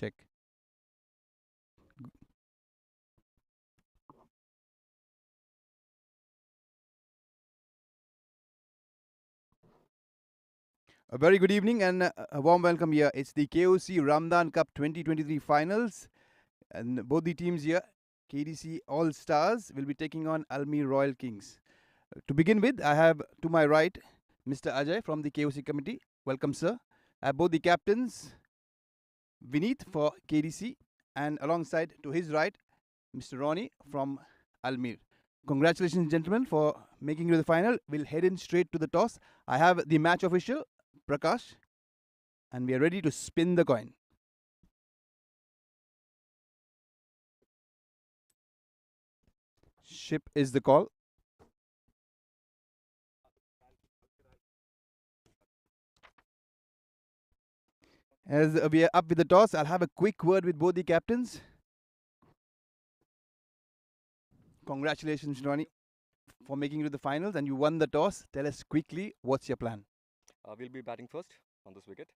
Check. A very good evening and a warm welcome here. It's the KOC Ramadan Cup 2023 finals, and both the teams here, KDC All Stars, will be taking on ALMEER Royal Kings. To begin with, I have to my right Mr. Ajay from the KOC committee. Welcome, sir. I have both the captains, Vinod for KDC, and alongside to his right, Mr. Ronnie from ALMEER. Congratulations, gentlemen, for making it to the final. We'll head in straight to the toss. I have the match official, Prakash, and we are ready to spin the coin. Ship is the call. As we are up with the toss, I'll have a quick word with both the captains. Congratulations, Ronnie, for making it to the finals, and you won the toss. Tell us quickly, what's your plan? We'll be batting first on this wicket.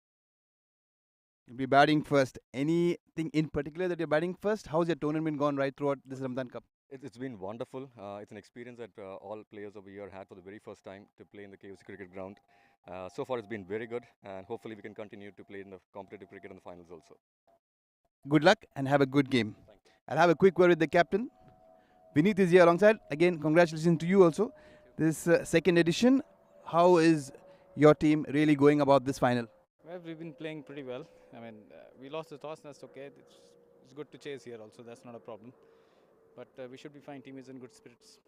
You'll be batting first. Anything in particular that you're batting first? How's your tournament gone right throughout this Ramadan Cup? It's been wonderful. It's an experience that all players over here had for the very first time to play in the KOC cricket ground. So far, it's been very good, and hopefully, we can continue to play in the competitive cricket in the finals also. Good luck and have a good game. I'll have a quick word with the captain. Vinith is here alongside. Again, congratulations to you also. This second edition, how is your team really going about this final? Well, we've been playing pretty well. I mean, we lost the toss, that's okay. It's good to chase here also, that's not a problem. But we should be fine. Team is in good spirits.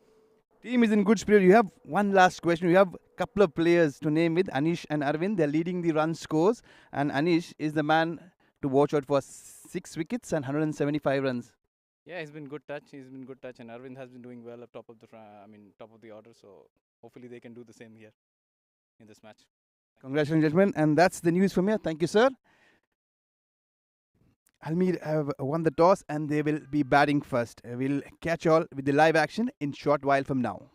Team is in good spirit. You have one last question. You have a couple of players to name with Anish and Arvind. They're leading the run scores. And Anish is the man to watch out for 6 wickets and 175 runs. Yeah, he's been good touch. And Arvind has been doing well up top of the top of the order. So hopefully they can do the same here in this match. Congratulations, gentlemen. And that's the news from here. Thank you, sir. ALMEER have won the toss and they will be batting first. We'll catch you all with the live action in short while from now.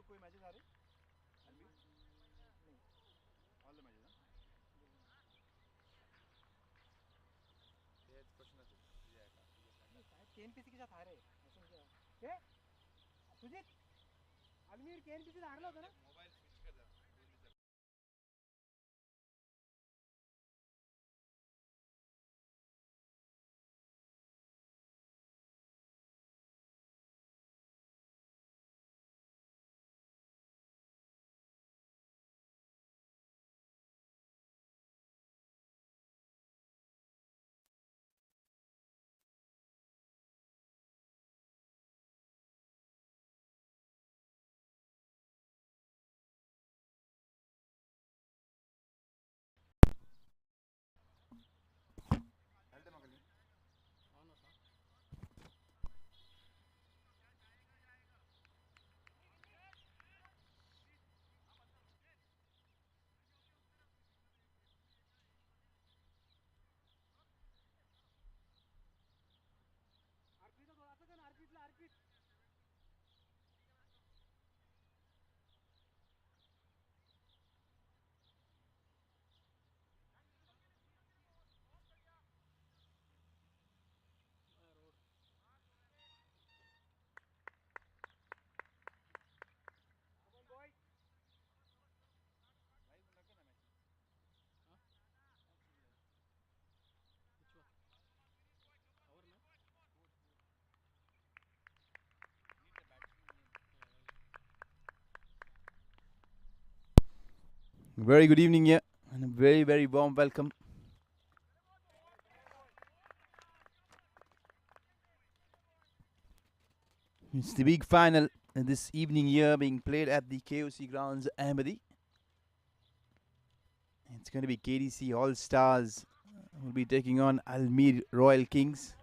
कोई matches आ रहे अलमीर all the matches ये question है केएनपीसी के साथ हारे ऐसा क्या के सुजीत अलमीर केएनपीसी हारला होता ना मोबाइल स्विच कर दे हेल्थ मगली आरपीला थोड़ा सा कर आरपीला RP Very good evening, yeah, and a very, very warm welcome. It's the big final this evening here being played at the KOC grounds, Ahmadi. It's going to be KDC All Stars will be taking on ALMEER Royal Kings.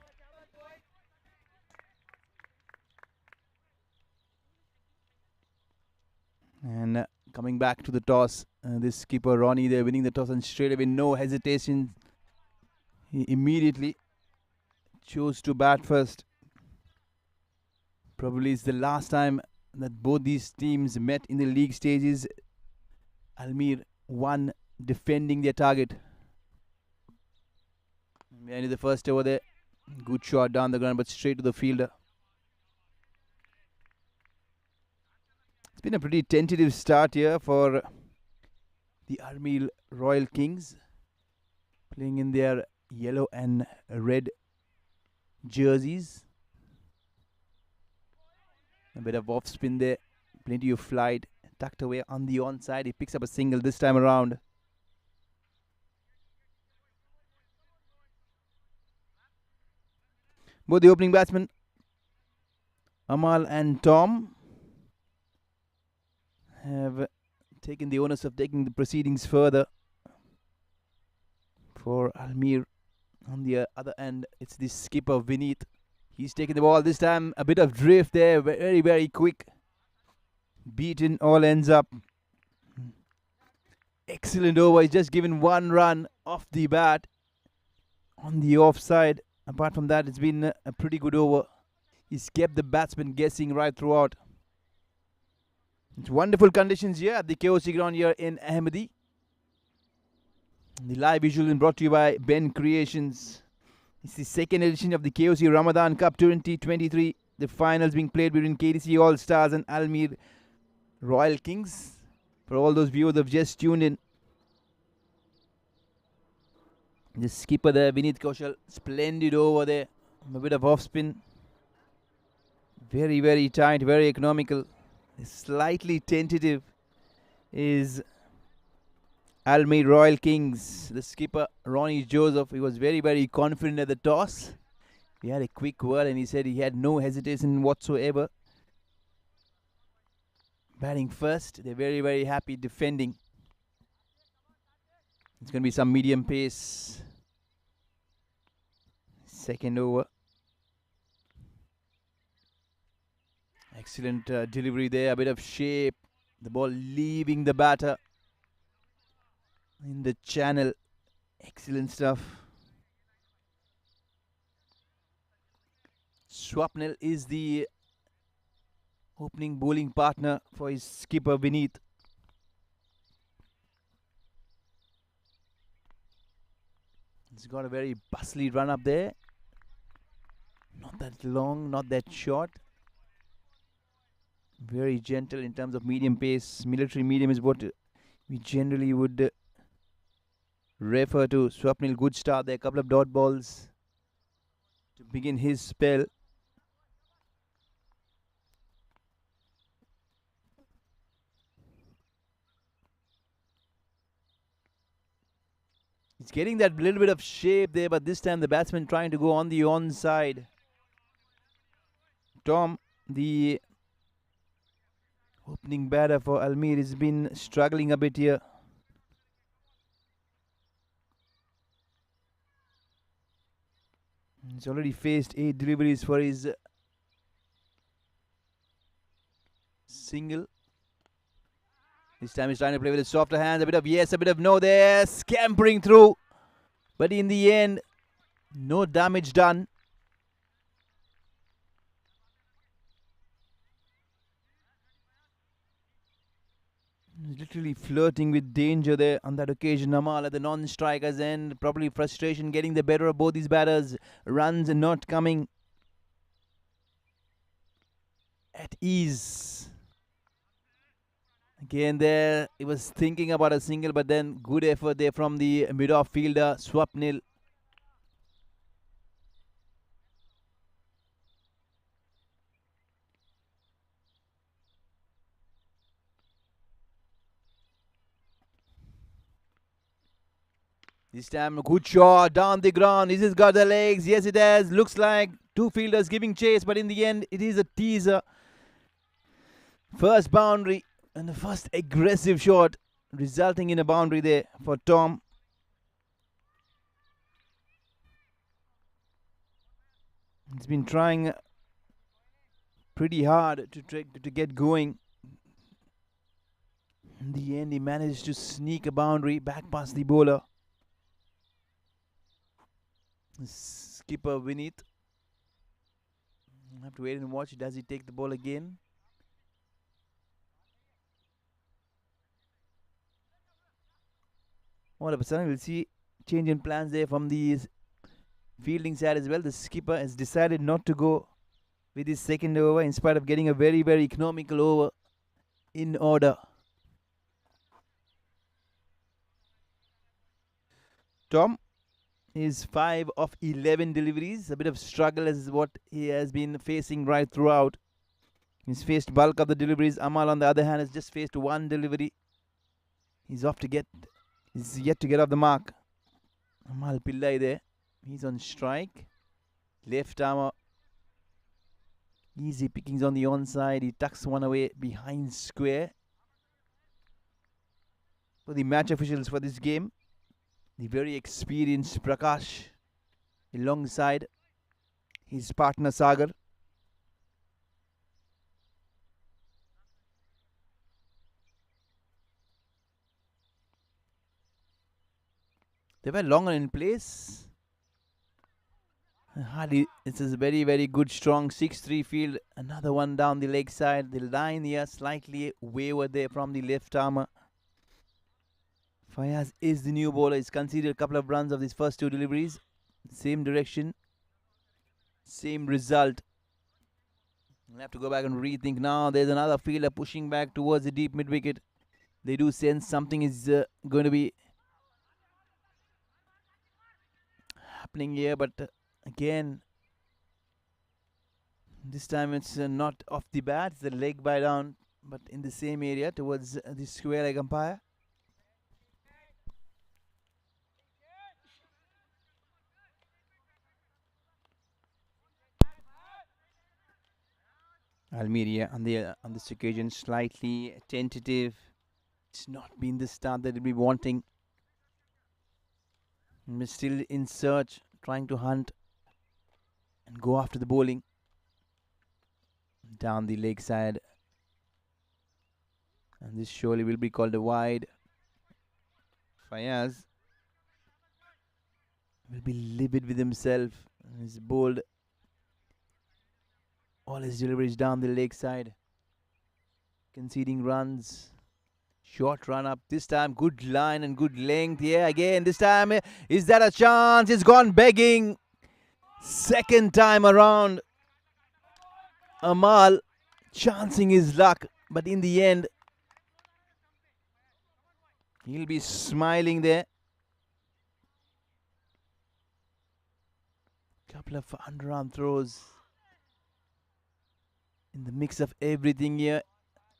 And coming back to the toss, this skipper Ronnie, they're winning the toss and straight away, no hesitation. He immediately chose to bat first. Probably it's the last time that both these teams met in the league stages. ALMEER won defending their target. Behind the first over there. Good shot down the ground, but straight to the fielder. It's been a pretty tentative start here for the ALMEER Royal Kings, playing in their yellow and red jerseys. A bit of off spin there, plenty of flight, tucked away on the onside. He picks up a single this time around. Both the opening batsmen, Amal and Tom, have taken the onus of taking the proceedings further. For ALMEER, on the other end, it's the skipper Vinod. He's taking the ball this time. A bit of drift there, very, very quick. Beaten all ends up. Excellent over. He's just given one run off the bat on the offside. Apart from that, it's been a pretty good over. He's kept the batsman guessing right throughout. It's wonderful conditions here at the KOC ground here in Ahmadi. The live visual is brought to you by BENCREATIONS. It's the second edition of the KOC Ramadan Cup 2023. The finals being played between KDC All Stars and ALMEER Royal Kings. For all those viewers who have just tuned in, the skipper there, Vinod Kaushal, splendid over there. A bit of off spin. Very, very tight, very economical. Slightly tentative is ALMEER Royal Kings. The skipper, Ronnie Joseph, he was very, very confident at the toss. He had a quick word and he said he had no hesitation whatsoever. Batting first, they're very, very happy defending. It's going to be some medium pace. Second over. Excellent delivery there, a bit of shape. The ball leaving the batter in the channel. Excellent stuff. Swapnil is the opening bowling partner for his skipper Vinod. He's got a very bustly run up there. Not that long, not that short. Very gentle in terms of medium pace. Military medium is what we generally would refer to. Swapnil, good start there. A couple of dot balls to begin his spell. He's getting that little bit of shape there, but this time the batsman trying to go on the onside. Tom, the opening batter for ALMEER, has been struggling a bit here. He's already faced 8 deliveries for his single. This time he's trying to play with his softer hands. A bit of yes, a bit of no there. Scampering through. But in the end, no damage done. He's literally flirting with danger there on that occasion. Amal at the non-strikers end. Probably frustration getting the better of both these batters. Runs not coming at ease. Again there, he was thinking about a single, but then good effort there from the mid-off fielder, Swapnil. This time a good shot down the ground. Is it got the legs? Yes, it has. Looks like two fielders giving chase, but in the end, it is a teaser. First boundary. And the first aggressive shot resulting in a boundary there for Tom. He's been trying pretty hard to get going. In the end, he managed to sneak a boundary back past the bowler. Skipper Vinod. We'll have to wait and watch. Does he take the ball again? All of a sudden, we'll see change in plans there from the fielding side as well. The skipper has decided not to go with his second over in spite of getting a very, very economical over in order. Tom is 5 of 11 deliveries. A bit of struggle is what he has been facing right throughout. He's faced bulk of the deliveries. Amal, on the other hand, has just faced one delivery. He's yet to get off the mark. Amal Pillai there. He's on strike. Left armer. Easy pickings on the onside. He tucks one away behind square. For the match officials for this game, the very experienced Prakash alongside his partner Sagar. They were longer in place. Hardly, this is a very, very good, strong 6-3 field. Another one down the leg side. The line here slightly wayward there from the left armer. Fayaz is the new bowler. He's conceded a couple of runs of his first two deliveries. Same direction. Same result. We'll have to go back and rethink now. There's another fielder pushing back towards the deep mid-wicket. They do sense something is going to be happening here, but again, this time it's not off the bat. It's the leg by down, but in the same area towards the square leg umpire. ALMEER on this occasion slightly tentative. It's not been the start that they'll be wanting. We're still in search, trying to hunt and go after the bowling. Down the leg side. And this surely will be called a wide. Fayaz will be livid with himself. He's bowled all his deliveries down the leg side. conceding runs. Short run up this time. Good line and good length. Yeah, again, this time, is that a chance? It's gone begging. Second time around. Amal chancing his luck, but in the end, he'll be smiling there. Couple of underarm throws in the mix of everything here.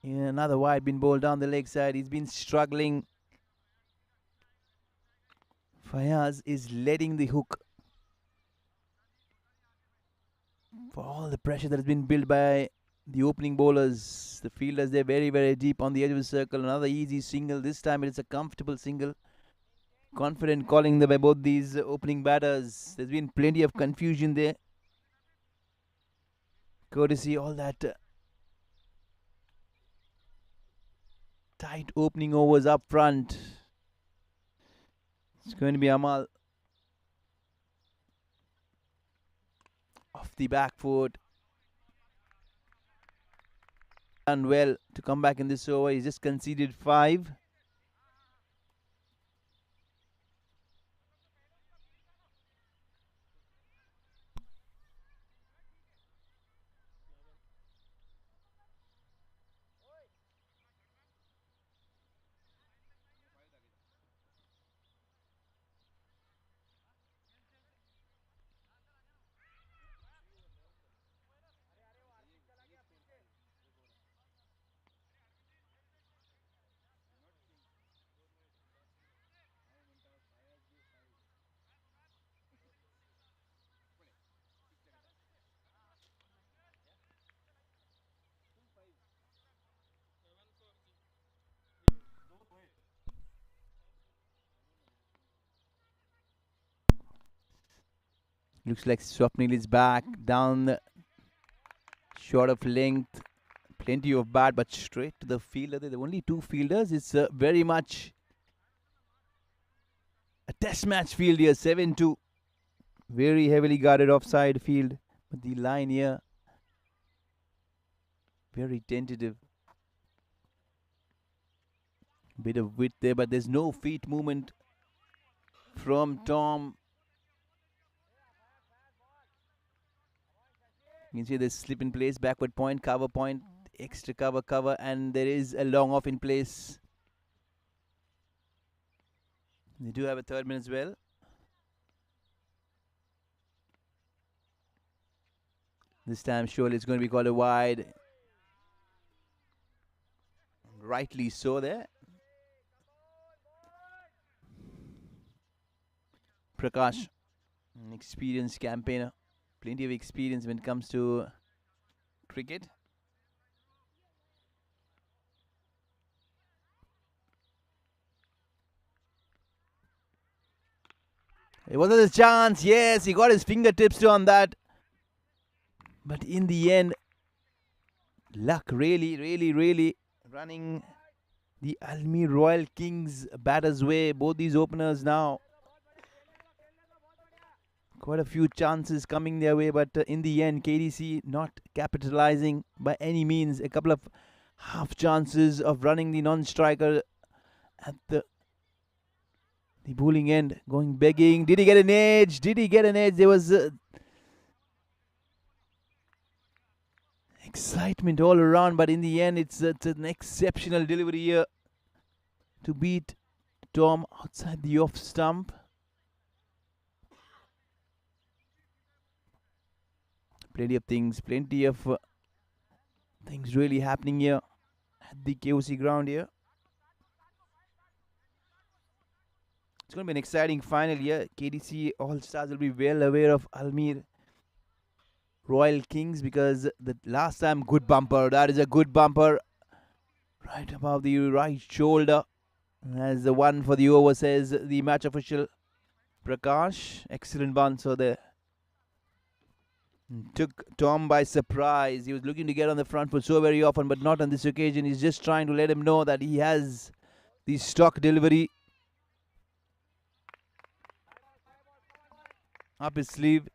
Yeah, another wide been bowled down the leg side. He's been struggling. Fayaz is letting the hook for all the pressure that has been built by the opening bowlers. The fielders, they're very, very deep on the edge of the circle. Another easy single. This time it's a comfortable single. Confident calling by both these opening batters. There's been plenty of confusion there. Courtesy all that tight opening overs up front. It's going to be Amal off the back foot. Done well to come back in this over. He's just conceded 5. Looks like Swapnil is back down short of length. Plenty of bat, but straight to the fielder. There are only 2 fielders. It's very much a test match field here. 7-2. Very heavily guarded offside field. But the line here, very tentative. Bit of width there, but there's no feet movement from Tom. You can see the slip in place, backward point, cover point, extra cover, and there is a long off in place. They do have a third man as well. This time surely it's going to be called a wide. Rightly so there. Prakash, an experienced campaigner. Plenty of experience when it comes to cricket. It wasn't a chance. Yes, he got his fingertips on that. But in the end, luck really running the ALMEER Royal Kings batters' way. Both these openers now. Quite a few chances coming their way, but in the end, KDC not capitalizing by any means. A couple of half chances of running the non-striker at the bowling end, going begging. Did he get an edge? There was excitement all around, but in the end, it's an exceptional delivery here to beat Tom outside the off stump. Plenty of things really happening here at the KOC ground here. It's going to be an exciting final here. KDC All-Stars will be well aware of ALMEER Royal Kings because the last time, good bumper. That is a good bumper. Right above the right shoulder. As the one for the over, says the match official Prakash. Excellent bouncer there. Took Tom by surprise. He was looking to get on the front foot so very often, but not on this occasion. He's just trying to let him know that he has the stock delivery up his sleeve.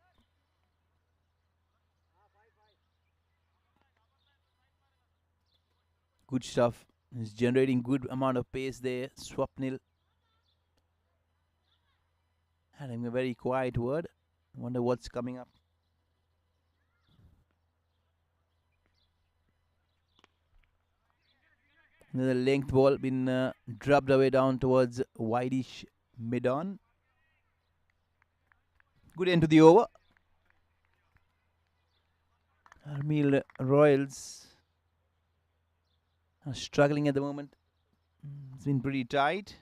Good stuff. He's generating good amount of pace there. Swapnil having a very quiet word. Wonder what's coming up. Another length ball been dropped away down towards wideish mid-on. Good end to the over. ALMEER Royals are struggling at the moment. It's been pretty tight.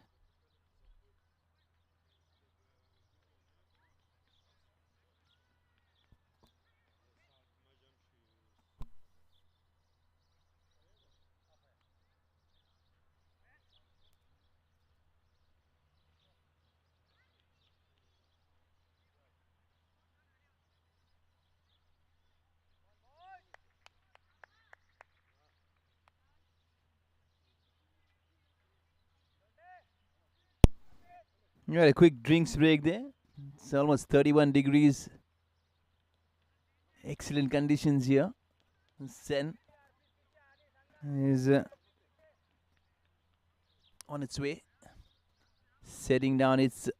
You had a quick drinks break there. It's almost 31 degrees. Excellent conditions here. Sen is on its way. Setting down. It's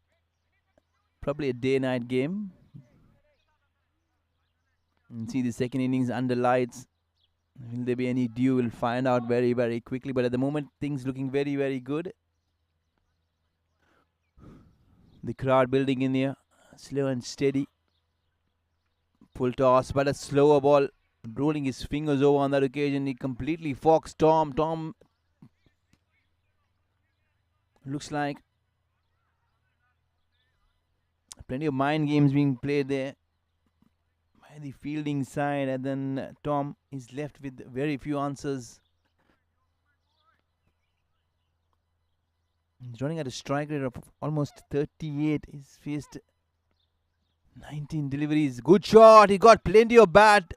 probably a day-night game. And see the second innings under lights. Will there be any dew? We'll find out very, very quickly. But at the moment, things looking very, very good. The crowd building in here. Slow and steady. Full toss, but a slower ball. Rolling his fingers over on that occasion. He completely foxed Tom. Tom looks like plenty of mind games being played there by the fielding side. And then Tom is left with very few answers. He's running at a strike rate of almost 38. He's faced 19 deliveries. Good shot. He got plenty of bat.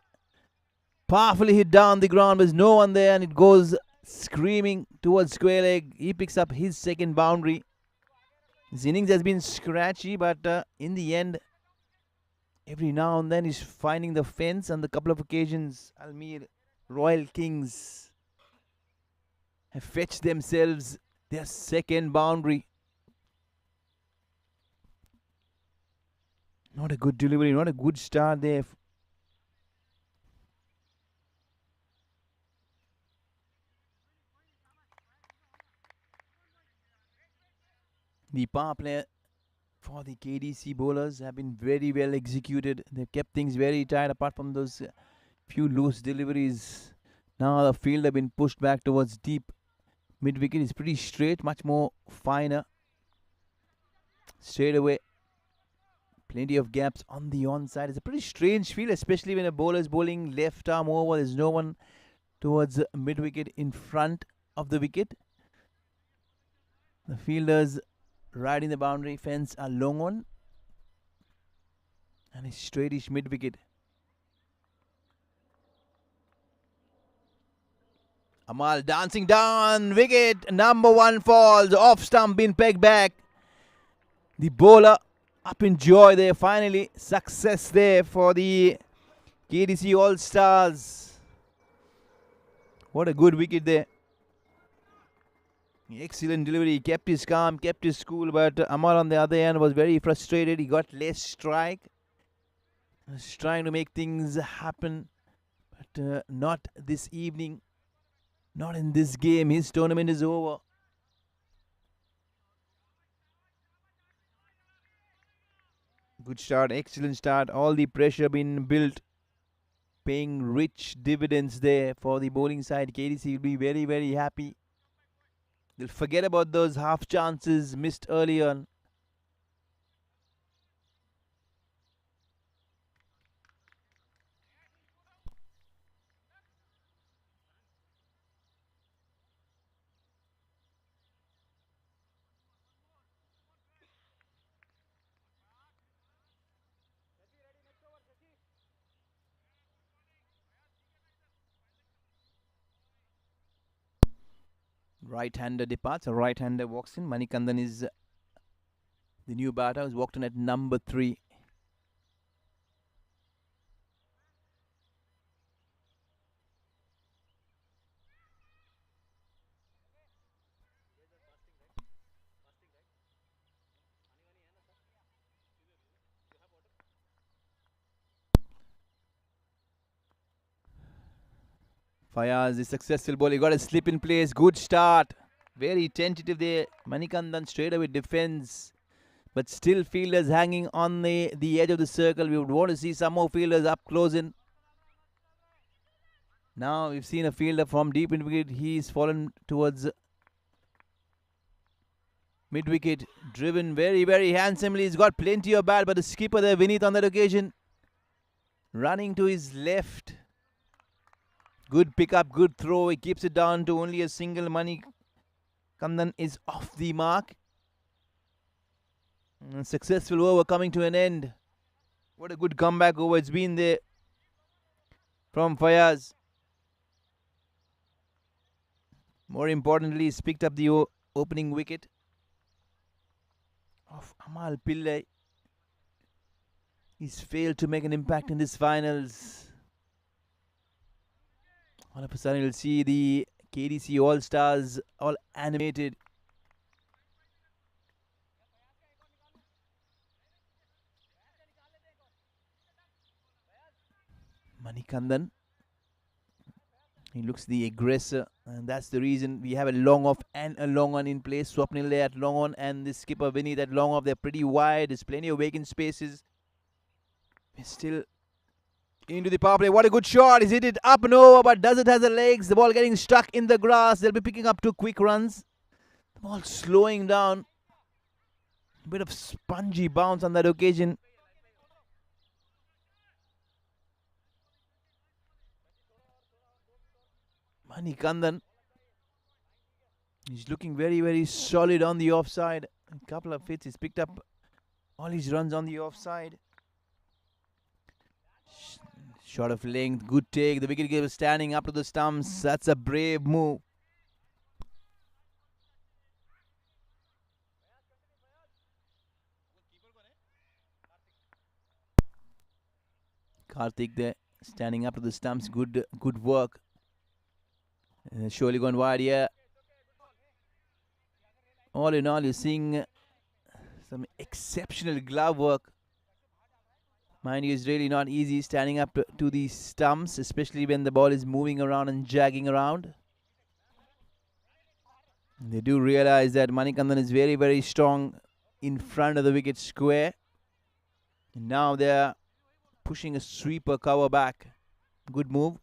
Powerfully hit down the ground. There's no one there, and it goes screaming towards square leg. He picks up his second boundary. His innings has been scratchy, but in the end, every now and then he's finding the fence. On the couple of occasions, ALMEER Royal Kings have fetched themselves their second boundary. Not a good delivery, not a good start there. The power play for the KDC bowlers have been very well executed. They've kept things very tight apart from those few loose deliveries. Now the field have been pushed back towards deep. Mid wicket is pretty straight, much more finer. Straight away. Plenty of gaps on the onside. It's a pretty strange field, especially when a bowler is bowling left arm over. There's no one towards mid wicket in front of the wicket. The fielders riding the boundary fence are long on. And a straightish mid wicket. Amal dancing down. Wicket number 1 falls. Off stump been pegged back. The bowler up in joy there. Finally, success there for the KDC All Stars. What a good wicket there. Excellent delivery. He kept his calm, kept his cool, but Amar on the other end was very frustrated. He got less strike. He was trying to make things happen, but not this evening. Not in this game. His tournament is over. Good start, excellent start. All the pressure been built, paying rich dividends there for the bowling side. KDC will be very, very happy. They'll forget about those half chances missed early on. Right-hander departs. A right-hander walks in. Manikandan is the new batter who's walked in at number 3. Fayaz is successful ball. He got a slip in place. Good start. Very tentative there. Manikandan straight away defends. But still fielders hanging on the edge of the circle. We would want to see some more fielders up close in. Now we've seen a fielder from deep in wicket. He's fallen towards mid wicket. Driven very, very handsomely. He's got plenty of bat. But the skipper there, Vinod, on that occasion, running to his left. Good pickup, good throw. He keeps it down to only a single. Manikandan is off the mark. Successful over coming to an end. What a good comeback over it's been there from Fayaz. More importantly, he's picked up the opening wicket of Amal Pillai. He's failed to make an impact in this finals. All of a sudden, you'll see the KDC All-Stars all animated. Manikandan. He looks the aggressor, and that's the reason we have a long off and a long on in place. Swapnil there at long on, and the skipper Vinny at long off. They're pretty wide. There's plenty of vacant spaces. We're still into the power play. What a good shot. He's hit it up and over, but does it have the legs? The ball getting stuck in the grass. They'll be picking up 2 quick runs. The ball slowing down. A bit of spongy bounce on that occasion. Manikandan. He's looking very, very solid on the offside. A couple of hits. He's picked up all his runs on the offside. Shot of length. Good take. The wicketkeeper standing up to the stumps. That's a brave move. Karthik there standing up to the stumps. Good work. Surely gone wide here. All in all, you're seeing some exceptional glove work. Mind you, it's really not easy standing up to these stumps, especially when the ball is moving around and jagging around. They do realize that Manikandan is very, very strong in front of the wicket square. And now they're pushing a sweeper cover back. Good move.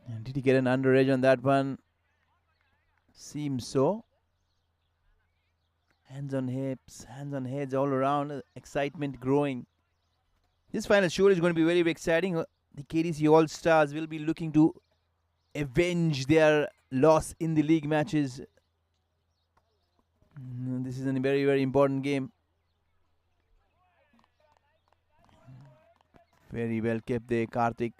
And did he get an under edge on that one? Seems so. Hands on hips, hands on heads all around. Excitement growing. This final show is going to be very, very exciting. The KDC All-Stars will be looking to avenge their loss in the league matches. This is a very, very important game. Very well kept there, Karthik.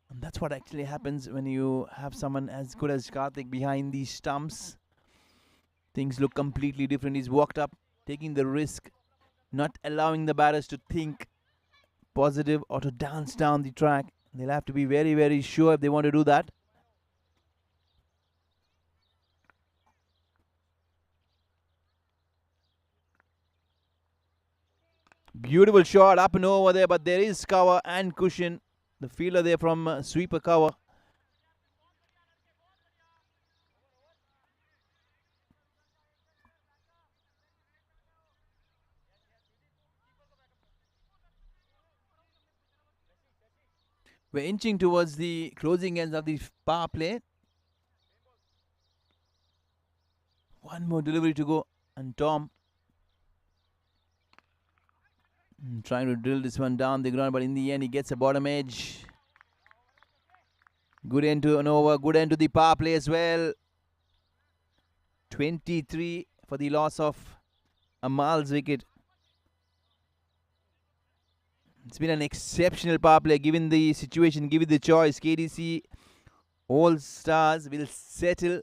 And that's what actually happens when you have someone as good as Karthik behind these stumps. Things look completely different. He's walked up, taking the risk, not allowing the batters to think positive or to dance down the track. They'll have to be very, very sure if they want to do that. Beautiful shot up and over there, but there is cover and cushion. The fielder there from sweeper cover. We're inching towards the closing ends of the power play. One more delivery to go, and Tom trying to drill this one down the ground, but in the end he gets a bottom edge. Good end to an over, good end to the power play as well. 23 for the loss of Amal's wicket. It's been an exceptional power play given the situation, given the choice. KDC All-Stars will settle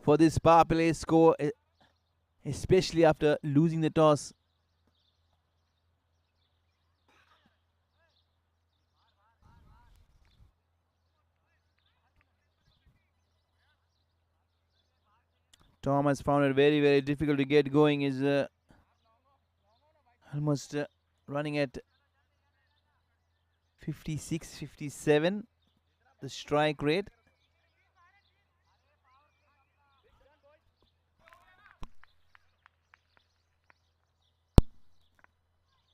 for this power play score, especially after losing the toss. Tom has found it very, very difficult to get going. Is almost running at 56, 57, the strike rate.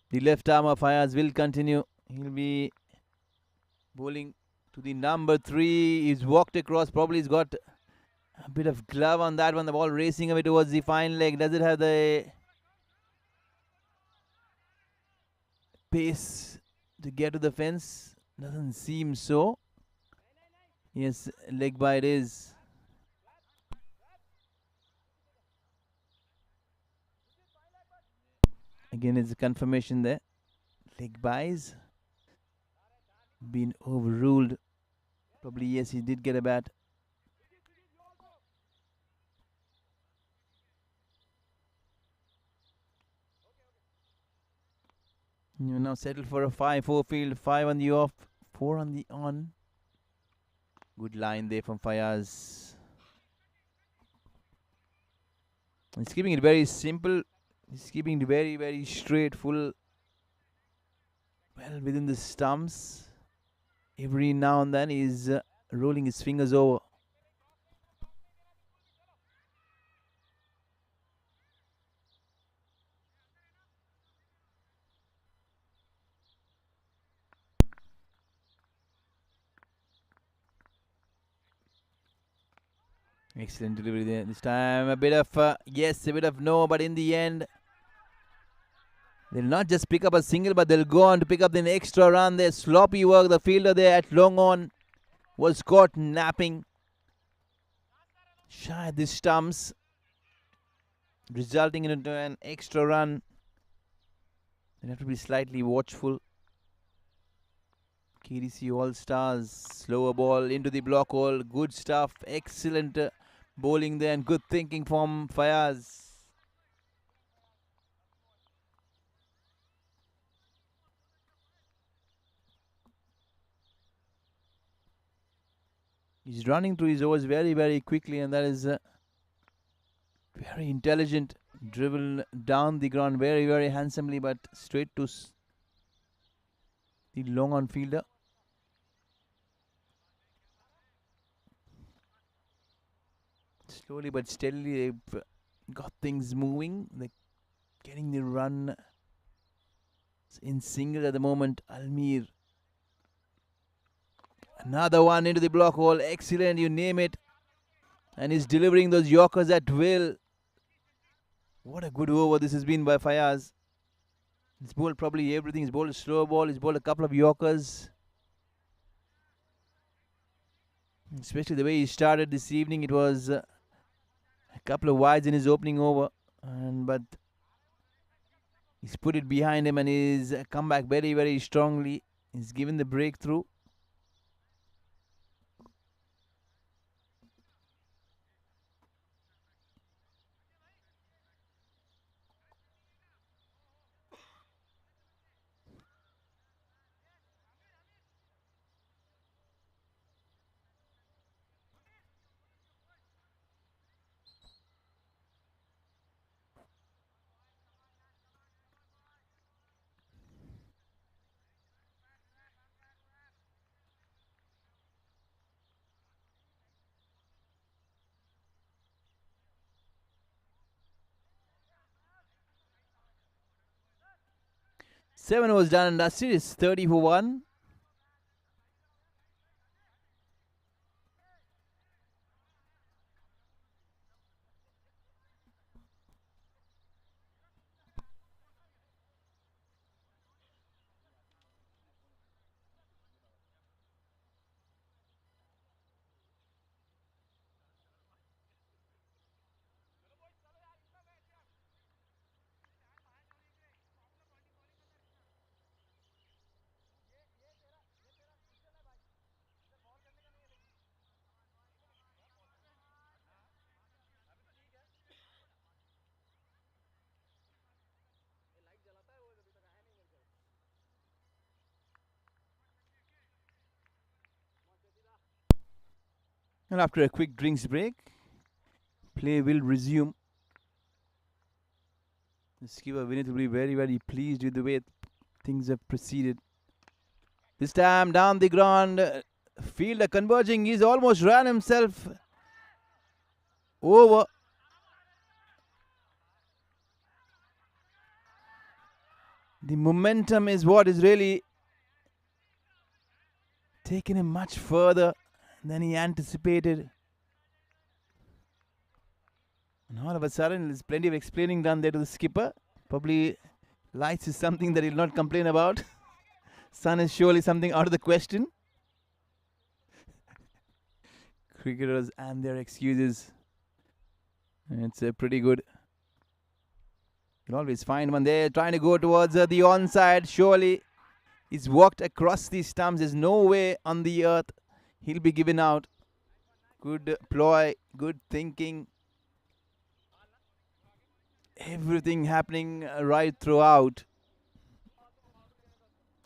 The left arm of Ayaz will continue. He'll be bowling to the number 3. He's walked across. Probably he's got a bit of glove on that one. The ball racing away towards the fine leg. Does it have the pace to get to the fence? Doesn't seem so. Yes, leg by it is. Again, it's a confirmation there. Leg buys. Been overruled. Probably, yes, he did get a bat. You now settle for a 5-4 field. 5 on the off, 4 on the on. Good line there from Fayaz. He's keeping it very simple. He's keeping it very, very straight, full, well within the stumps. Every now and then he's rolling his fingers over. Excellent delivery there. This time a bit of yes, a bit of no, but in the end they'll not just pick up a single, but they'll go on to pick up an extra run there. Sloppy work. The fielder there at long on was caught napping. Shy at the stumps, resulting into an extra run. They have to be slightly watchful. KDC All-Stars, slower ball into the block hole. Good stuff. Excellent bowling there and good thinking from Fayaz. He's running through his overs very, very quickly, and that is very intelligent. Dribble down the ground very, very handsomely, but straight to the long on fielder. Slowly but steadily, they've got things moving. They're getting the run in single at the moment. ALMEER. Another one into the block hole. Excellent, you name it. And he's delivering those yorkers at will. What a good over this has been by Fayaz. He's bowled probably everything. He's bowled a slow ball. He's bowled a couple of yorkers. Especially the way he started this evening. It was a couple of wides in his opening over. But he's put it behind him and he's come back very, very strongly. He's given the breakthrough. Seven was done and dusted. It's 30 for 1. And after a quick drinks break, play will resume. The skipper Vinod will be very, very pleased with the way things have proceeded. This time down the ground, fielder converging. He's almost ran himself over. The momentum is what is really taken him much further than he anticipated. And all of a sudden, there's plenty of explaining done there to the skipper. Probably lights is something that he'll not complain about. Sun is surely something out of the question. Cricketers and their excuses. It's pretty good. You can always find one there trying to go towards the onside. Surely he's walked across the stumps. There's no way on the earth he'll be given out. Good ploy, good thinking. Everything happening right throughout.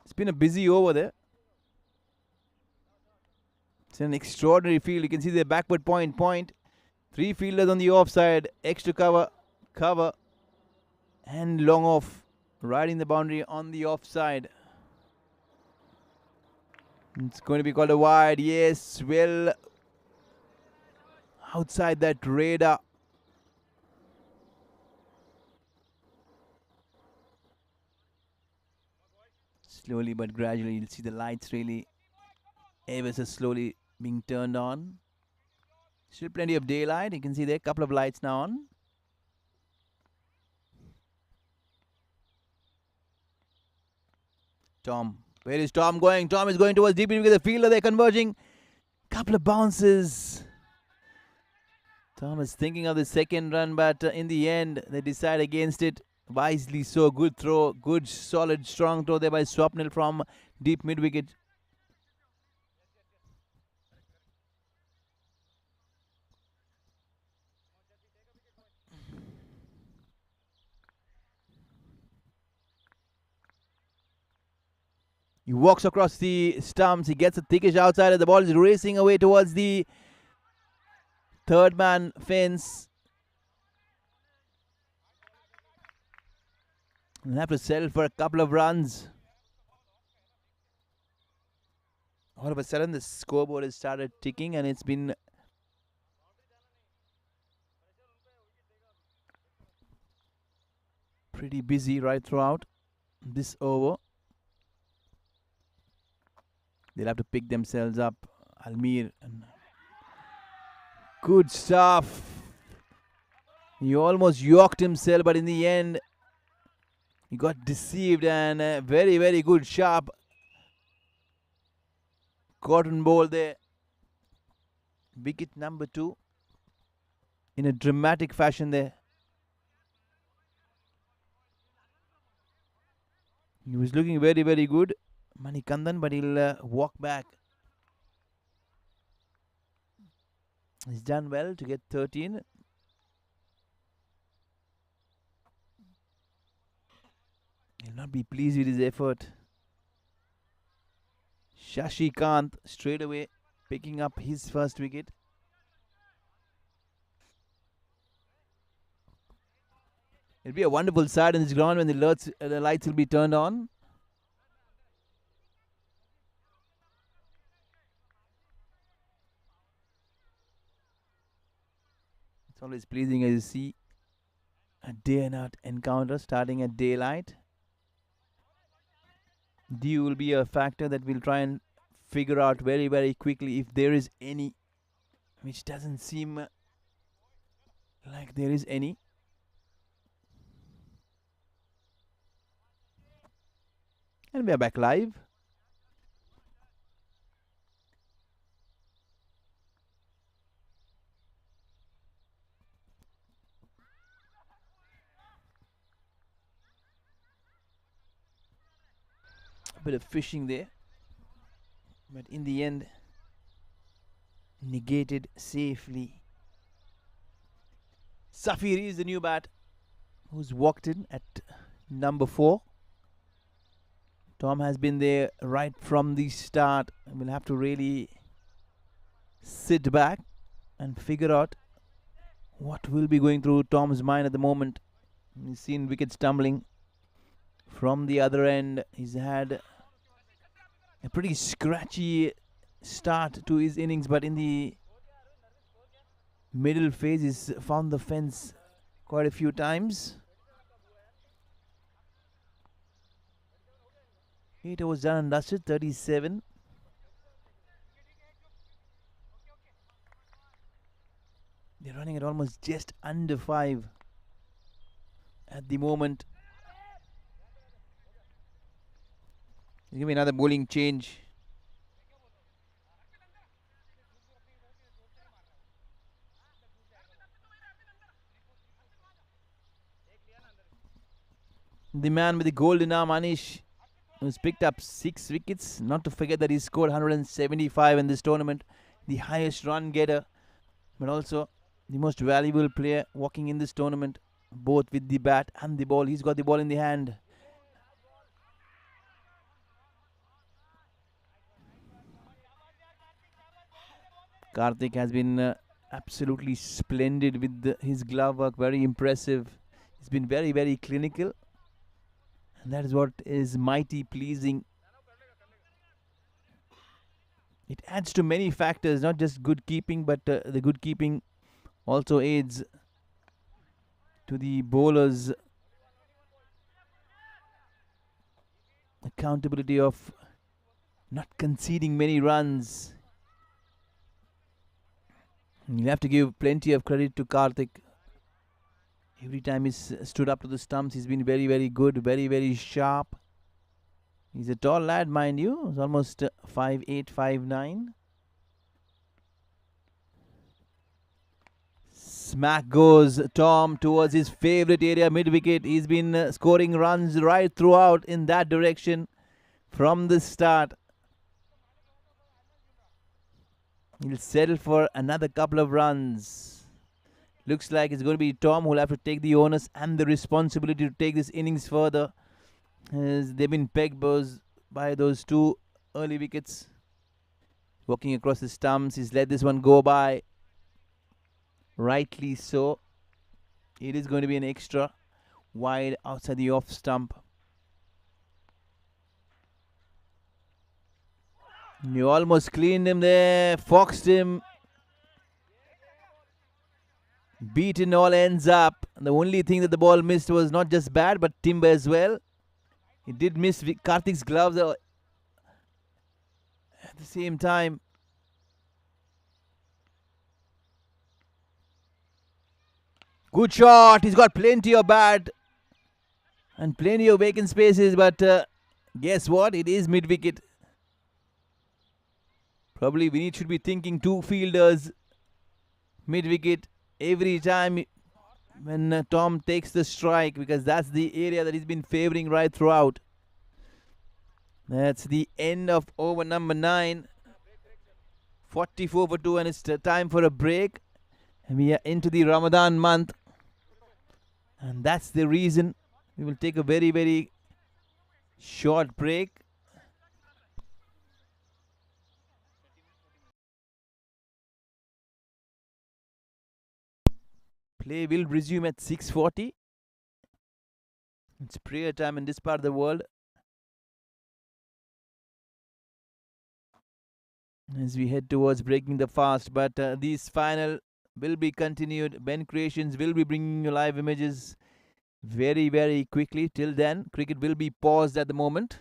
It's been a busy over there. It's an extraordinary field. You can see the backward point. 3 fielders on the offside. Extra cover. And long off. Riding the boundary on the offside. It's going to be called a wide. Yes, well outside that radar. Slowly but gradually, you'll see the lights really ever so slowly being turned on. Still plenty of daylight. You can see there a couple of lights now on. Tom. Where is Tom going? Tom is going towards deep in with the fielder. They're converging. Couple of bounces. Tom is thinking of the second run, but in the end, they decide against it. Wisely so. Good throw. Good, solid, strong throw there by Swapnil from deep mid-wicket. He walks across the stumps. He gets a thickish outside. The ball is racing away towards the third man fence. We'll have to settle for a couple of runs. All of a sudden, the scoreboard has started ticking and it's been pretty busy right throughout this over. They'll have to pick themselves up. ALMEER. Good stuff. He almost yorked himself, but in the end, he got deceived. And very, very good, sharp cotton ball there. Wicket number 2 in a dramatic fashion there. He was looking very, very good, Manikandan, but he'll walk back. He's done well to get 13. He'll not be pleased with his effort. Shashikant straight away picking up his first wicket. It'll be a wonderful sight in this ground when the lights will be turned on. It's always pleasing as you see a day and night encounter starting at daylight. Dew will be a factor that we'll try and figure out very, very quickly if there is any, which doesn't seem like there is any. And we are back live. A bit of fishing there, but in the end negated safely. Safiri is the new bat who's walked in at number 4. Tom has been there right from the start, and we'll have to really sit back and figure out What will be going through Tom's mind at the moment? He's seen wickets tumbling from the other end. He's had a pretty scratchy start to his innings, but in the middle phase he's found the fence quite a few times. 8 overs done and dusted, 37. They're running at almost just under 5 at the moment. Give me another bowling change. The man with the golden arm, Anish, who's picked up 6 wickets. Not to forget that he scored 175 in this tournament, the highest run getter, but also the most valuable player walking in this tournament, both with the bat and the ball. He's got the ball in the hand. Karthik has been absolutely splendid with his glove work, very impressive. He's been very, very clinical, and that is what is mighty pleasing. It adds to many factors, not just good keeping, but the good keeping also aids to the bowlers' accountability of not conceding many runs. You'll have to give plenty of credit to Karthik. Every time he's stood up to the stumps, he's been very, very good, very, very sharp. He's a tall lad, mind you. He's almost 5'8", 5'9". Smack goes Tom towards his favourite area, mid-wicket. He's been scoring runs right throughout in that direction from the start. He'll settle for another couple of runs. Looks like it's going to be Tom who will have to take the onus and the responsibility to take this innings further, as they've been pegged by those 2 early wickets. Walking across the stumps, he's let this one go by. Rightly so. It is going to be an extra wide outside the off stump. You almost cleaned him there, foxed him. Beaten all ends up. The only thing that the ball missed was not just bat but timber as well. It did miss Karthik's gloves at the same time. Good shot. He's got plenty of bat and plenty of vacant spaces, but guess what? It is mid-wicket. Probably Vinod should be thinking 2 fielders mid-wicket every time when Tom takes the strike, because that's the area that he's been favouring right throughout. That's the end of over number 9. 44 for 2, and it's time for a break. And we are into the Ramadan month, and that's the reason we will take a very, very short break. Play will resume at 6:40. It's prayer time in this part of the world, as we head towards breaking the fast. But these final will be continued. Ben Creations will be bringing you live images very, very quickly. Till then, cricket will be paused at the moment.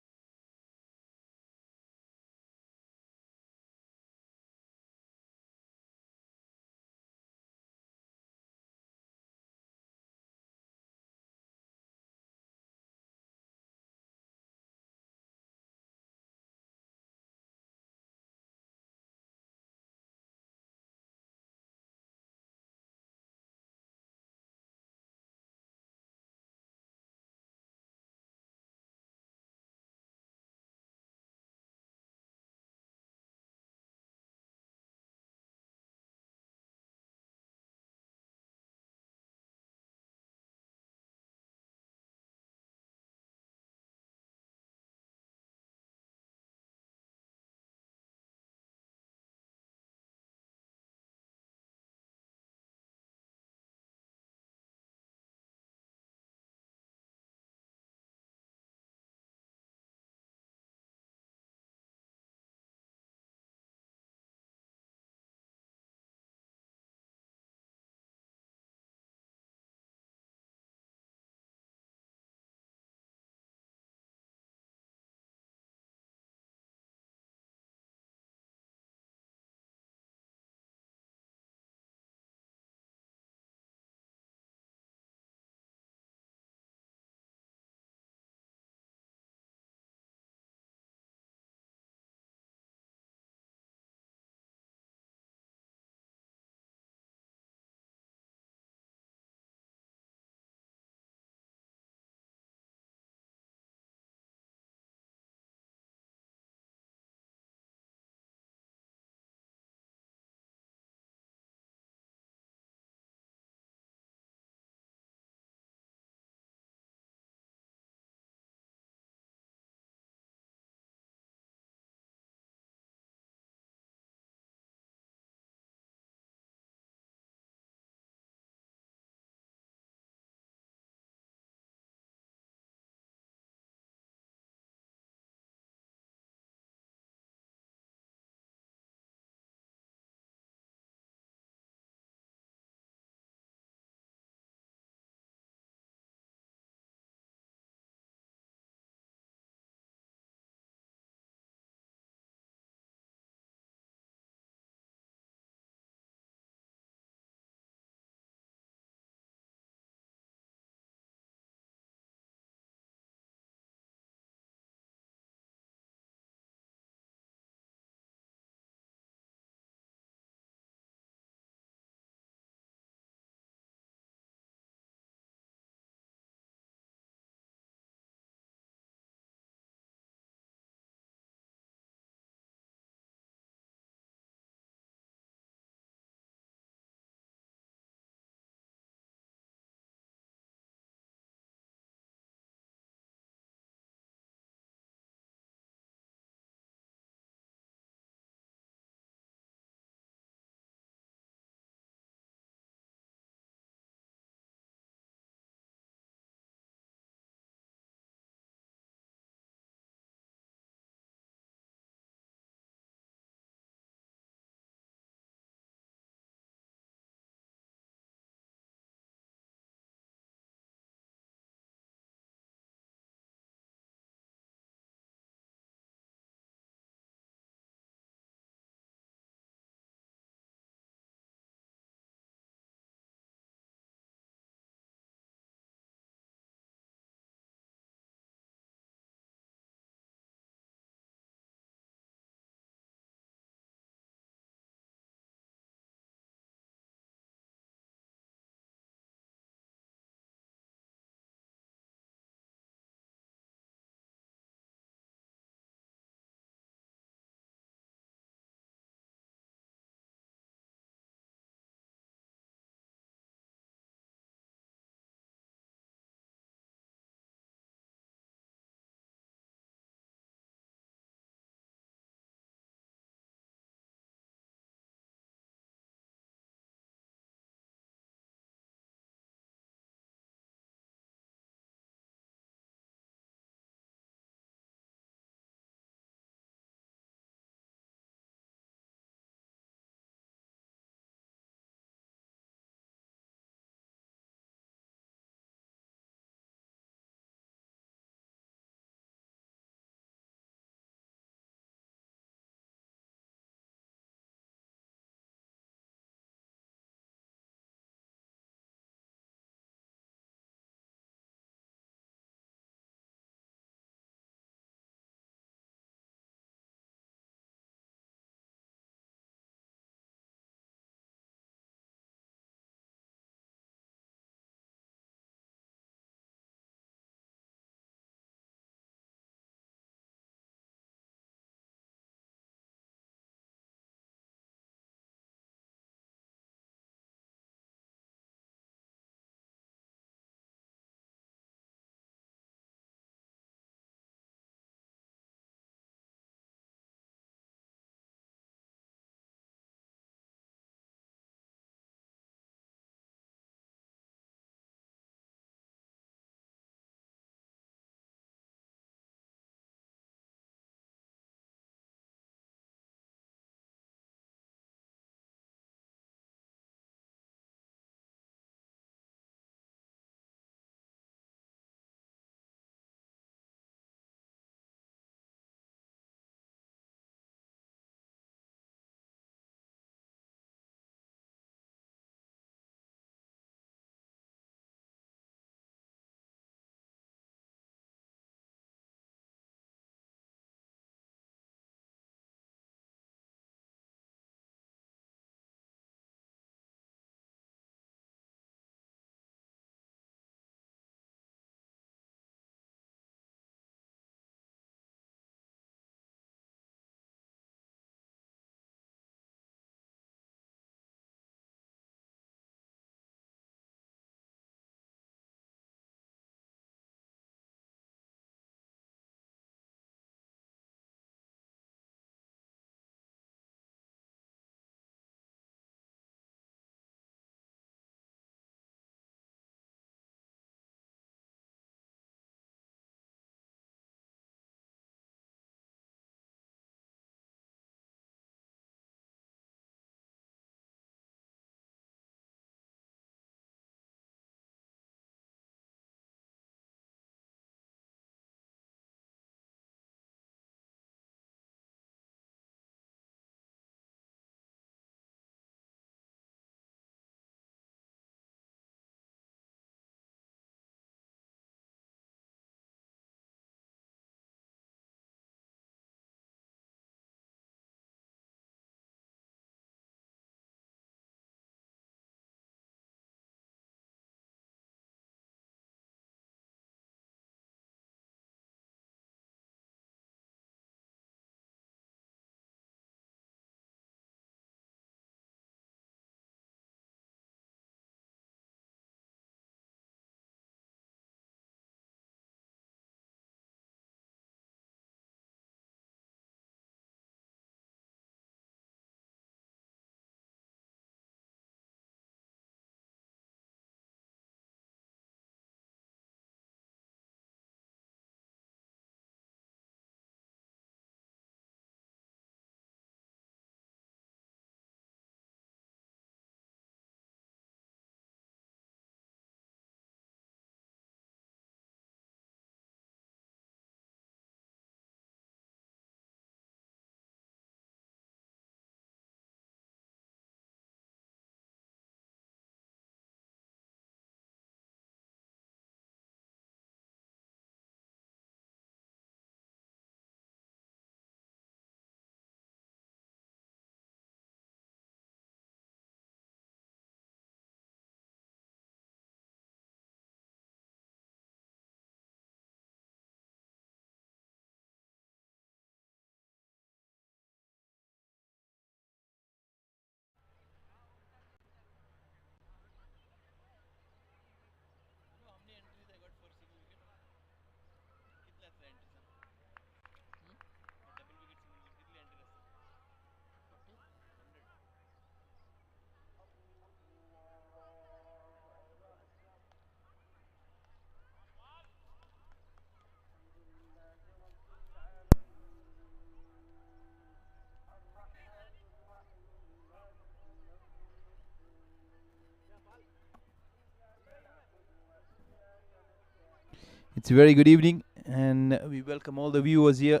It's a very good evening, and we welcome all the viewers here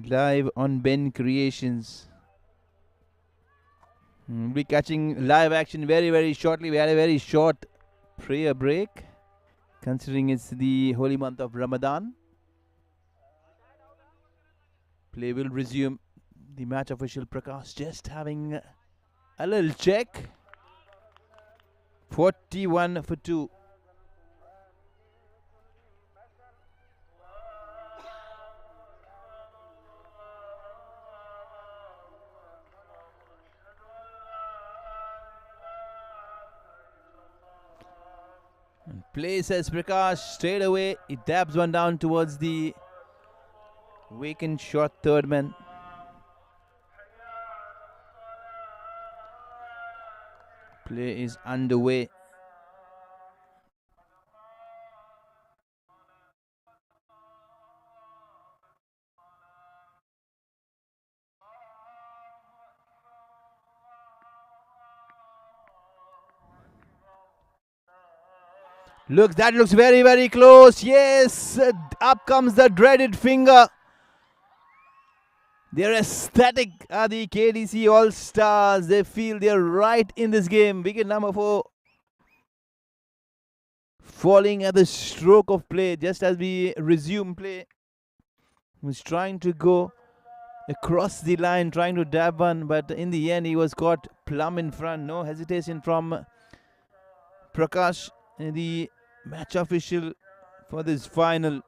live on Ben Creations. We'll be catching live action very shortly. We had a very short prayer break, considering it's the holy month of Ramadan. Play will resume. The match official Prakash just having a little check. 41 for 2. And plays as Prakash straight away. He dabs one down towards the vacant short third man. Play is underway. Look, that looks very close. Yes, up comes the dreaded finger. They're ecstatic, are the KDC All-Stars. They feel they're right in this game. Wicket number 4 falling at the stroke of play just as we resume play. He was trying to go across the line, trying to dab one, but in the end he was caught plumb in front. No hesitation from Prakash, the match official for this final.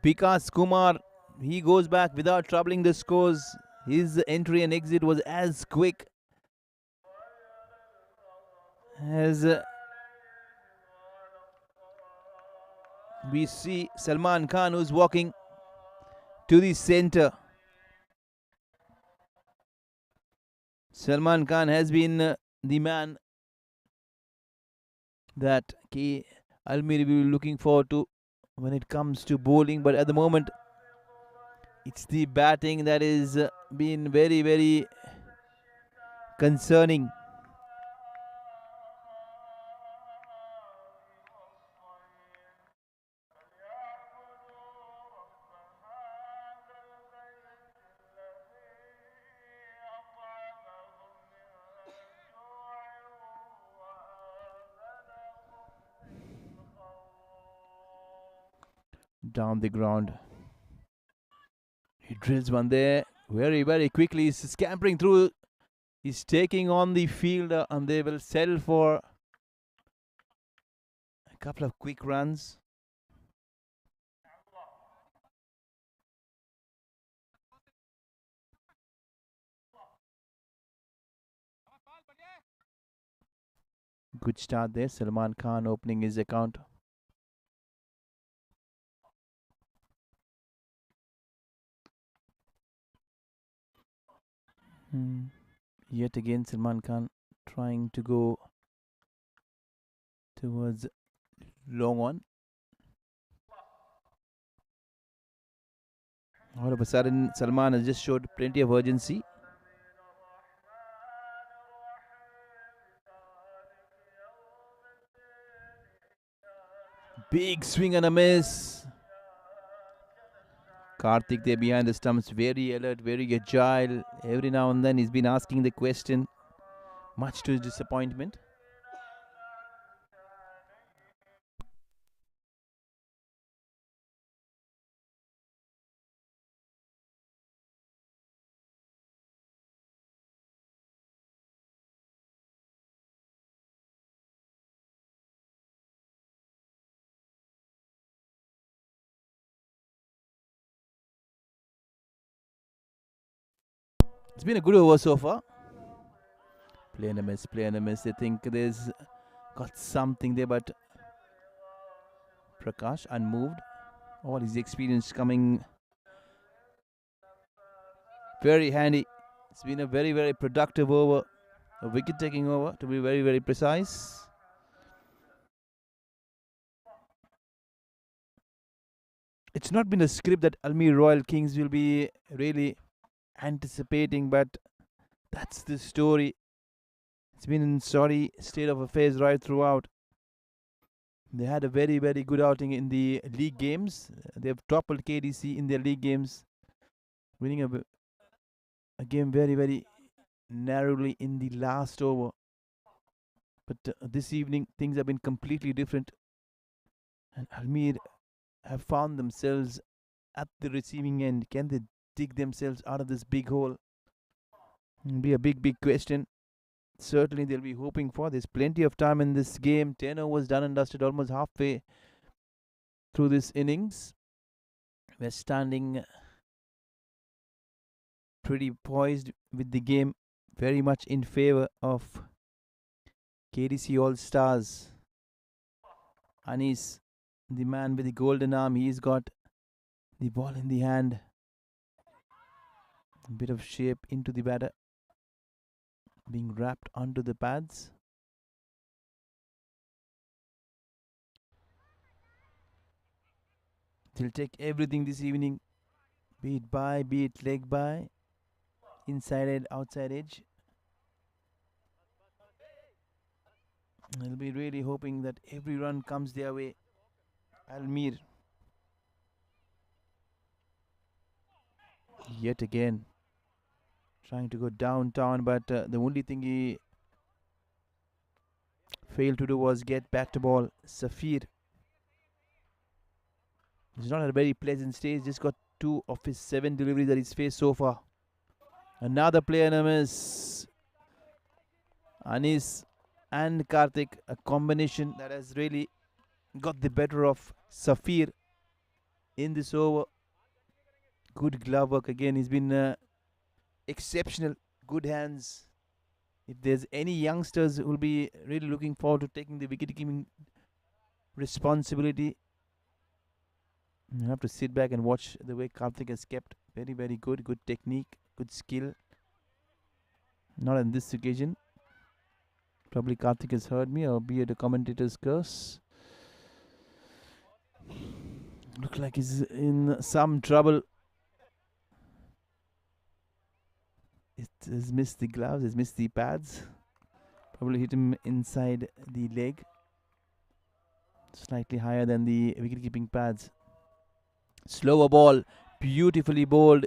Vikas Kumar, he goes back without troubling the scores. His entry and exit was as quick as we see Salman Khan, who's walking to the center. Salman Khan has been the man that ALMEER will be looking forward to when it comes to bowling, but at the moment it's the batting that is been very concerning. Down the ground, he drills one there very quickly. He's scampering through. He's taking on the fielder, and they will settle for a couple of quick runs. Good start there. Salman Khan opening his account. Yet again Salman Khan trying to go towards long on. All of a sudden Salman has just showed plenty of urgency. Big swing and a miss. Karthik there behind the stumps, very alert, very agile. Every now and then he's been asking the question, much to his disappointment. It's been a good over so far. Play and a miss, play and a miss. I think there's got something there, but Prakash unmoved. All his experience coming very handy. It's been a very productive over, a wicket taking over, to be very precise. It's not been a script that ALMEER Royal Kings will be really anticipating, but that's the story. It's been in sorry state of affairs right throughout. They had a very, very good outing in the league games. They've toppled KDC in their league games, winning a game very, very narrowly in the last over. But this evening, things have been completely different. And ALMEER have found themselves at the receiving end. Can they dig themselves out of this big hole? It'll be a big, big question. Certainly, they'll be hoping for. There's plenty of time in this game. 10 overs done and dusted, almost halfway through this innings. We're standing pretty poised with the game, very much in favor of KDC All Stars. Anis, the man with the golden arm, he's got the ball in the hand. A bit of shape into the batter, being wrapped onto the pads. They'll take everything this evening, be it by, be it leg by, inside edge, outside edge. They'll be really hoping that every run comes their way. ALMEER. Yet again, trying to go downtown, but the only thing he failed to do was get back to ball. Safir. He's not at a very pleasant stage, just got 2 of his 7 deliveries that he's faced so far. Another player name is Anis and Karthik, a combination that has really got the better of Safir in this over. Good glove work again. He's been exceptional. Good hands. If there's any youngsters who will be really looking forward to taking the wicket-keeping responsibility, you have to sit back and watch the way Karthik has kept. Very, very good. Good technique. Good skill. Not on this occasion. Probably Karthik has heard me, or be it a commentator's curse. Look like he's in some trouble. It has missed the gloves, has missed the pads. Probably hit him inside the leg. Slightly higher than the wicket-keeping pads. Slower ball, beautifully bowled.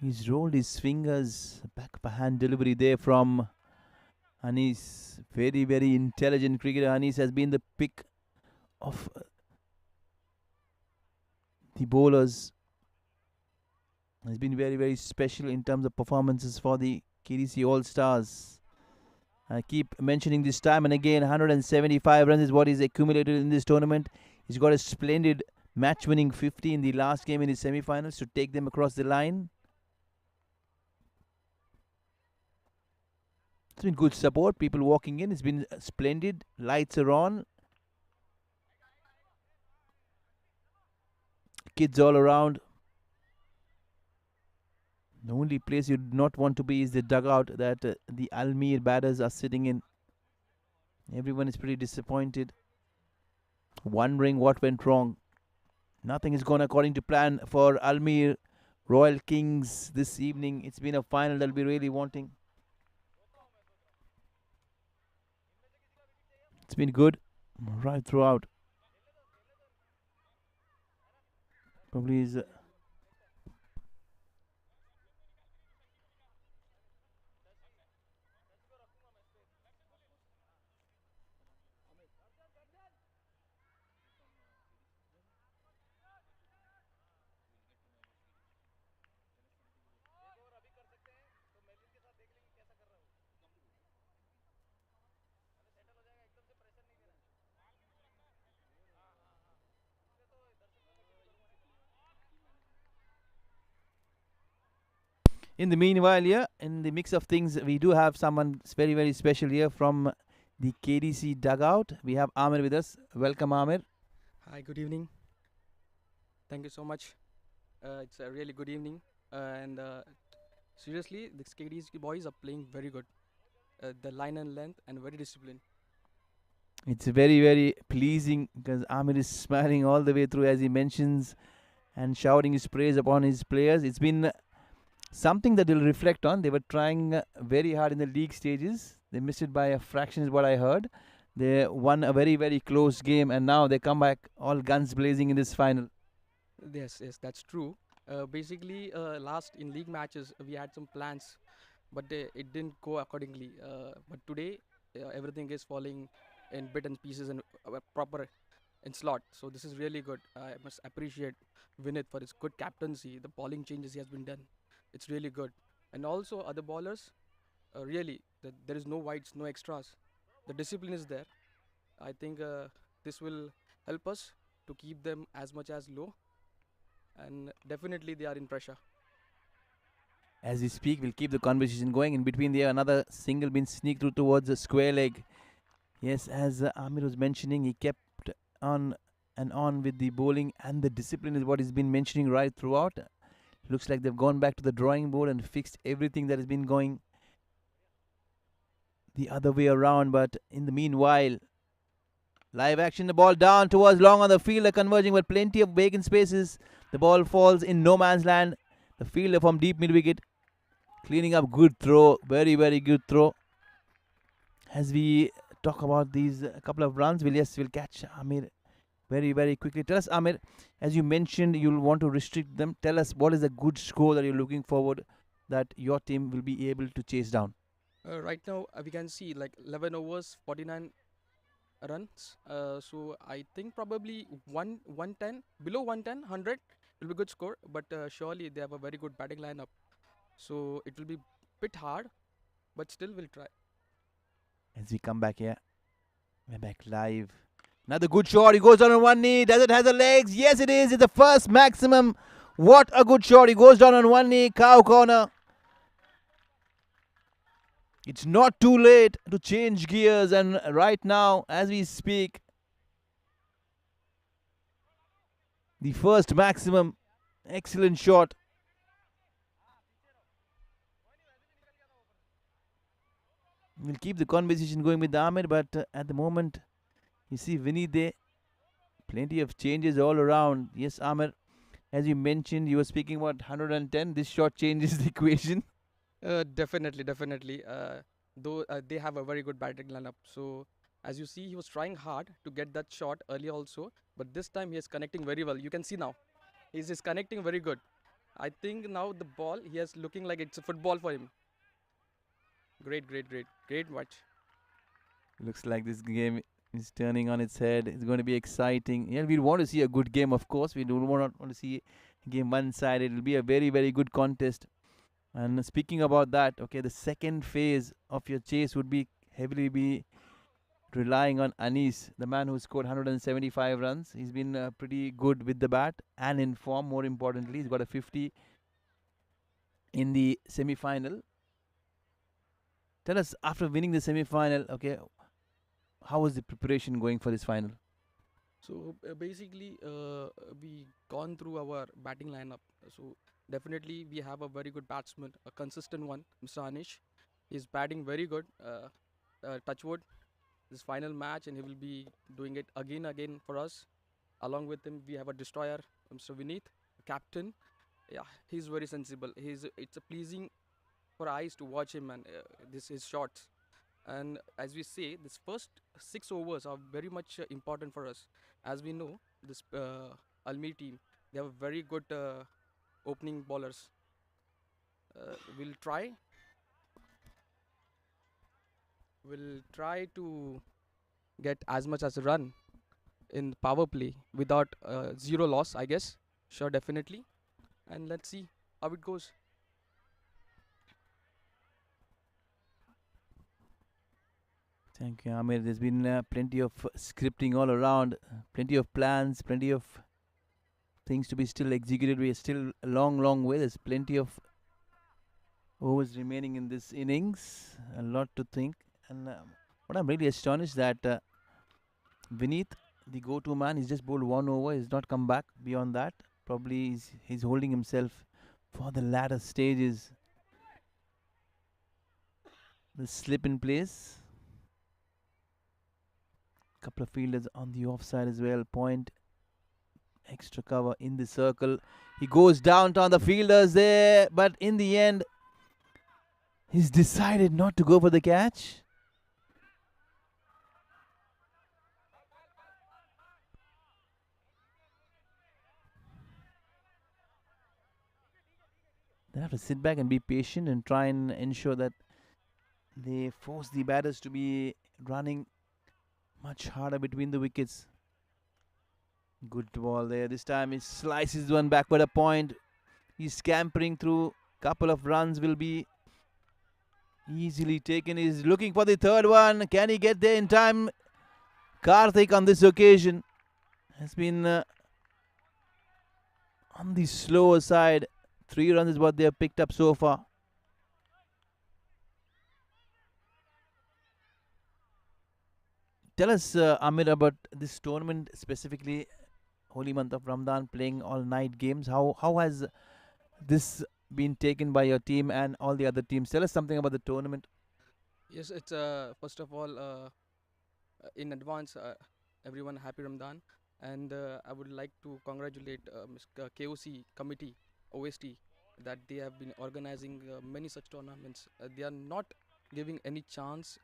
He's rolled his fingers. Back of a hand delivery there from Anis. Very, very intelligent cricketer. Anis has been the pick of the bowlers. Has been very, very special in terms of performances for the KDC All Stars. I keep mentioning this time and again, 175 runs is what he's accumulated in this tournament. He's got a splendid match-winning 50 in the last game in his semi-finals to take them across the line. It's been good support, people walking in. It's been splendid. Lights are on. Kids all around. The only place you do not want to be is the dugout that the ALMEER batters are sitting in. Everyone is pretty disappointed, wondering what went wrong. Nothing is gone according to plan for ALMEER Royal Kings this evening. It's been a final they'll be really wanting. It's been good right throughout. Probably is in the meanwhile, yeah, in the mix of things, we do have someone very, very special here from the KDC dugout. We have ALMEER with us. Welcome, ALMEER. Hi, good evening. Thank you so much. It's a really good evening. And seriously, the KDC boys are playing very good. The line and length and very disciplined. It's very, very pleasing because ALMEER is smiling all the way through as he mentions and shouting his praise upon his players. It's been something that they'll reflect on. They were trying very hard in the league stages. They missed it by a fraction, is what I heard. They won a very, very close game, and now they come back all guns blazing in this final. Yes, yes, that's true. Basically, last in league matches, we had some plans, but it didn't go accordingly. But today, everything is falling in bit and pieces and proper in slot. So this is really good. I must appreciate Vinod for his good captaincy. The bowling changes he has been done. It's really good. And also other bowlers, really, there is no wides, no extras. The discipline is there. I think this will help us to keep them as much as low, and definitely they are in pressure. As we speak, we'll keep the conversation going. In between there, another single been sneaked through towards the square leg. Yes, as Amir was mentioning, he kept on and on with the bowling, and the discipline is what he's been mentioning right throughout. Looks like they've gone back to the drawing board and fixed everything that has been going the other way around. But in the meanwhile, live action, the ball down towards long on the fielder, converging with plenty of vacant spaces. The ball falls in no man's land. The fielder from deep mid wicket cleaning up. Good throw, very, very good throw. As we talk about these couple of runs, we'll catch Amir very, very quickly. Tell us, Amir, as you mentioned, you'll want to restrict them. Tell us what is a good score that you're looking forward that your team will be able to chase down. Right now, we can see like 11 overs, 49 runs. So I think probably 110, below 110, 100 will be good score. But surely they have a very good batting lineup. So it will be bit hard, but still we'll try. As we come back here, we're back live. Another good shot. He goes down on one knee. Does it have the legs? Yes, it is. It's the first maximum. What a good shot. He goes down on one knee. Cow corner. It's not too late to change gears, and right now, as we speak, the first maximum. Excellent shot. We'll keep the conversation going with Ahmed, but at the moment, you see Vinny there. Plenty of changes all around. Yes, Ahmed, as you mentioned, you were speaking about 110. This shot changes the equation. Definitely. Though they have a very good batting lineup. So as you see, he was trying hard to get that shot earlier also, but this time he is connecting very well. You can see now, he's connecting very good. I think now the ball, he is looking like it's a football for him. Great watch. Looks like this game is turning on its head. It's going to be exciting. Yeah, we want to see a good game, of course. We don't want to see a game one-sided. It will be a very, very good contest. And speaking about that, okay, the second phase of your chase would be heavily relying on Anis, the man who scored 175 runs. He's been pretty good with the bat and in form, more importantly. He's got a 50 in the semi-final. Tell us, after winning the semi-final, okay, how was the preparation going for this final? So basically, we gone through our batting lineup. So definitely we have a very good batsman, a consistent one, Mr. Anish. He's batting very good. Touch wood, this final match, and he will be doing it again for us. Along with him, we have a destroyer, Mr. Vineet, captain. Yeah, he's very sensible. It's a pleasing for eyes to watch him, and his shots. And as we say, this first 6 overs are very much important for us. As we know, this ALMEER team, they have very good opening bowlers. We'll try to get as much as a run in power play without 0 loss, I guess. Sure, definitely. And let's see how it goes. Thank you, Amir. There's been plenty of scripting all around, plenty of plans, plenty of things to be still executed. We are still a long way. There's plenty of overs remaining in this innings. A lot to think. And what I'm really astonished that Vineet, the go-to man, he's just bowled 1 over. He's not come back beyond that. Probably he's holding himself for the latter stages. The slip in place. Couple of fielders on the offside as well. Point, extra cover in the circle. He goes downtown, the fielders there, but in the end, he's decided not to go for the catch. They have to sit back and be patient and try and ensure that they force the batters to be running much harder between the wickets. Good ball there. This time he slices one backward a point. He's scampering through. Couple of runs will be easily taken. He's looking for the third one. Can he get there in time? Karthik on this occasion has been on the slower side. 3 runs is what they have picked up so far. Tell us, Amir, about this tournament specifically. Holy month of Ramadan, playing all night games. How has this been taken by your team and all the other teams? Tell us something about the tournament. Yes, it's first of all in advance, everyone happy Ramadan, and I would like to congratulate KOC committee, OST, that they have been organizing many such tournaments. They are not giving any chance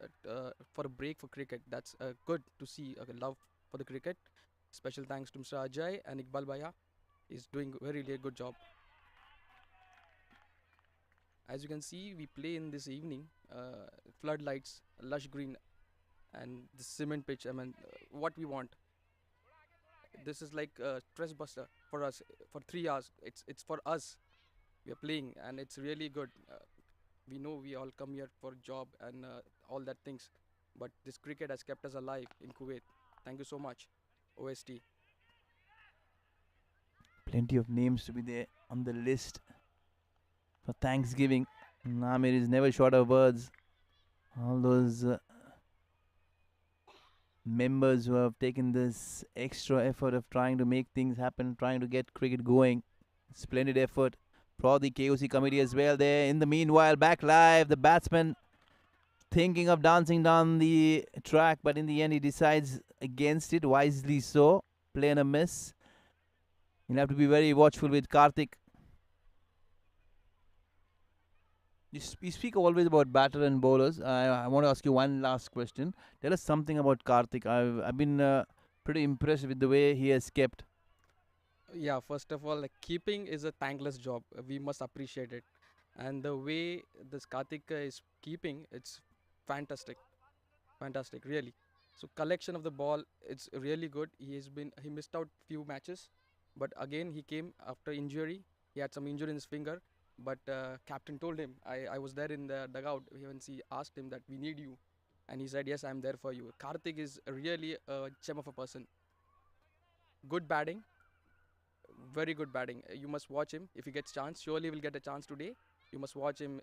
for a break for cricket. That's good to see love for the cricket. Special thanks to Mr. Ajay and Iqbal Bhaiya. He's doing really a good job. As you can see, we play in this evening, floodlights, lush green, and the cement pitch. I mean, what we want. This is like a stress buster for us for 3 hours. It's for us. We are playing, and it's really good. We know we all come here for job and all that things, but this cricket has kept us alive in Kuwait. Thank you so much, OST. Plenty of names to be there on the list for Thanksgiving. Amir is never short of words. All those members who have taken this extra effort of trying to make things happen, trying to get cricket going. Splendid effort for the KOC committee as well there. In the meanwhile, back live, the batsman thinking of dancing down the track, but in the end he decides against it, wisely so. Play and a miss. You'll have to be very watchful with Karthik. You speak always about batter and bowlers. I want to ask you one last question. Tell us something about Karthik. I've been pretty impressed with the way he has kept. Yeah, first of all, like, keeping is a thankless job. We must appreciate it. And the way this Karthik is keeping, it's fantastic. Fantastic, really. So collection of the ball, it's really good. He missed out few matches, but again he came after injury. He had some injury in his finger, but captain told him, I was there in the dugout when he asked him that we need you, and he said, yes, I'm there for you. Karthik is really a gem of a person. Good batting, very good batting. You must watch him if he gets chance. Surely will get a chance today. You must watch him.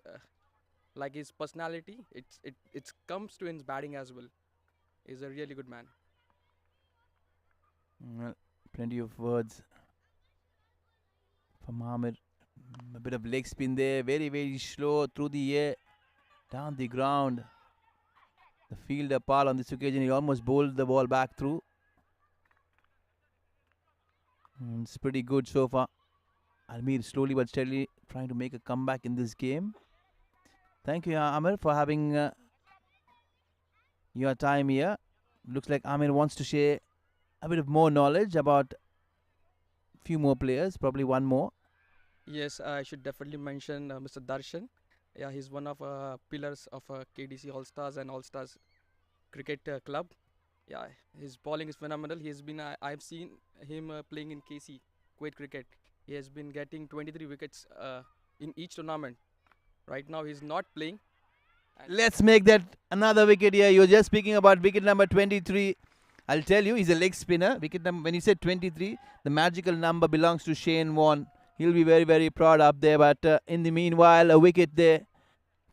Like his personality, it comes to his batting as well. He's a really good man. Well, plenty of words from Amir. A bit of leg spin there, very, very slow through the air, down the ground. The fielder Pal on this occasion, he almost bowled the ball back through. It's pretty good so far. ALMEER slowly but steadily trying to make a comeback in this game. Thank you, Amir, for having your time here. Looks like Amir wants to share a bit of more knowledge about few more players, probably one more. Yes, I should definitely mention Mr. Darshan. Yeah, he's one of pillars of KDC All Stars and All Stars Cricket Club. Yeah, his bowling is phenomenal. I've seen him playing in KC, Kuwait cricket. He has been getting 23 wickets in each tournament. Right now, he's not playing. Let's make that another wicket here. You're just speaking about wicket number 23. I'll tell you, he's a leg spinner. Wicket number, when you said 23, the magical number belongs to Shane Warne. He'll be very, very proud up there. But in the meanwhile, a wicket there,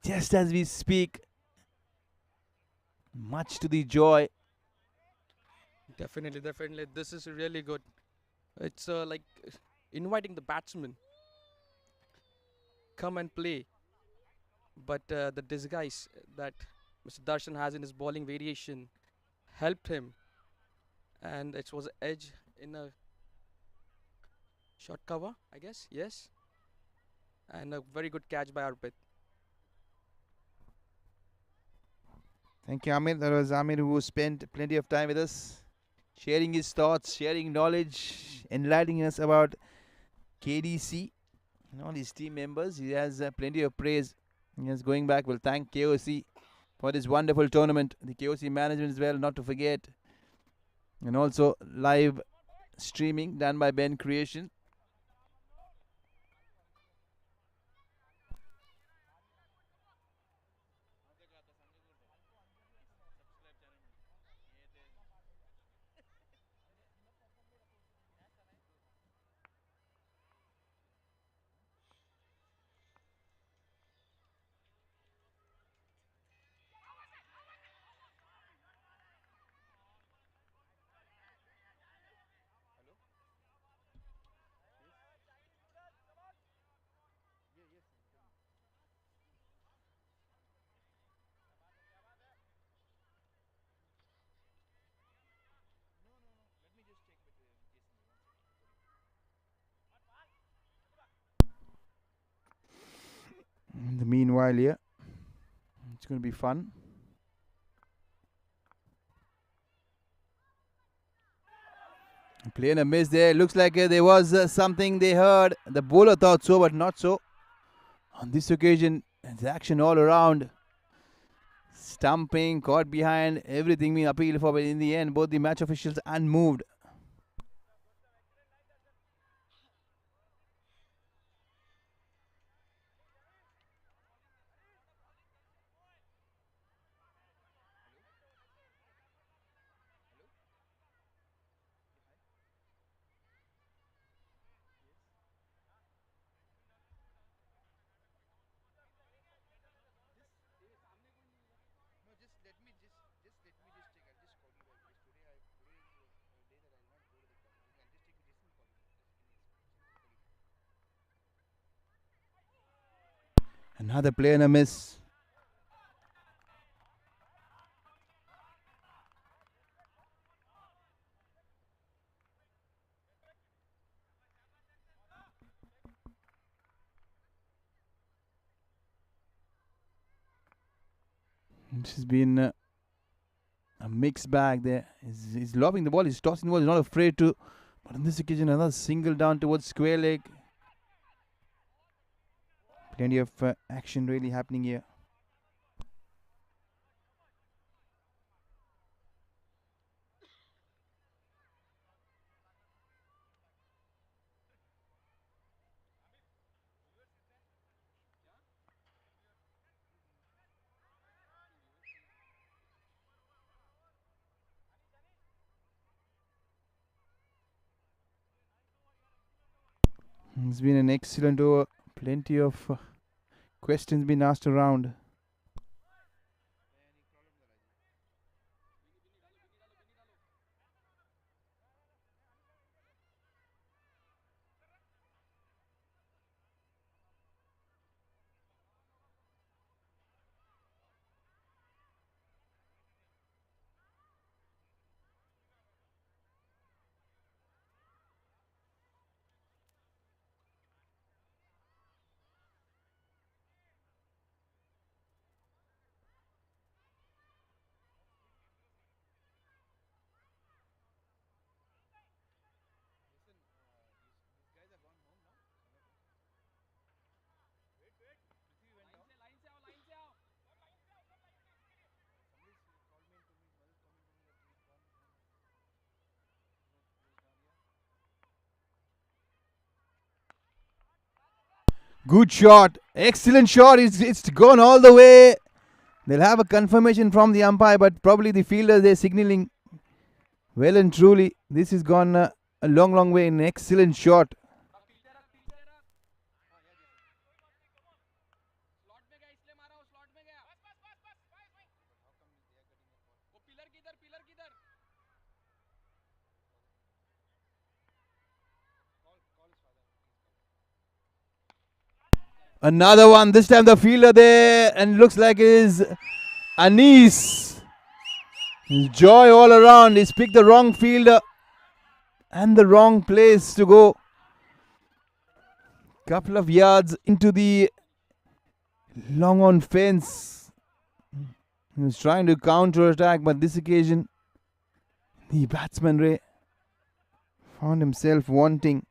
just as we speak. Much to the joy. Definitely. This is really good. It's like inviting the batsman. Come and play. But the disguise that Mr. Darshan has in his bowling variation helped him. And it was edge in a short cover, I guess. Yes. And a very good catch by Arpit. Thank you, Amir. That was Amir who spent plenty of time with us, sharing his thoughts, sharing knowledge, enlightening us about KDC. and all his team members. He has plenty of praise. He is going back. We'll thank KOC for this wonderful tournament. The KOC management as well, not to forget. And also live streaming done by Ben Creation. In the meanwhile, here, it's going to be fun. Playing a miss there. Looks like there was something they heard. The bowler thought so, but not so. On this occasion, there's action all around. Stumping, caught behind, everything being appealed for, but in the end, both the match officials unmoved. Another play and a miss. This has been a mixed bag there. He's lobbing the ball, he's tossing the ball, he's not afraid to. But on this occasion, another single down towards square leg. Plenty of action really happening here. It's been an excellent over. Plenty of questions been asked around. Good shot. Excellent shot. It's gone all the way. They'll have a confirmation from the umpire, but probably the fielders, they're signaling well and truly. This has gone a long, long way. An excellent shot. Another one. This time the fielder there, and looks like it is Anis. Joy all around. He's picked the wrong fielder and the wrong place to go. Couple of yards into the long on fence. He was trying to counter attack, but this occasion the batsman Ray found himself wanting.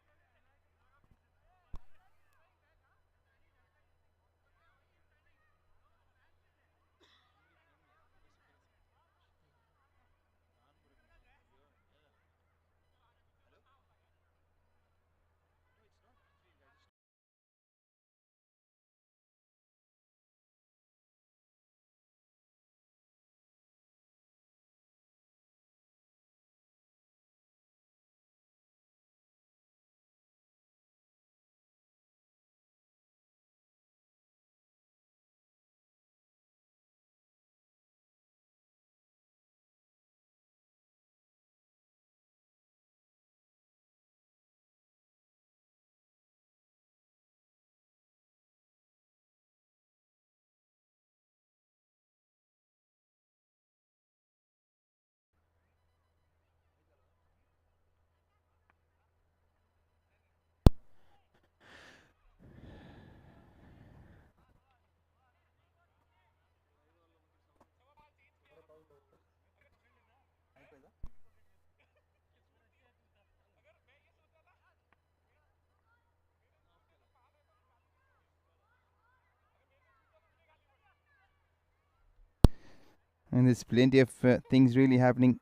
And there's plenty of things really happening.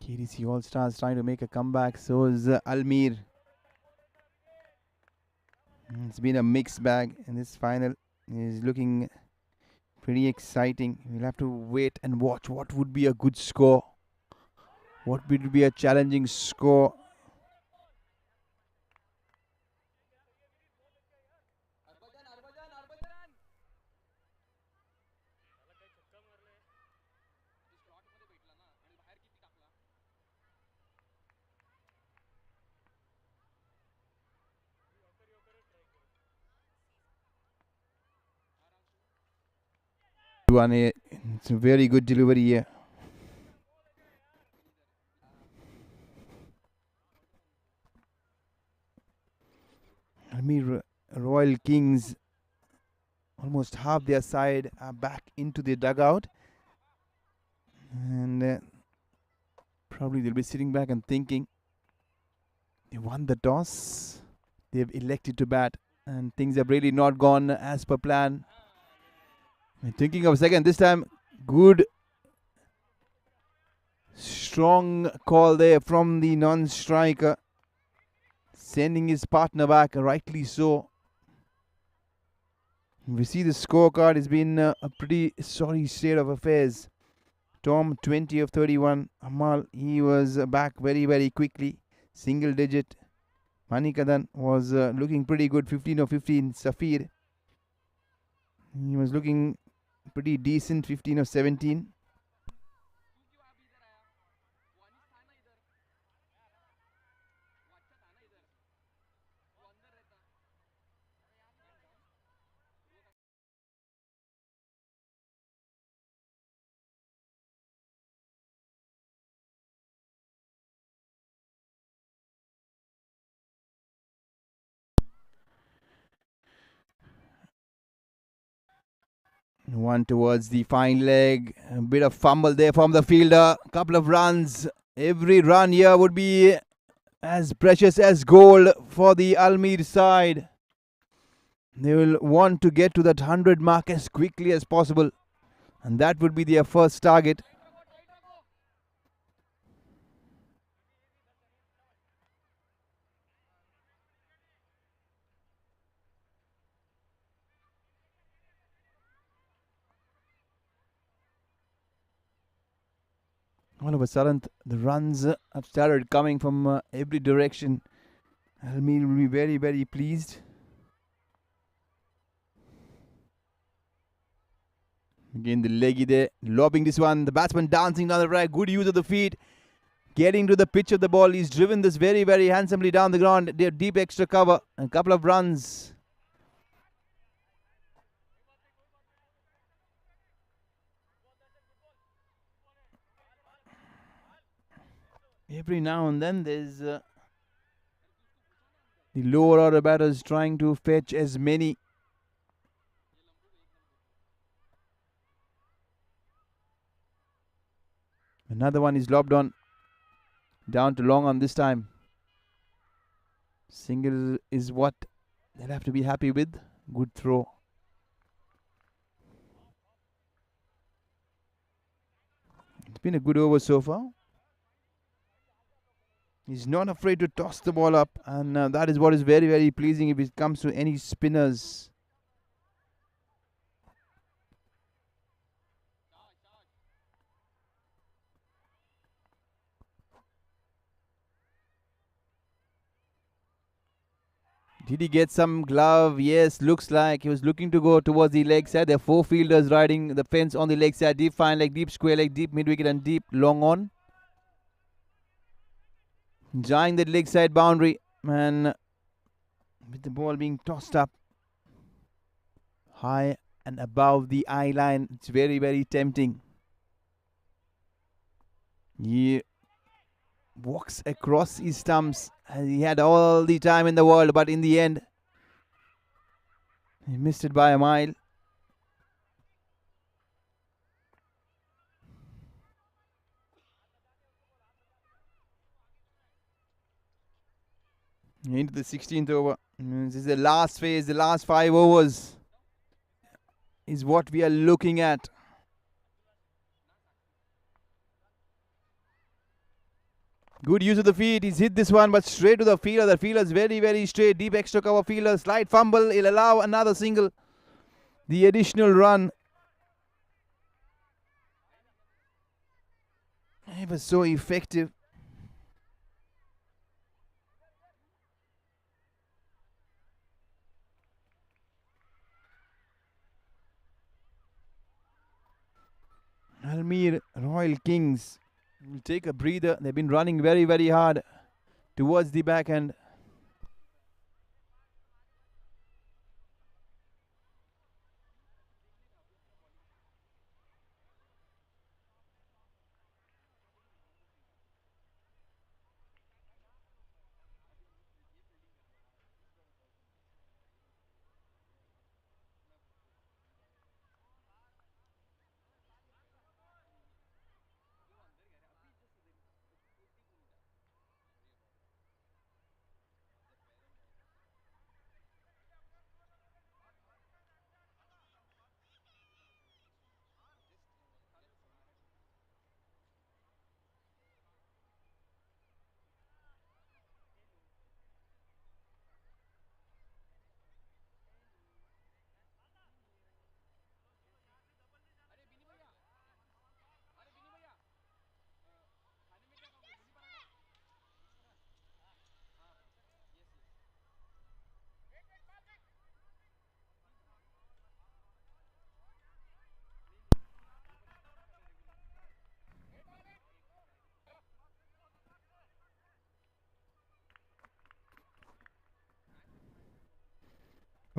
KDC All Stars trying to make a comeback. So is ALMEER. It's been a mixed bag in this final. It's looking pretty exciting. We'll have to wait and watch what would be a good score. What would be a challenging score. It's a very good delivery here. ALMEER Royal Kings, almost half their side are back into the dugout. And probably they'll be sitting back and thinking. They won the toss. They've elected to bat. And things have really not gone as per plan. Thinking of a second, this time, good, strong call there from the non-striker. Sending his partner back, rightly so. We see the scorecard, it's been a pretty sorry state of affairs. Tom, 20 of 31. Amal, he was back very, very quickly. Single digit. Manikadan was looking pretty good, 15 of 15. Safir, he was looking pretty decent, 15 of 17. One towards the fine leg. A bit of fumble there from the fielder. Couple of runs. Every run here would be as precious as gold for the ALMEER side. They will want to get to that 100 mark as quickly as possible. And that would be their first target. All of a sudden, the runs have started coming from every direction. ALMEER will be very, very pleased. Again, the leggy there, lobbing this one. The batsman dancing down the right. Good use of the feet. Getting to the pitch of the ball. He's driven this very, very handsomely down the ground. They have deep extra cover. A couple of runs. Every now and then there's the lower order batters trying to fetch as many. Another one is lobbed on. Down to long on this time. Single is what they'll have to be happy with. Good throw. It's been a good over so far. He's not afraid to toss the ball up, and that is what is very, very pleasing if it comes to any spinners. Did he get some glove? Yes, looks like he was looking to go towards the leg side. There are four fielders riding the fence on the leg side. Deep fine leg, deep square leg, deep mid wicket and deep long on. Enjoying the leg side boundary, and with the ball being tossed up high and above the eye line, it's very, very tempting. He walks across his stumps. He had all the time in the world, but in the end, he missed it by a mile. Into the 16th over. This is the last phase, the last 5 overs. is what we are looking at. Good use of the feet. He's hit this one, but straight to the fielder. The fielder's very, very straight. Deep extra cover fielder. Slight fumble. He'll allow another single. The additional run. It was so effective. ALMEER Royal Kings will take a breather. They've been running very, very hard towards the back end.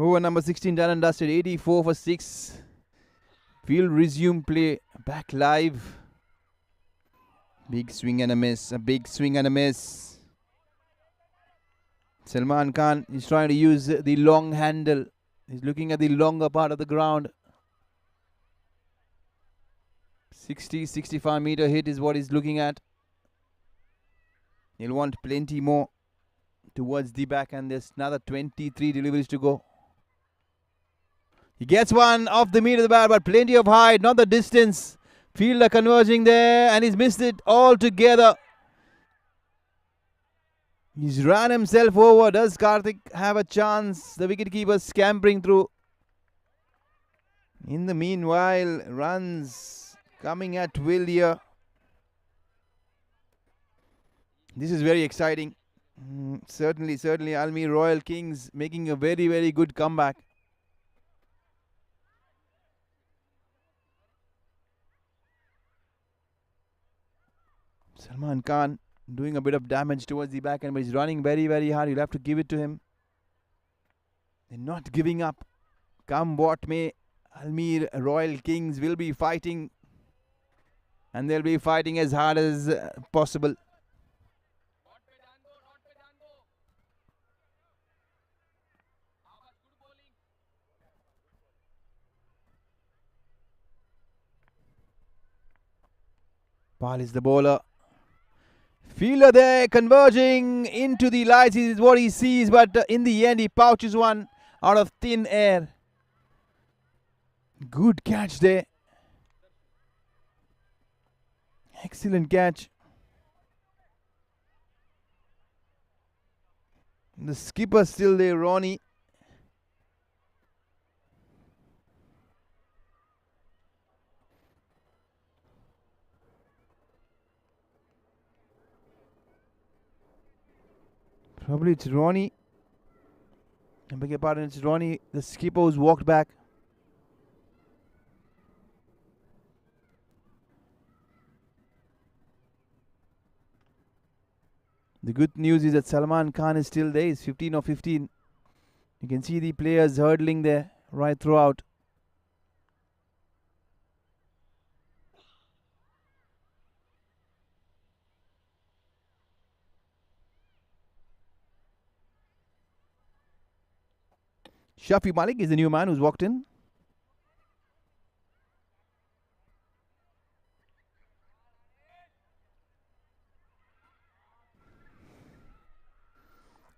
Over number 16, done and dusted. 84 for 6. We'll resume play back live. Big swing and a miss. A big swing and a miss. Salman Khan is trying to use the long handle. He's looking at the longer part of the ground. 60-65 meter hit is what he's looking at. He'll want plenty more towards the back, and there's another 23 deliveries to go. He gets one off the meat of the bat, but plenty of height, not the distance. Fielder converging there, and he's missed it altogether. He's ran himself over. Does Karthik have a chance? The wicketkeeper scampering through. In the meanwhile, runs coming at will here. This is very exciting. Certainly ALMEER Royal Kings making a very, very good comeback. Salman Khan doing a bit of damage towards the back end, but he's running very, very hard. You'll have to give it to him. They're not giving up. Come what may, ALMEER Royal Kings will be fighting, and they'll be fighting as hard as possible. Pal is the bowler. Fielder there converging into the lights is what he sees, but in the end he pouches one out of thin air. Good catch there. Excellent catch. The skipper still there, Ronnie. Probably it's Ronnie. I beg your pardon, it's Ronnie, the skipper who's walked back. The good news is that Salman Khan is still there. He's 15 of 15. You can see the players hurdling there right throughout. Shafi Malik is the new man who's walked in.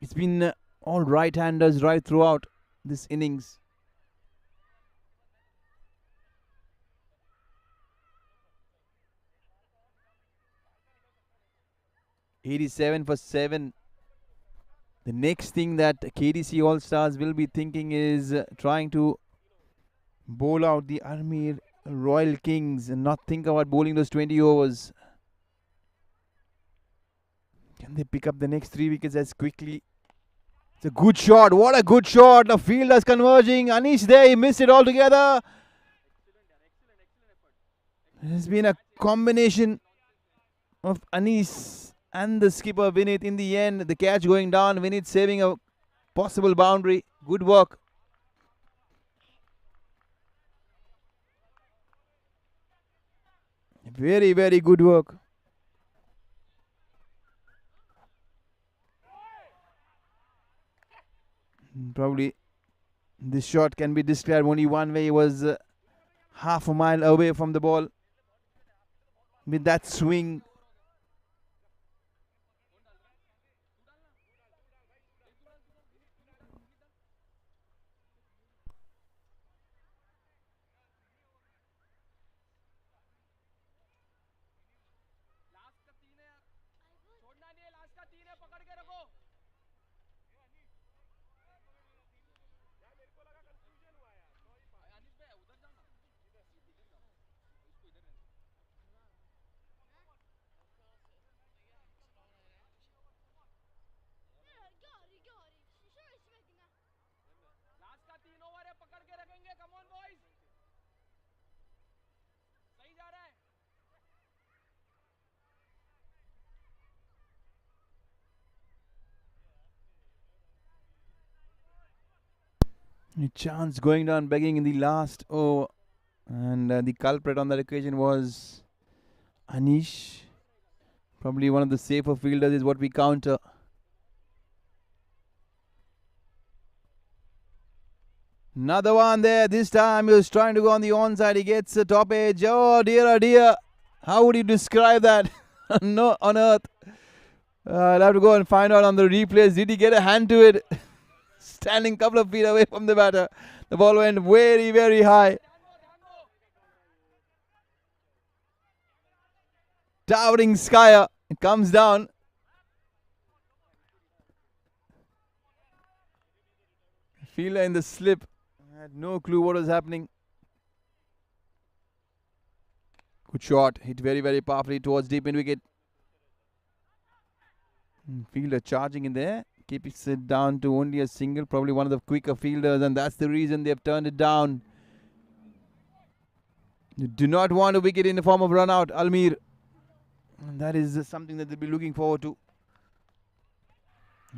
It's been all right-handers right throughout this innings. 87 for 7. The next thing that KDC All Stars will be thinking is trying to bowl out the ALMEER Royal Kings and not think about bowling those 20 overs. Can they pick up the next 3 wickets as quickly? It's a good shot. What a good shot. The fielders converging. Anish there. He missed it altogether. There's been a combination of Anish and the skipper Vinod in the end. The catch going down. Vinod saving a possible boundary. Good work. Very, very good work. Probably this shot can be described only one way. He was half a mile away from the ball. With that swing, a chance going down begging in the last over. And the culprit on that occasion was Anish. Probably one of the safer fielders is what we counter. Another one there. This time he was trying to go on the onside. He gets the top edge. Oh dear, oh dear. How would you describe that? No, on earth. I'll have to go and find out on the replays. Did he get a hand to it? Standing a couple of feet away from the batter. The ball went very, very high. Towering Skyer. It comes down. Fielder in the slip. Had no clue what was happening. Good shot. Hit very, very powerfully towards deep in wicket. Fielder charging in there. Keeps it down to only a single. Probably one of the quicker fielders, and that's the reason they've turned it down. You do not want a wicket in the form of run out, ALMEER. And that is something that they'll be looking forward to.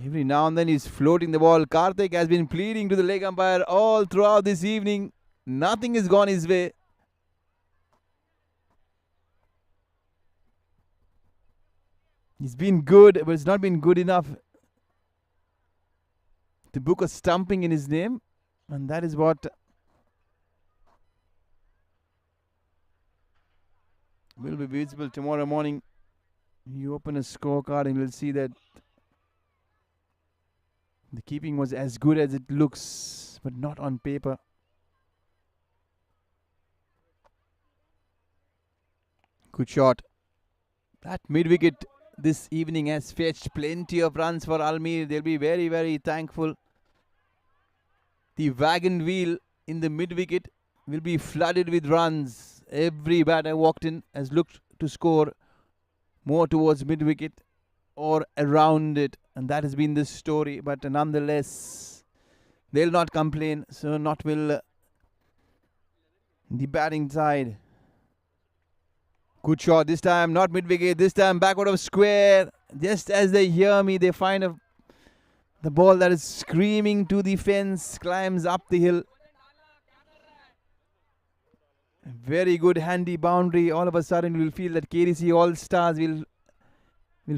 Every now and then he's floating the ball. Karthik has been pleading to the leg umpire all throughout this evening. Nothing has gone his way. He's been good, but it's not been good enough to book a stumping in his name. And that is what will be visible tomorrow morning. You open a scorecard and you'll see that the keeping was as good as it looks, but not on paper. Good shot. That mid-wicket this evening has fetched plenty of runs for ALMEER. They'll be very, very thankful. The wagon wheel in the mid-wicket will be flooded with runs. Every batter walked in has looked to score more towards mid-wicket or around it, and that has been the story. But nonetheless, they'll not complain. So not will the batting side. Good shot this time, not mid-wicket. This time backward of square. Just as they hear me, they find the ball that is screaming to the fence, climbs up the hill. Very good handy boundary. All of a sudden you will feel that KDC All Stars will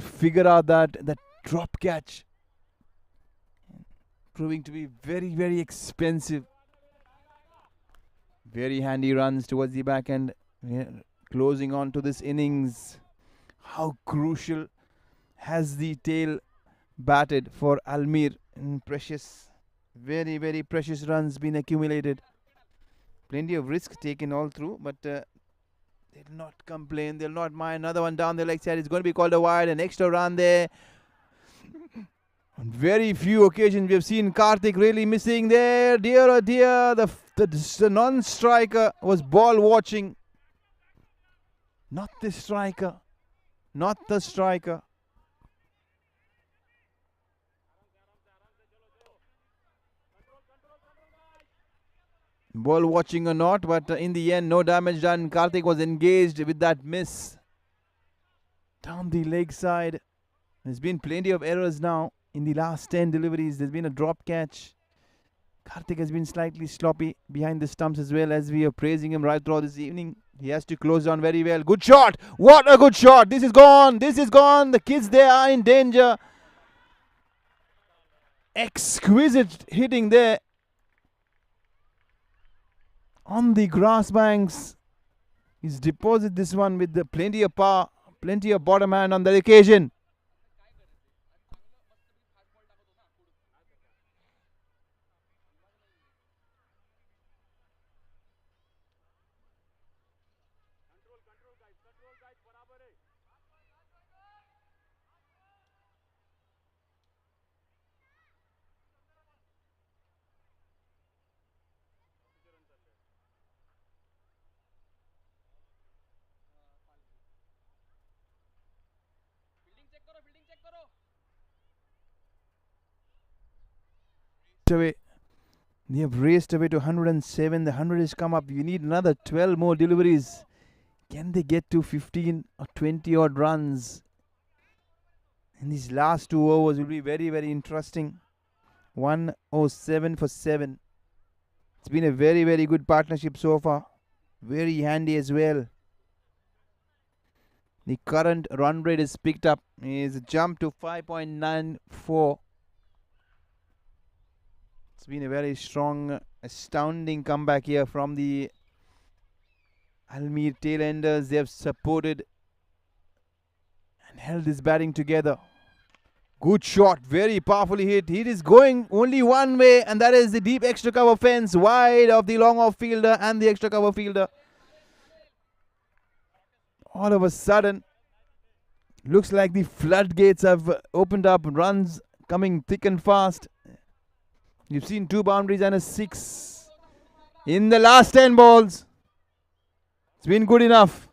figure out that drop catch. Proving to be very, very expensive. Very handy runs towards the back end. Yeah, closing on to this innings. How crucial has the tail batted for ALMEER? Precious, very, very precious runs been accumulated. Plenty of risk taken all through, but They'll not complain. They'll not mind. Another one down the leg side. It's going to be called a wide. An extra run there. On very few occasions we have seen Karthik really missing there. Dear oh dear, the non-striker was ball watching. Not the striker. Not the striker. Ball watching or not, but in the end, no damage done. Karthik was engaged with that miss. Down the leg side. There's been plenty of errors now. In the last 10 deliveries, there's been a drop catch. Karthik has been slightly sloppy behind the stumps as well, as we are praising him right throughout this evening. He has to close down very well. Good shot. What a good shot. This is gone. This is gone. The kids, they are in danger. Exquisite hitting there. On the grass banks. He's deposited this one with the plenty of power. Plenty of bottom hand on that occasion. Away. They have raced away to 107. The 100 has come up. You need another 12 more deliveries. Can they get to 15 or 20 odd runs? And these last 2 overs will be very, very interesting. 107 for 7. It's been a very, very good partnership so far. Very handy as well. The current run rate is picked up. Is jumped to 5.94. It's been a very strong, astounding comeback here from the ALMEER tailenders. They have supported and held this batting together. Good shot, very powerfully hit. It is going only one way, and that is the deep extra cover fence, wide of the long off fielder and the extra cover fielder. All of a sudden, looks like the floodgates have opened up. Runs coming thick and fast. You've seen 2 boundaries and a 6 in the last 10 balls. It's been good enough.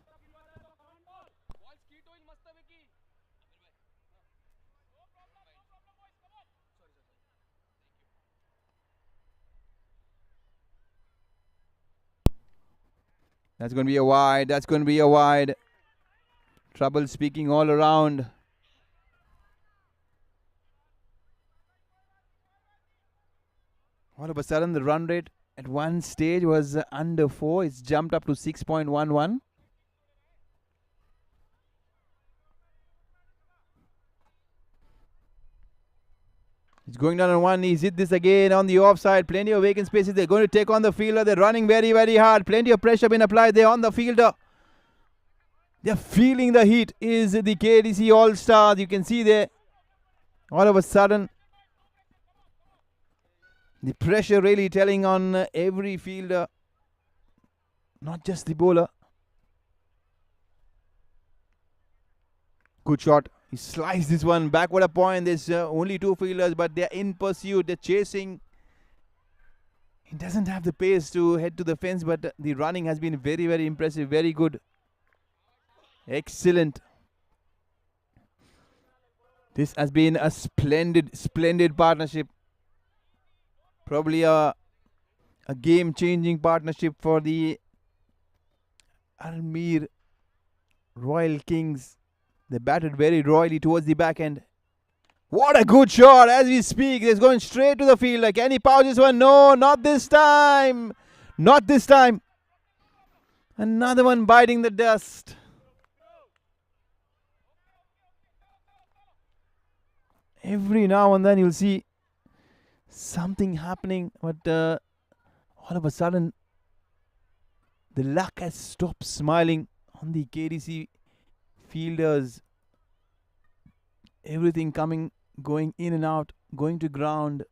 That's going to be a wide. That's going to be a wide. Trouble speaking all around. All of a sudden, the run rate at one stage was under 4. It's jumped up to 6.11. It's going down on one knee. He's hit this again on the offside. Plenty of vacant spaces. They're going to take on the fielder. They're running very, very hard. Plenty of pressure been applied there on the fielder. They're feeling the heat. Is the KDC All-Stars. You can see there. All of a sudden, the pressure really telling on every fielder, not just the bowler. Good shot. He sliced this one backward a point. There's only 2 fielders, but they're in pursuit. They're chasing. He doesn't have the pace to head to the fence, but the running has been very, very impressive. Very good. Excellent. This has been a splendid, splendid partnership. Probably a game-changing partnership for the ALMEER Royal Kings. They batted very royally towards the back end. What a good shot as we speak. It's going straight to the fielder. Can he power this one? No, not this time. Not this time. Another one biting the dust. Every now and then you'll see something happening, but all of a sudden the luck has stopped smiling on the KDC fielders. Everything going in and out, going to ground.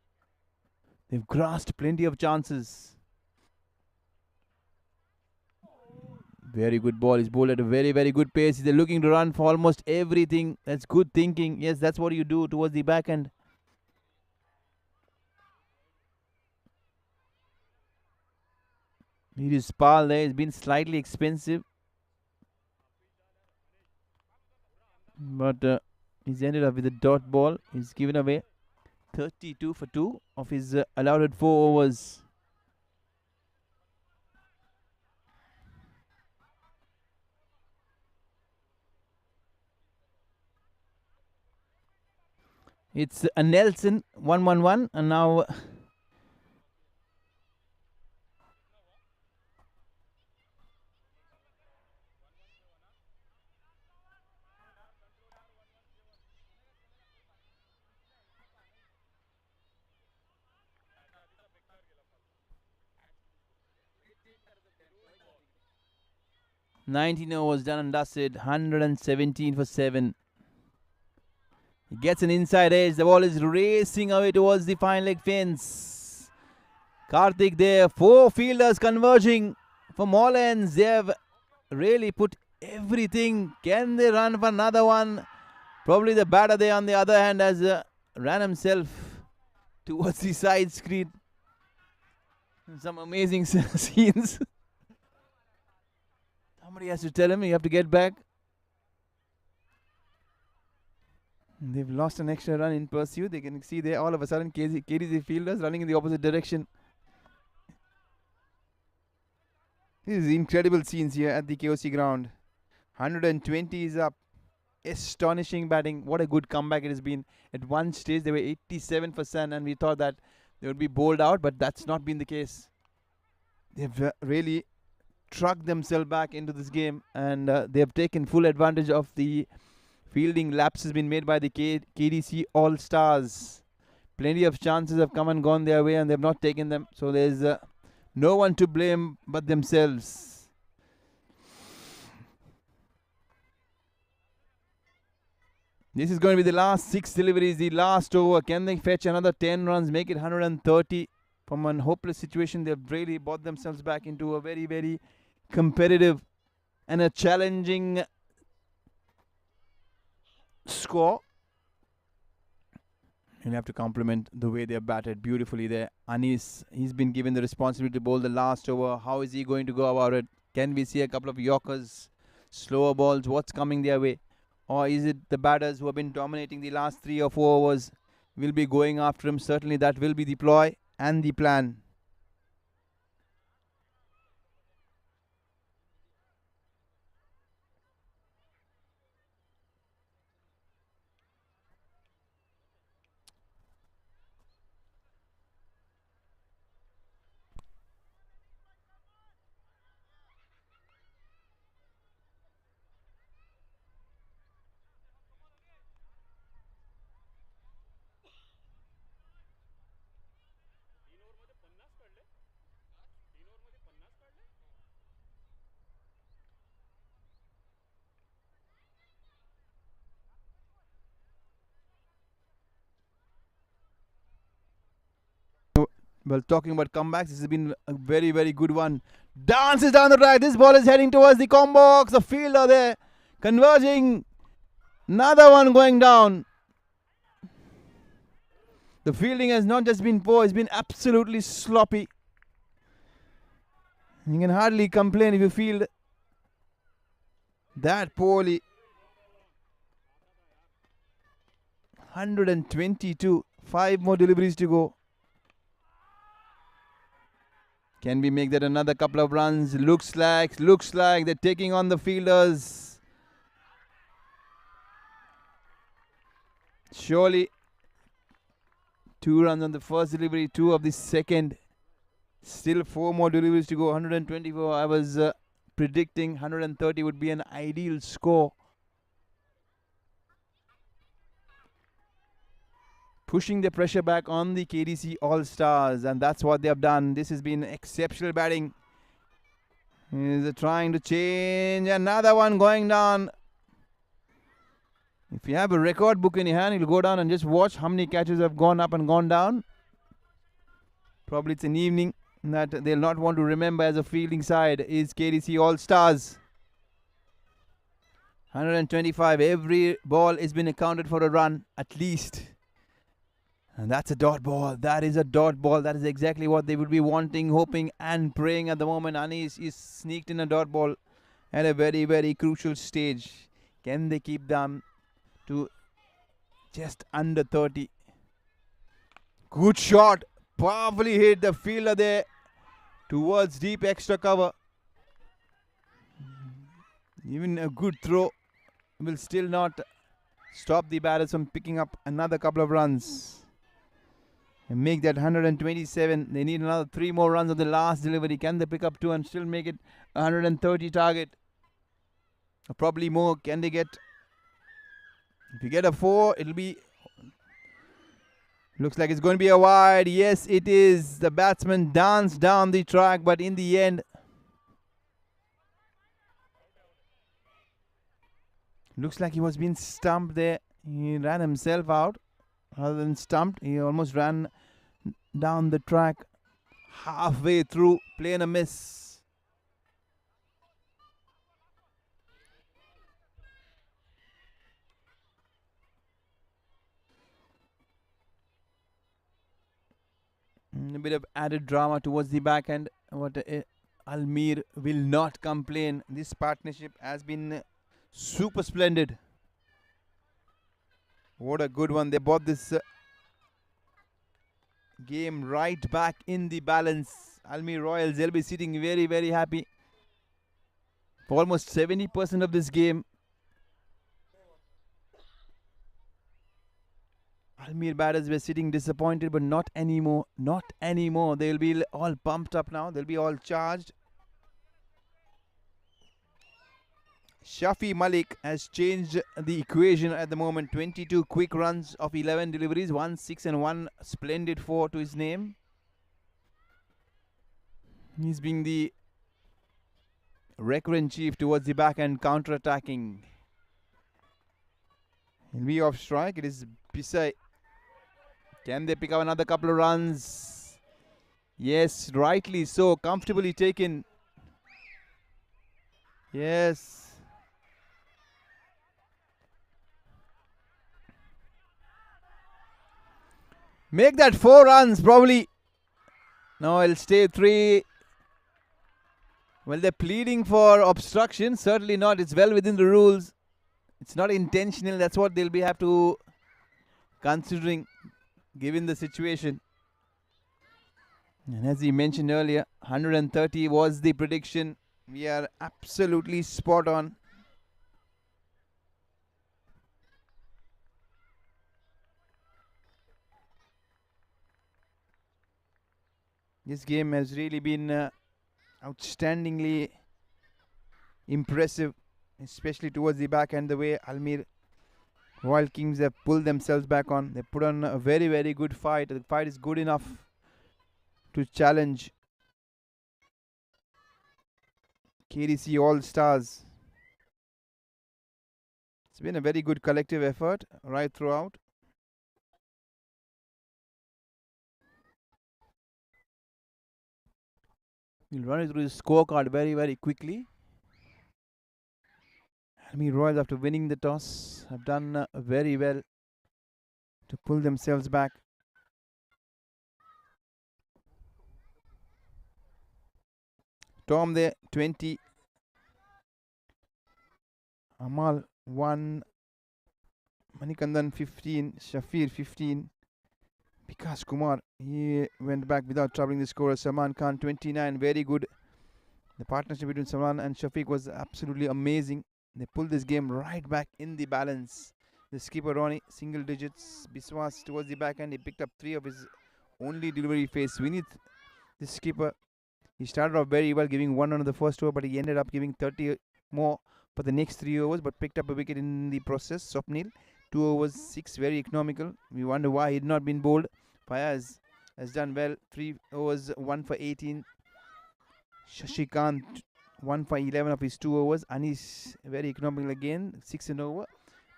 They've grasped plenty of chances. Very good ball. He's bowled at a very, very good pace. They're looking to run for almost everything. That's good thinking. Yes, that's what you do towards the back end. It is Pal there. It's been slightly expensive. But he's ended up with a dot ball. He's given away 32 for 2 of his allowed at 4 overs. It's a Nelson 1-1-1 and now 19 overs done and dusted. 117 for 7. He gets an inside edge. The ball is racing away towards the fine leg fence. Karthik there. 4 fielders converging for Mollens. They have really put everything. Can they run for another one? Probably the batter there on the other hand has ran himself towards the side screen. Some amazing scenes. Somebody has to tell him you have to get back. They've lost an extra run in pursuit. They can see there all of a sudden KDC fielders running in the opposite direction. This is incredible scenes here at the KOC ground. 120 is up. Astonishing batting. What a good comeback it has been. At one stage they were 87 for Sun and we thought that they would be bowled out, but that's not been the case. They've really trucked themselves back into this game and they have taken full advantage of the fielding lapses been made by the KDC All-Stars. Plenty of chances have come and gone their way and they have not taken them. So there's no one to blame but themselves. This is going to be the last 6 deliveries, the last over. Can they fetch another 10 runs, make it 130? From a hopeless situation, they've really brought themselves back into a very, very competitive and a challenging score. You'll have to compliment the way they have batted beautifully there. Anis, he's been given the responsibility to bowl the last over. How is he going to go about it? Can we see a couple of Yorkers, slower balls? What's coming their way? Or is it the batters who have been dominating the last 3 or 4 overs will be going after him? Certainly that will be the ploy and the plan. Well, talking about comebacks, this has been a very, very good one. Dances down the track. This ball is heading towards the combo box. The fielder there converging. Another one going down. The fielding has not just been poor, it's been absolutely sloppy. You can hardly complain if you field that poorly. 122. 5 more deliveries to go. Can we make that another couple of runs? Looks like they're taking on the fielders. Surely 2 runs on the first delivery, 2 of the second. Still 4 more deliveries to go. 124. I was predicting 130 would be an ideal score. Pushing the pressure back on the KDC All-Stars, and that's what they have done. This has been exceptional batting. He's trying to change. Another one going down. If you have a record book in your hand, you'll go down and just watch how many catches have gone up and gone down. Probably it's an evening that they'll not want to remember as a fielding side is KDC All-Stars. 125. Every ball has been accounted for a run at least. And that's a dot ball. That is a dot ball. That is exactly what they would be wanting, hoping and praying at the moment. Anis is sneaked in a dot ball at a very, very crucial stage. Can they keep them to just under 30? Good shot. Powerfully hit the fielder there towards deep extra cover. Even a good throw will still not stop the batters from picking up another couple of runs and make that 127. They need another 3 more runs on the last delivery. Can they pick up 2 and still make it 130 target? Or probably more. Can they get? If you get a 4, it'll be. Looks like it's going to be a wide. Yes, it is. The batsman danced down the track, but in the end, looks like he was being stumped there. He ran himself out rather than stumped. He almost ran down the track halfway through, playing a miss. A bit of added drama towards the back end. What ALMEER will not complain. This partnership has been super splendid. What a good one. They bought this game right back in the balance. ALMEER Royals, they'll be sitting very, very happy for almost 70% of this game. ALMEER batters were sitting disappointed, but not anymore. Not anymore. They'll be all pumped up now. They'll be all charged. Shafi Malik has changed the equation at the moment. 22 quick runs of 11 deliveries, 1 6 and 1 splendid 4 to his name. He's being the recurrent chief towards the back end, counter-attacking. He'll be off strike. It is Pisai. Can they pick up another couple of runs? Yes, rightly so. Comfortably taken. Yes. Make that 4 runs, probably. No, it'll stay 3. Well, they're pleading for obstruction. Certainly not. It's well within the rules. It's not intentional. That's what they'll be have to considering, given the situation. And as he mentioned earlier, 130 was the prediction. We are absolutely spot on. This game has really been outstandingly impressive, especially towards the back end, the way ALMEER Royal Kings have pulled themselves back on. They put on a very, very good fight. The fight is good enough to challenge KDC All-Stars. It's been a very good collective effort right throughout. We'll run it through the scorecard very, very quickly. ALMEER Royals, after winning the toss, have done very well to pull themselves back. Tom there, 20. Amal 1. Manikandan 15. Shafir 15. Vikas Kumar, he went back without troubling the scorer. Salman Khan 29, very good. The partnership between Salman and Shafiq was absolutely amazing. They pulled this game right back in the balance. The skipper Ronnie, single digits. Biswas towards the back end, he picked up 3 of his only delivery phase. Vinith, the skipper, he started off very well, giving 1 on the first over, but he ended up giving 30 more for the next 3 overs, but picked up a wicket in the process. Swapnil, 2 overs, 6, very economical. We wonder why he had not been bowled. Fayaz has done well, 3 overs, 1 for 18. Shashikant, 1 for 11 of his 2 overs. Anis, very economical again, 6 and over.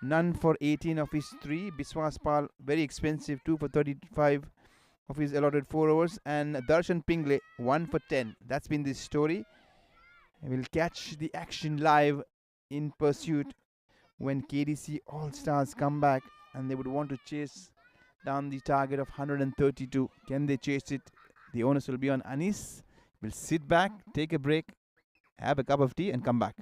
None for 18 of his 3. Biswas Pal, very expensive, 2 for 35 of his allotted 4 overs. And Darshan Pingle, 1 for 10. That's been the story. We'll catch the action live in pursuit when KDC All Stars come back and they would want to chase down the target of 132. Can they chase it? The onus will be on Anis. We'll sit back, take a break, have a cup of tea, and come back.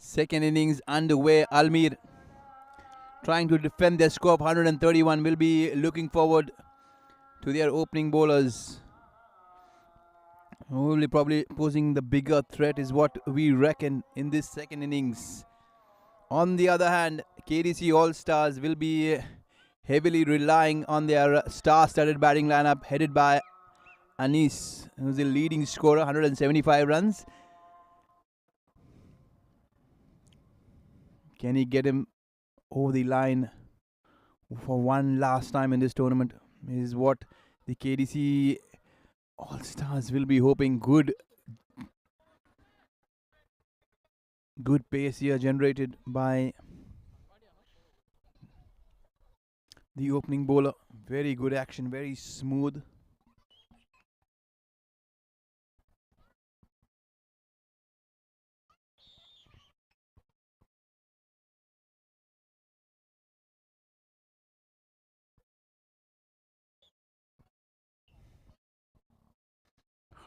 Second innings underway. ALMEER trying to defend their score of 131 will be looking forward to their opening bowlers. Only probably posing the bigger threat is what we reckon in this second innings. On the other hand, KDC All-Stars will be heavily relying on their star-studded batting lineup headed by Anis, who's the leading scorer, 175 runs. Can he get him over the line for one last time in this tournament? Is what the KDC All-Stars will be hoping. Good pace here generated by the opening bowler. Very good action, very smooth.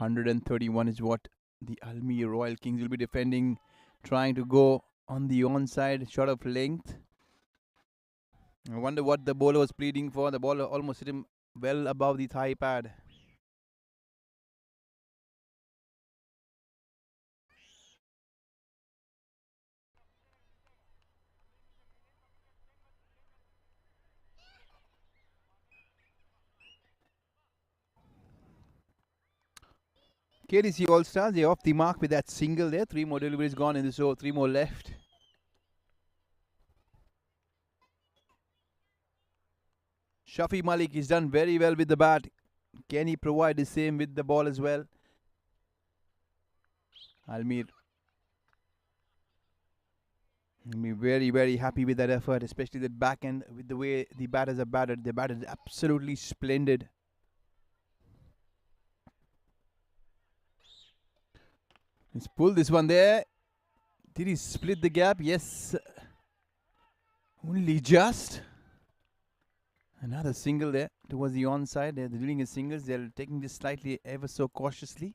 (131) is what the ALMEER Royal Kings will be defending, trying to go on the onside, short of length. I wonder what the bowler was pleading for. The bowler almost hit him well above the thigh pad. KDC All-Stars, they're off the mark with that single there. 3 more deliveries gone in this over, 3 more left. Shafi Malik is done very well with the bat. Can he provide the same with the ball as well? ALMEER will be very, very happy with that effort, especially that back end with the way the batters are batted. The bat is absolutely splendid. Let's pull this one there. Did he split the gap? Yes. Only just. Another single there towards the onside. They're doing his singles. They're taking this slightly ever so cautiously.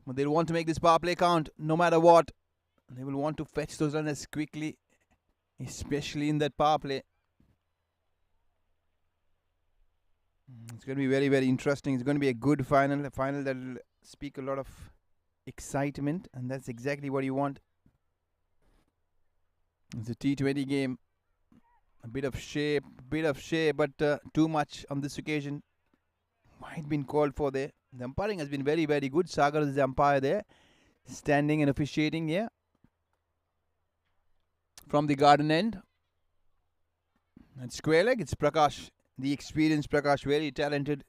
But they'll want to make this power play count no matter what. They will want to fetch those runs as quickly, especially in that power play. It's going to be very, very interesting. It's going to be a good final. A final that will speak a lot of excitement, and that's exactly what you want. It's a T20 game. A bit of shape, but too much on this occasion. Might been called for there. The umpiring has been very, very good. Sagar is the umpire there, standing and officiating here from the garden end. And square leg, it's Prakash, the experienced Prakash, very talented,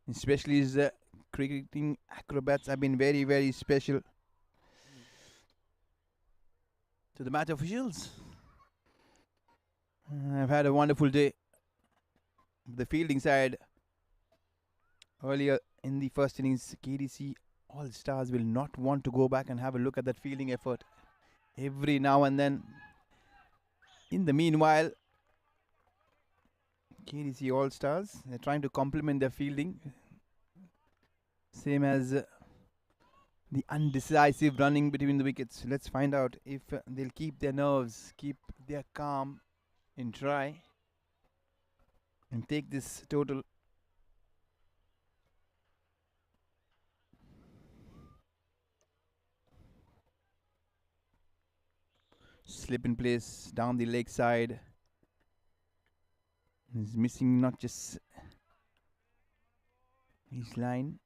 especially his cricketing acrobats have been very, very special. To the match officials, I've had a wonderful day. The fielding side, earlier in the first innings, KDC All-Stars will not want to go back and have a look at that fielding effort every now and then. In the meanwhile, KDC All-Stars, they're trying to complement their fielding. Same as the undecisive running between the wickets. Let's find out if they'll keep their nerves, keep their calm, and try and take this total. Slip in place down the leg side. He's missing not just his line.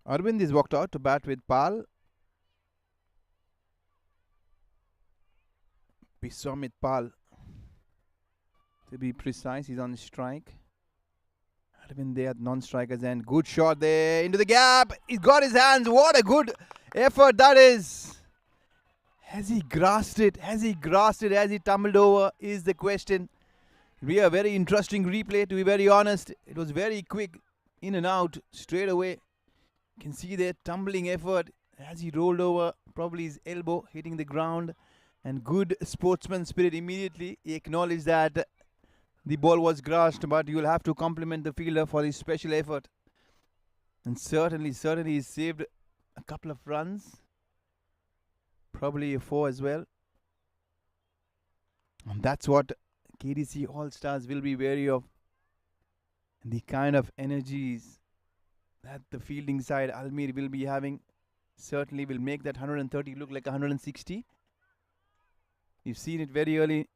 Arvind is walked out to bat with Pal. Biswamit Pal, to be precise, he's on strike. Arvind there at non-strikers end. Good shot there into the gap. He's got his hands. What a good effort that is. Has he grasped it? Has he grasped it? Has he tumbled over? Is the question. It'll be a very interesting replay, to be very honest. It was very quick, in and out, straight away. You can see that tumbling effort as he rolled over, probably his elbow hitting the ground. and good sportsman spirit. Immediately he acknowledged that the ball was grasped, but you'll have to compliment the fielder for his special effort. And certainly he saved a couple of runs, probably a 4 as well. And that's what KDC All Stars will be wary of. The kind of energies that the fielding side ALMEER will be having certainly will make that 130 look like 160. You've seen it very early.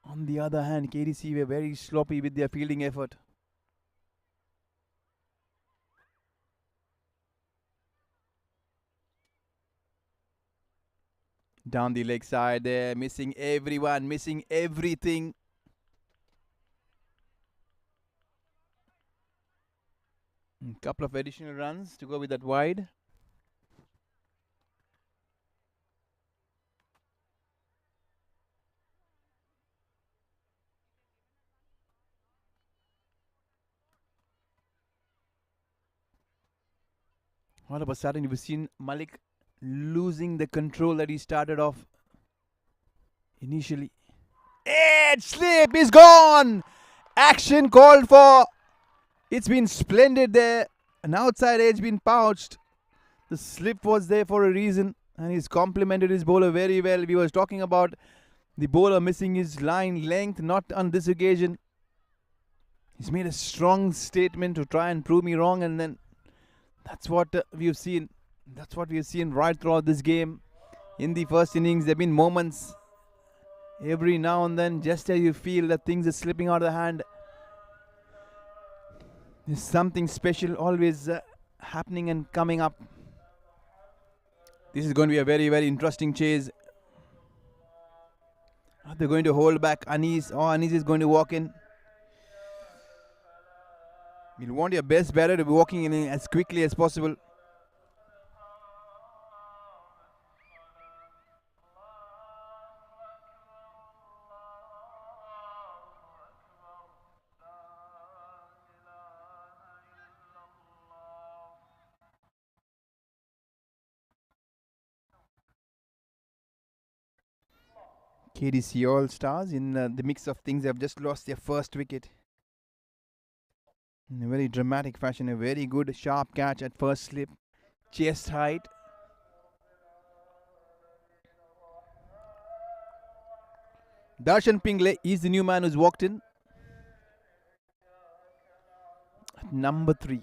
On the other hand, KDC were very sloppy with their fielding effort. Down the leg side there, missing everyone, missing everything. A couple of additional runs to go with that wide. All of a sudden, you've seen Malik losing the control that he started off initially. Edge slip is gone. Action called for. It's been splendid there. An outside edge been pouched. The slip was there for a reason, and he's complimented his bowler very well. We was talking about the bowler missing his line length, not on this occasion. He's made a strong statement to try and prove me wrong, and then that's what we've seen. That's what we've seen right throughout this game. In the first innings, there have been moments every now and then, just as you feel that things are slipping out of the hand. There's something special always happening and coming up. This is going to be a very, very interesting chase. Are they going to hold back Anis, or Anis is going to walk in? You'll want your best batter to be walking in as quickly as possible. KDC All Stars in the mix of things have just lost their first wicket. In a very dramatic fashion, a very good sharp catch at first slip, chest height. Darshan Pingle is the new man who's walked in. At number 3.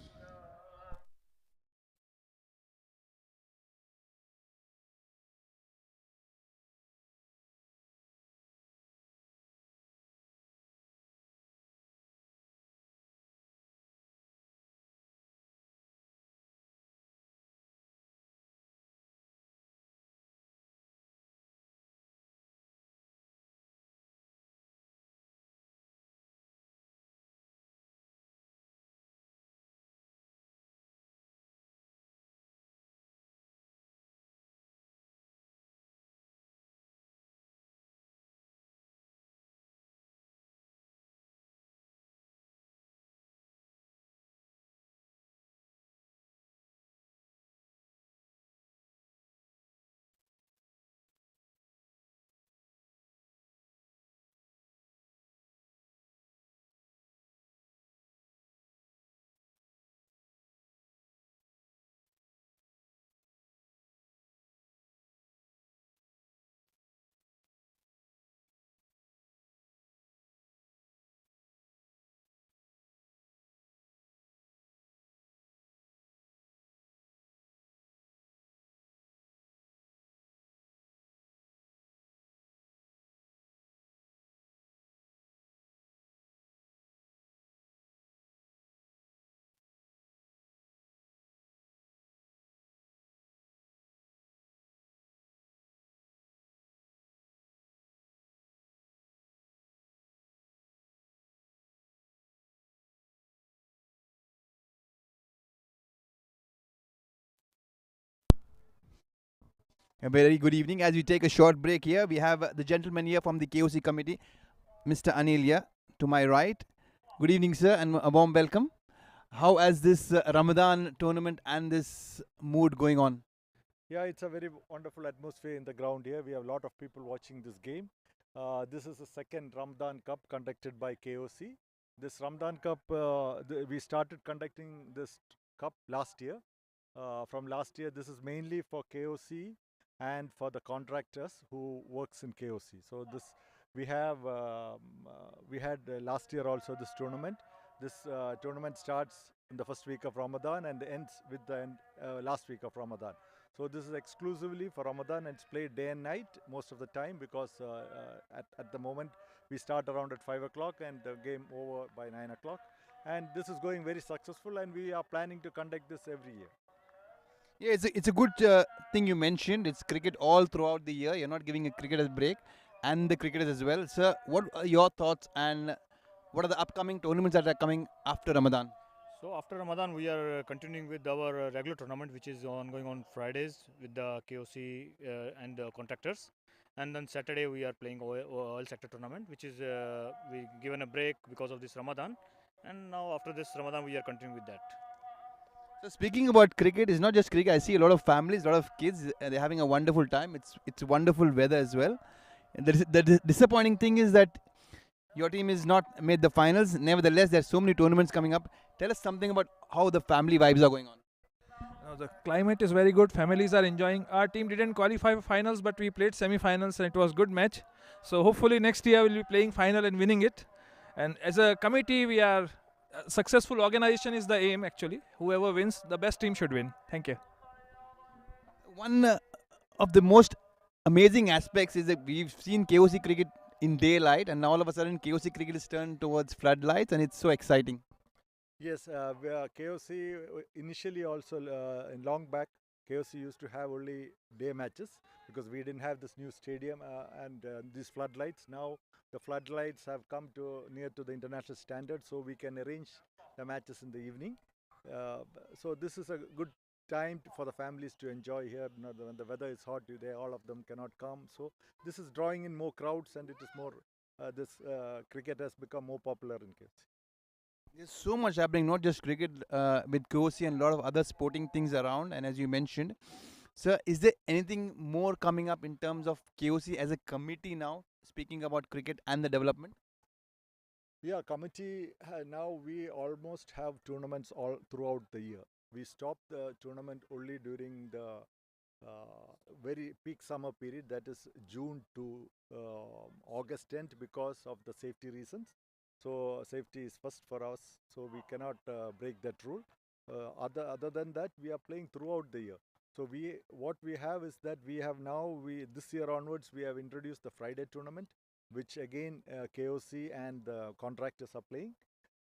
A very good evening. As we take a short break here, we have the gentleman here from the KOC committee, Mr. Anil here, to my right. Good evening, sir, and a warm welcome. How has this Ramadan tournament and this mood going on? Yeah, it's a very wonderful atmosphere in the ground here. We have a lot of people watching this game. This is the second Ramadan Cup conducted by KOC. This Ramadan Cup, we started conducting this cup last year. From last year, this is mainly for KOC and for the contractors who works in KOC. So this we had last year also this tournament. This tournament starts in the first week of Ramadan and ends with the last week of Ramadan. So this is exclusively for Ramadan and it's played day and night most of the time because at the moment we start around at 5 o'clock and the game over by 9 o'clock. And this is going very successful and we are planning to conduct this every year. Yeah, it's a good thing you mentioned. It's cricket all throughout the year. You're not giving a cricket a break and the cricketers as well. Sir, what are your thoughts and what are the upcoming tournaments that are coming after Ramadan? So after Ramadan, we are continuing with our regular tournament, which is ongoing on Fridays with the KOC and contractors. And then Saturday we are playing oil sector tournament, which is we given a break because of this Ramadan. And now after this Ramadan, we are continuing with that. So speaking about cricket, it's not just cricket. I see a lot of families, a lot of kids. They're having a wonderful time. It's wonderful weather as well. And the disappointing thing is that your team is not made the finals. Nevertheless, there's so many tournaments coming up. Tell us something about how the family vibes are going on. The climate is very good. Families are enjoying. Our team didn't qualify for finals, but we played semi-finals and it was good match. So hopefully next year we'll be playing final and winning it. And as a committee, we are successful organization is the aim actually. Whoever wins, the best team should win. Thank you. One of the most amazing aspects is that we've seen KOC cricket in daylight, and now all of a sudden KOC cricket is turned towards floodlights, and it's so exciting. Yes, KOC initially also in long back, KOC used to have only day matches because we didn't have this new stadium and these floodlights. Now the floodlights have come to near to the international standard, so we can arrange the matches in the evening. So this is a good time for the families to enjoy here. You know, when the weather is hot, all of them cannot come. So this is drawing in more crowds, and it is more. Cricket has become more popular in KOC. There's so much happening, not just cricket, with KOC and a lot of other sporting things around. And as you mentioned, sir, is there anything more coming up in terms of KOC as a committee now, speaking about cricket and the development? Yeah, committee, now we almost have tournaments all throughout the year. We stop the tournament only during the very peak summer period, that is June to August end, because of the safety reasons. So safety is first for us, so we cannot break that rule. Other than that, we are playing throughout the year. So what we have is that we have now, this year onwards, we have introduced the Friday tournament, which again KOC and contractors are playing.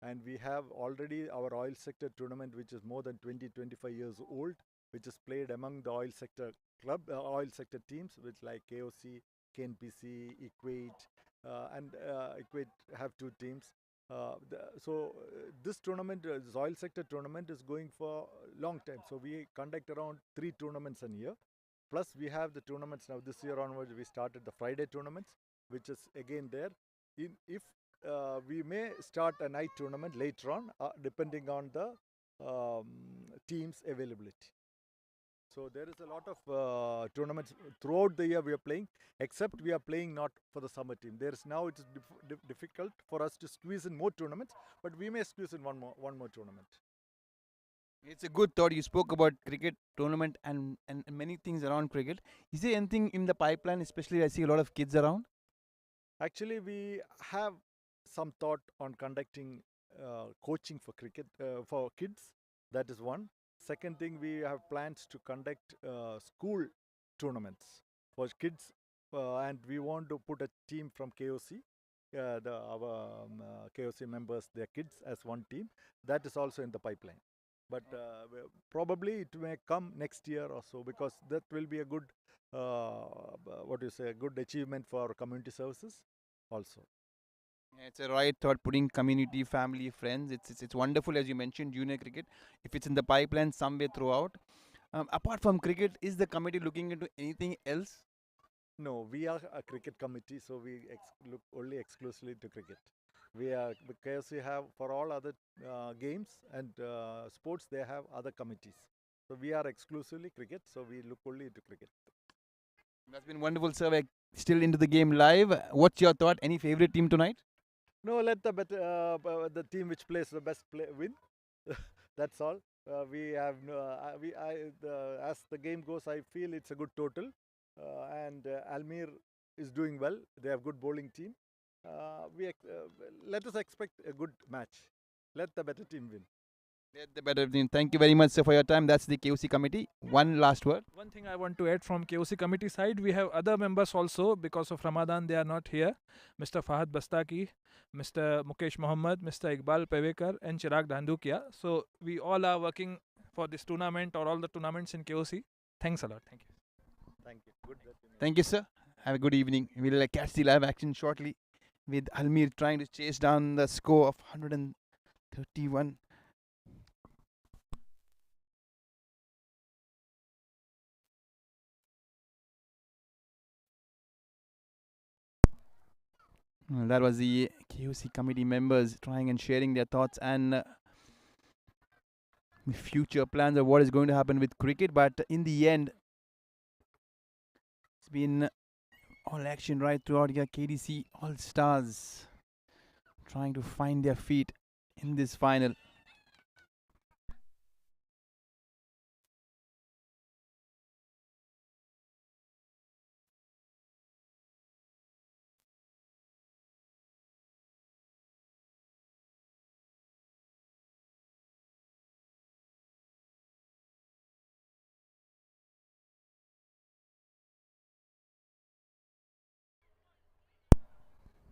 And we have already our oil sector tournament, which is more than 20-25 years old, which is played among the oil sector oil sector teams, which like KOC, KNPC, Kuwait, and Kuwait have two teams. This tournament, this oil sector tournament, is going for a long time. So we conduct around 3 tournaments a year. Plus we have the tournaments now. This year onwards, we started the Friday tournaments, which is again there. If we may start a night tournament later on, depending on the team's availability. So there is a lot of tournaments throughout the year we are playing, except we are playing not for the summer team. It is difficult for us to squeeze in more tournaments, but we may squeeze in one more tournament. It's a good thought. You spoke about cricket tournament and many things around cricket. Is there anything in the pipeline, especially I see a lot of kids around? Actually, we have some thought on conducting coaching for cricket for kids. That is one. Second thing, we have plans to conduct school tournaments for kids, and we want to put a team from KOC, our KOC members, their kids as one team. That is also in the pipeline. But probably it may come next year or so, because that will be a good, good achievement for community services also. It's a right thought, putting community, family, friends. It's wonderful, as you mentioned, junior cricket. If it's in the pipeline somewhere throughout. Apart from cricket, is the committee looking into anything else? No, we are a cricket committee, so we look only exclusively to cricket. Because we have for all other games and sports, they have other committees. So we are exclusively cricket, so we look only into cricket. That's been wonderful, sir. We're still into the game live. What's your thought? Any favorite team tonight? No, let the team which plays the best play win. That's all. We have no, as the game goes, I feel it's a good total, and ALMEER is doing well. They have good bowling team. Let us expect a good match. Let the better team win. The better team. Thank you very much, sir, for your time. That's the KOC committee. One last word. One thing I want to add from KOC committee side, we have other members also. Because of Ramadan, they are not here. Mr. Fahad Bastaki, Mr. Mukesh Mohammed, Mr. Iqbal Pevekar, and Chirag Dhandukia. So we all are working for this tournament or all the tournaments in KOC. Thanks a lot. Thank you. Thank you. Good. Thank you, sir. Have a good evening. We'll catch the live action shortly with ALMEER trying to chase down the score of 131. Well, that was the KOC committee members trying and sharing their thoughts and future plans of what is going to happen with cricket. But in the end, it's been all action right throughout here. KDC All Stars trying to find their feet in this final.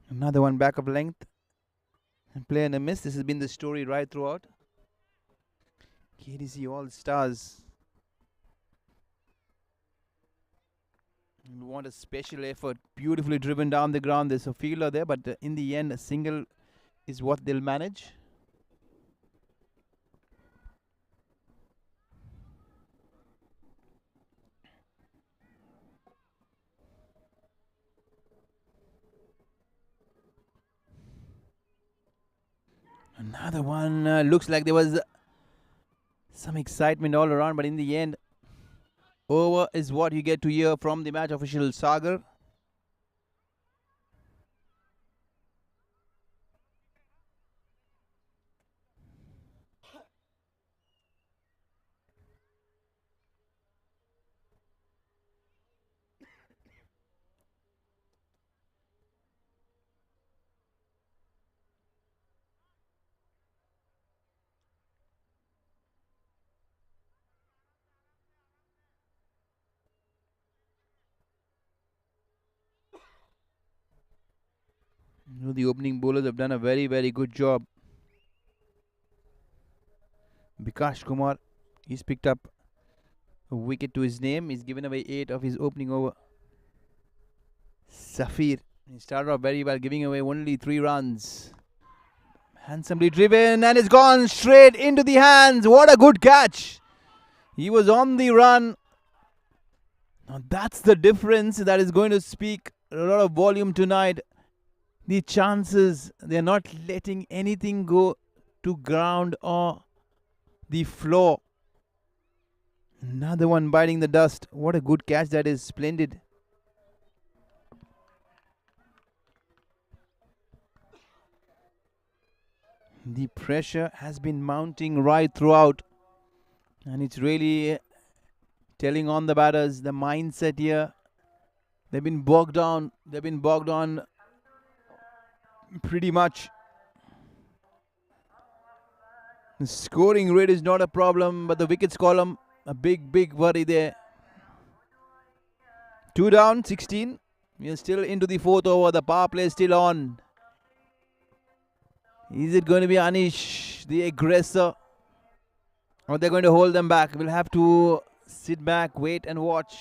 Another one back of length and play and a miss. This has been the story right throughout. KDC All Stars want a special effort. Beautifully driven down the ground. There's a fielder there, but in the end, a single is what they'll manage. Another one. Looks like there was some excitement all around, but in the end, over is what you get to hear from the match official Sagar. The opening bowlers have done a very, very good job. Bikash Kumar, he's picked up a wicket to his name. He's given away 8 of his opening over. Safir, he started off very well, giving away only 3 runs. Handsomely driven, and it's gone straight into the hands. What a good catch! He was on the run. Now that's the difference that is going to speak a lot of volume tonight. The chances, they're not letting anything go to ground or the floor. Another one biting the dust. What a good catch that is. Splendid. The pressure has been mounting right throughout, and it's really telling on the batters. The mindset here, they've been bogged down. They've been bogged on pretty much. The scoring rate is not a problem, but the wickets column, a big worry there. 2 down, 16. We are still into the 4th over. The power play is still on. Is it going to be Anish, the aggressor, or they're going to hold them back? We'll have to sit back, wait and watch.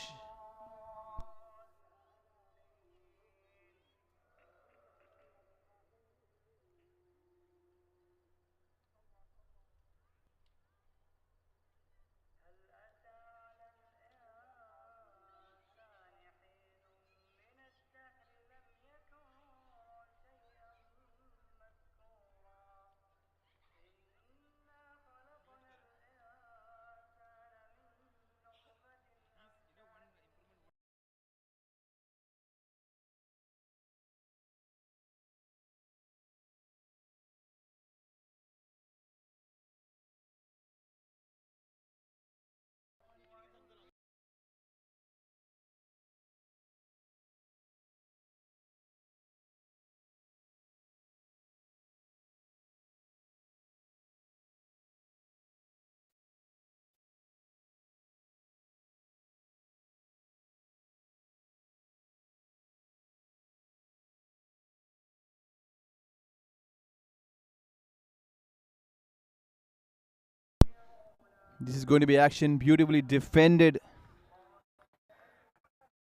This is going to be action, beautifully defended.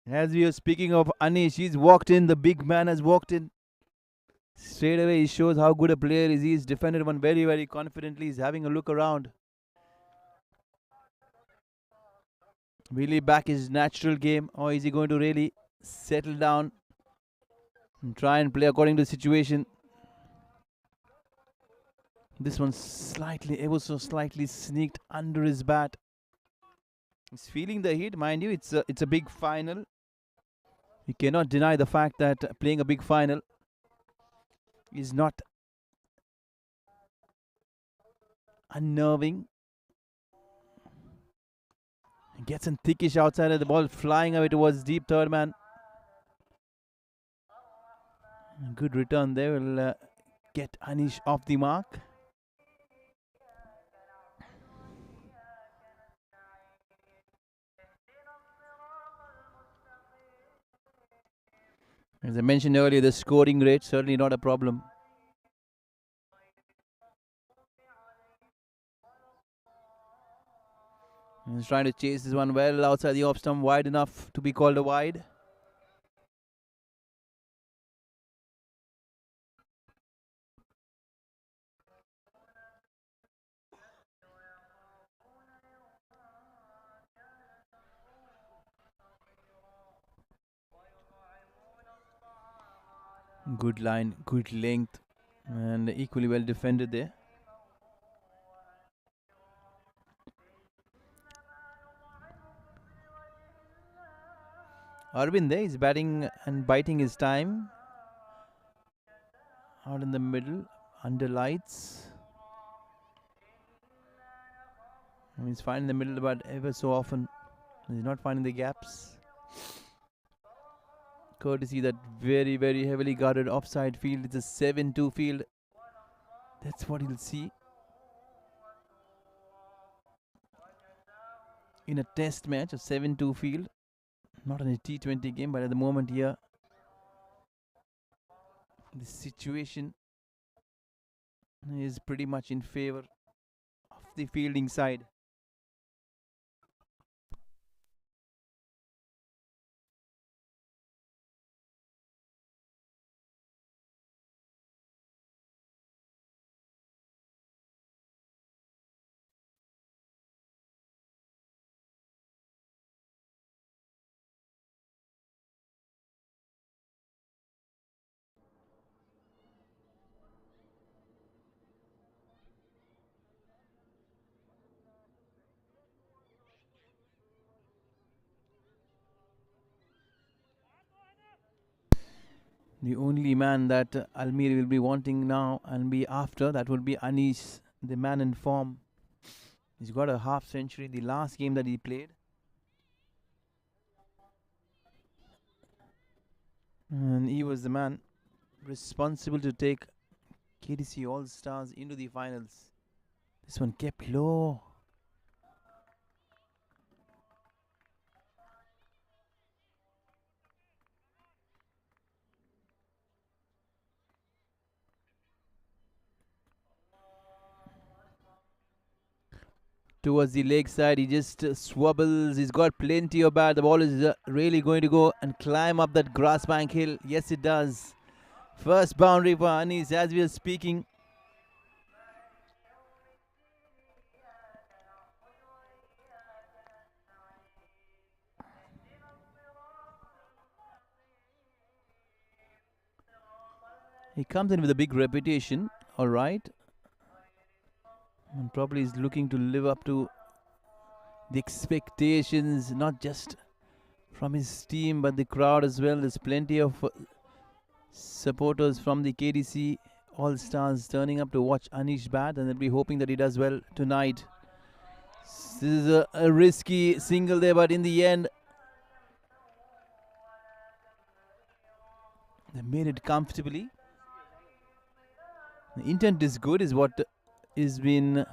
As we are speaking of Anish, he's walked in. The big man has walked in. Straight away, he shows how good a player is. He's defended one very, very confidently. He's having a look around. Will he back his natural game, or is he going to really settle down and try and play according to the situation? This one slightly, ever so slightly sneaked under his bat. He's feeling the heat, mind you. It's a big final. You cannot deny the fact that playing a big final is not unnerving. He gets some thickish outside of the ball, flying away towards deep third man. Good return there. Will get Anish off the mark. As I mentioned earlier, the scoring rate certainly not a problem. He's trying to chase this one well outside the off stump, wide enough to be called a wide. Good line, good length, and equally well defended there. Arvind there is batting and biting his time. Out in the middle, under lights. He's finding the middle, but ever so often he's not finding the gaps. Courtesy that very, very heavily guarded offside field. It's a 7-2 field. That's what he'll see in a test match, a 7-2 field. Not in a T20 game, but at the moment here, the situation is pretty much in favor of the fielding side. The only man that ALMEER will be wanting now and be after, that would be Anish, the man in form. He's got a half century in the last game that he played. And he was the man responsible to take KDC All-Stars into the finals. This one kept low. Towards the leg side, he just swabbles. He's got plenty of bat. The ball is really going to go and climb up that grass bank hill. Yes, it does. First boundary for Anish as we are speaking. He comes in with a big reputation, all right. And probably is looking to live up to the expectations, not just from his team, but the crowd as well. There's plenty of supporters from the KDC All-Stars turning up to watch Anish bat, and they'll be hoping that he does well tonight. This is a risky single there, but in the end, they made it comfortably. The intent is good, is what is been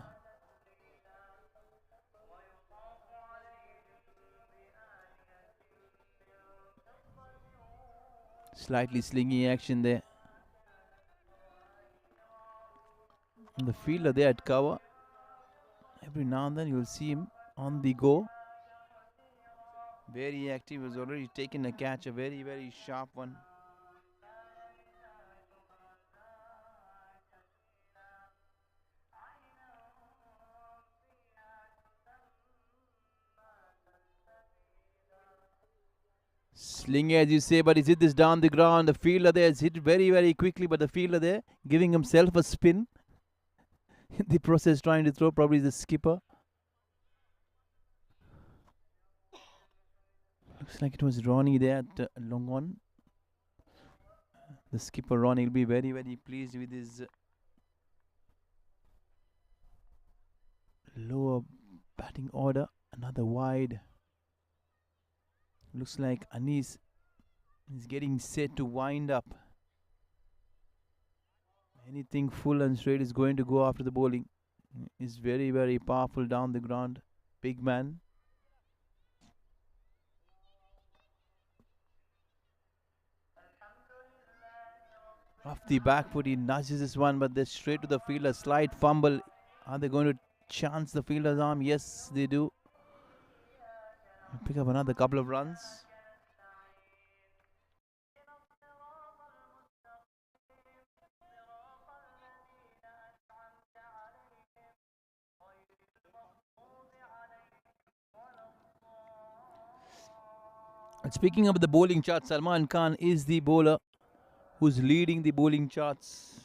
slightly slingy action there. And the fielder there at cover. Every now and then you'll see him on the go. Very active. Has already taken a catch, a very, very sharp one. Sling, as you say, but he's hit this down the ground. The fielder there has hit very, very quickly, but the fielder there giving himself a spin. In the process, trying to throw, probably the skipper. Looks like it was Ronnie there at long on. The skipper Ronnie will be very, very pleased with his lower batting order. Another wide. Looks like Anis is getting set to wind up. Anything full and straight is going to go after the bowling. Is very, very powerful down the ground. Big man. Off the back foot, he nudges this one, but they're straight to the fielder. Slight fumble. Are they going to chance the fielder's arm? Yes, they do. Pick up another couple of runs. And speaking of the bowling chart, Salman Khan is the bowler who's leading the bowling charts.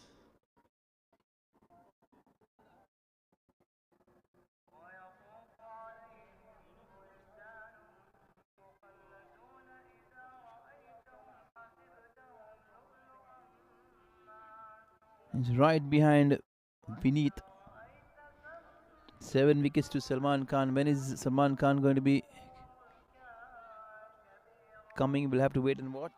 He's right behind Vinod. 7 wickets to Salman Khan. When is Salman Khan going to be coming? We'll have to wait and watch.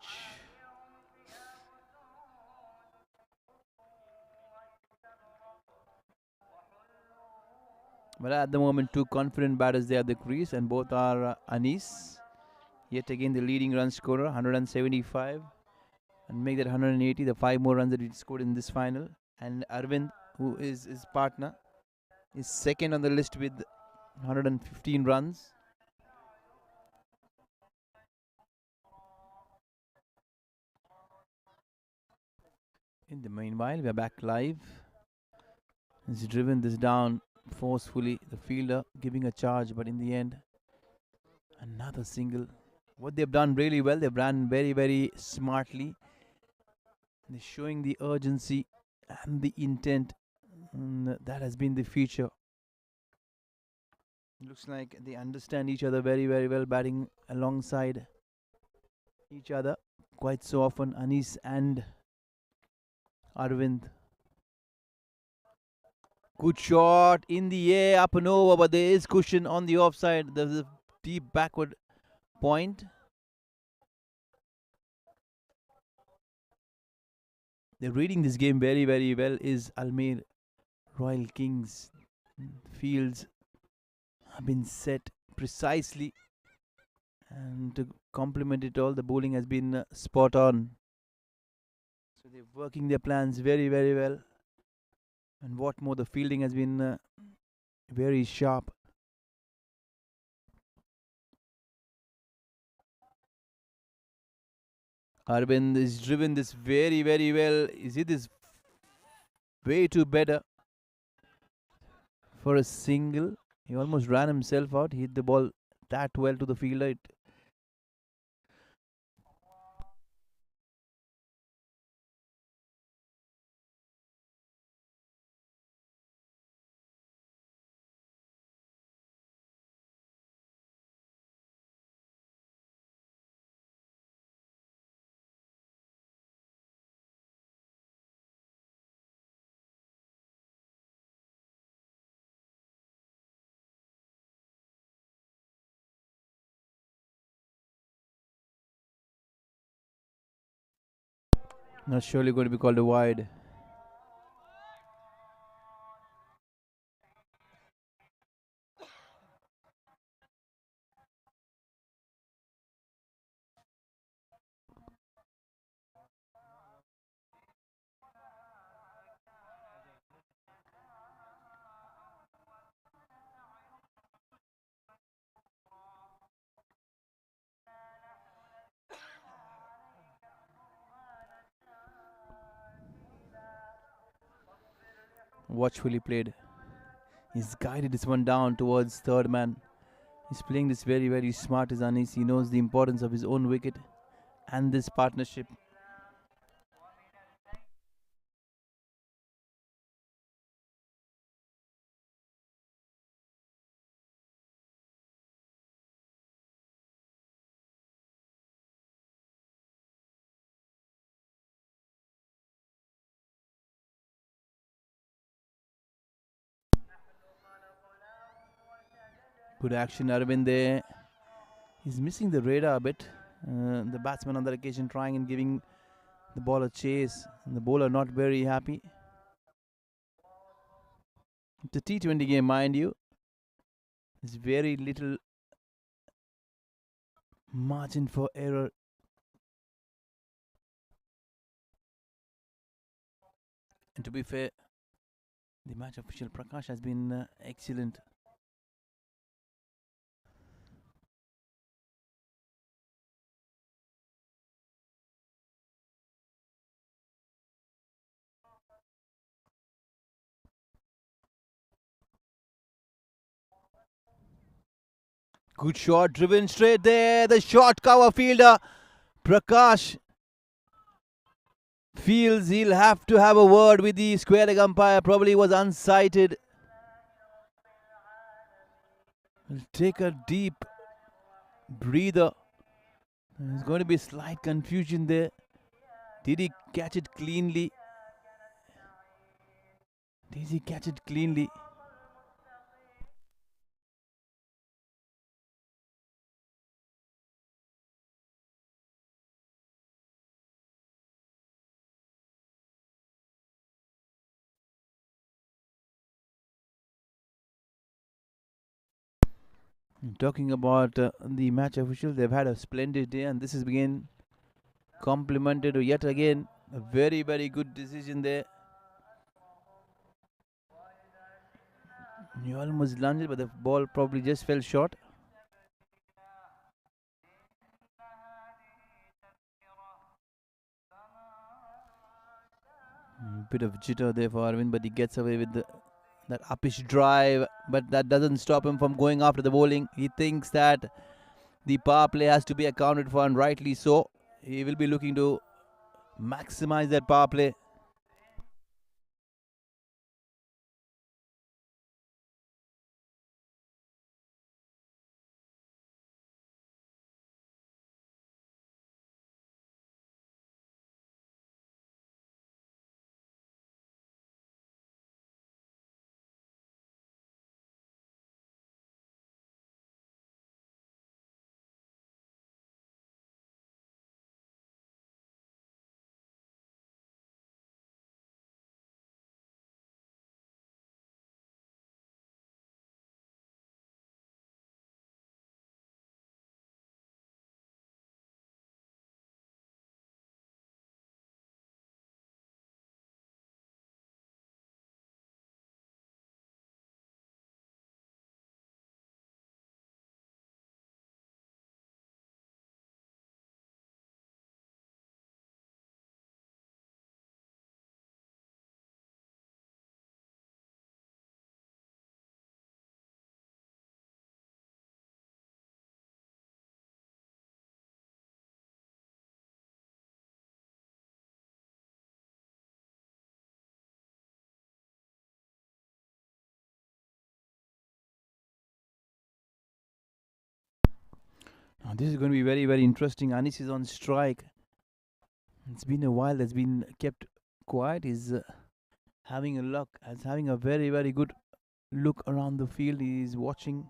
But at the moment, two confident batters there at the crease, and both are Anis. Yet again, the leading run scorer, 175. And make that 180, the 5 more runs that he scored in this final. And Arvind, who is his partner, is second on the list with 115 runs. In the meanwhile, we are back live. He's driven this down forcefully. The fielder giving a charge, but in the end, another single. What they've done really well, they've ran very, very smartly. They're showing the urgency and the intent. That has been the feature. Looks like they understand each other very, very well, batting alongside each other quite so often, Anis and Arvind. Good shot in the air, up and over, but there is cushion on the offside. There's a deep backward point. They're reading this game very, very well. Is ALMEER Royal Kings. Fields have been set precisely, and to complement it all, the bowling has been spot on. So they're working their plans very, very well. And what more, the fielding has been very sharp. Arvind is driven this very, very well. Is it this way too better for a single? He almost ran himself out. He hit the ball that well to the fielder. Not surely going to be called a wide. watchfully played. He's guided this one down towards third man. He's playing this very, very smart as Anis. He knows the importance of his own wicket and this partnership. Good action, Arvind there. He's missing the radar a bit. The batsman on that occasion trying and giving the ball a chase. And the bowler not very happy. It's a T20 game, mind you. There's very little margin for error. And to be fair, the match official Prakash has been excellent. Good shot, driven straight there. The short cover fielder, Prakash, feels he'll have to have a word with the square leg umpire. Probably was unsighted. He'll take a deep breather. There's going to be slight confusion there. Did he catch it cleanly? Did he catch it cleanly? Talking about the match officials, they've had a splendid day, and this is again complimented yet again. A very, very good decision there. You almost lunged, but the ball probably just fell short. Bit of jitter there for Arvind, but he gets away with that uppish drive, but that doesn't stop him from going after the bowling. He thinks that the power play has to be accounted for, and rightly so. He will be looking to maximize that power play. Now this is going to be very, very interesting. Anis is on strike. It's been a while that's been kept quiet. He's having a look, having a very, very good look around the field. He's watching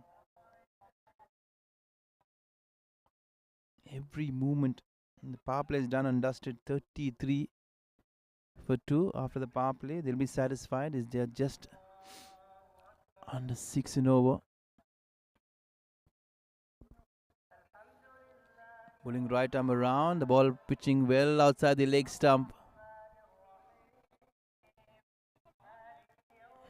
every movement. The power play is done and dusted. 33 for 2 after the power play. They'll be satisfied as they're just under 6 and over. Bowling right arm around, the ball pitching well outside the leg stump.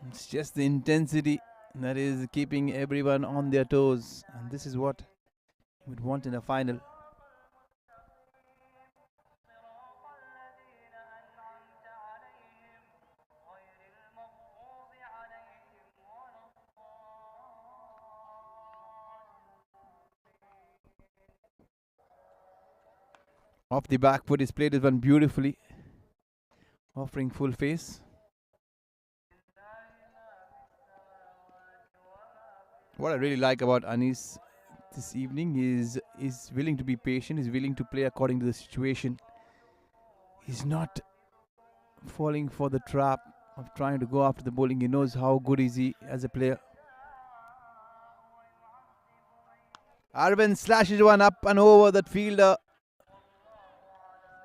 It's just the intensity that is keeping everyone on their toes, and this is what you would want in a final. Off the back foot, he's played this one beautifully, offering full face. What I really like about Anis this evening is willing to be patient, he's willing to play according to the situation. He's not falling for the trap of trying to go after the bowling. He knows how good is he as a player. Arvind slashes one up and over that fielder.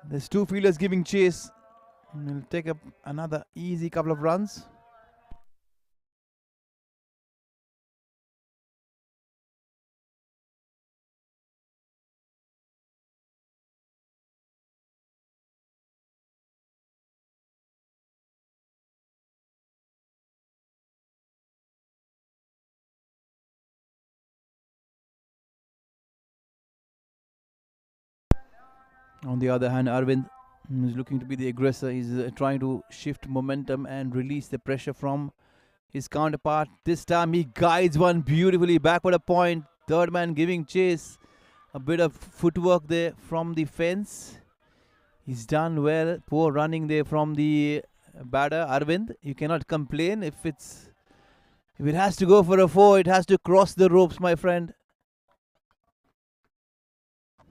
There's two fielders giving chase. He'll take up another easy couple of runs. On the other hand, Arvind is looking to be the aggressor. He's trying to shift momentum and release the pressure from his counterpart. This time he guides one beautifully backward a point. Third man giving chase. A bit of footwork there from the fence. He's done well. Poor running there from the batter Arvind. You cannot complain if it has to go for a 4. It has to cross the ropes, my friend.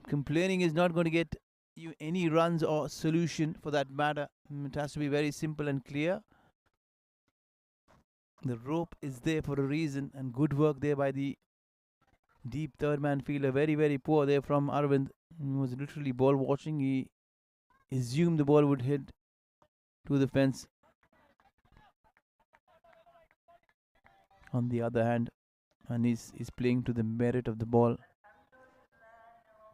Complaining is not going to get you any runs or solution for that matter. It has to be very simple and clear. The rope is there for a reason, and good work there by the deep third man fielder. Very, very poor there from Arvind. He was literally ball watching. He assumed the ball would hit to the fence. On the other hand, Anis is playing to the merit of the ball.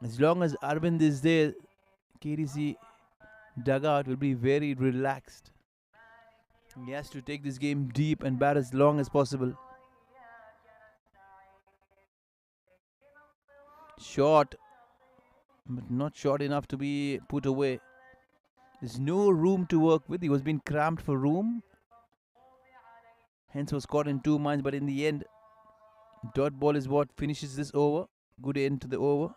As long as Arvind is there, KDC dugout will be very relaxed. He has to take this game deep and bat as long as possible. Short, but not short enough to be put away. There's no room to work with. He was being cramped for room. Hence was caught in 2 minds, but in the end, dot ball is what finishes this over. Good end to the over.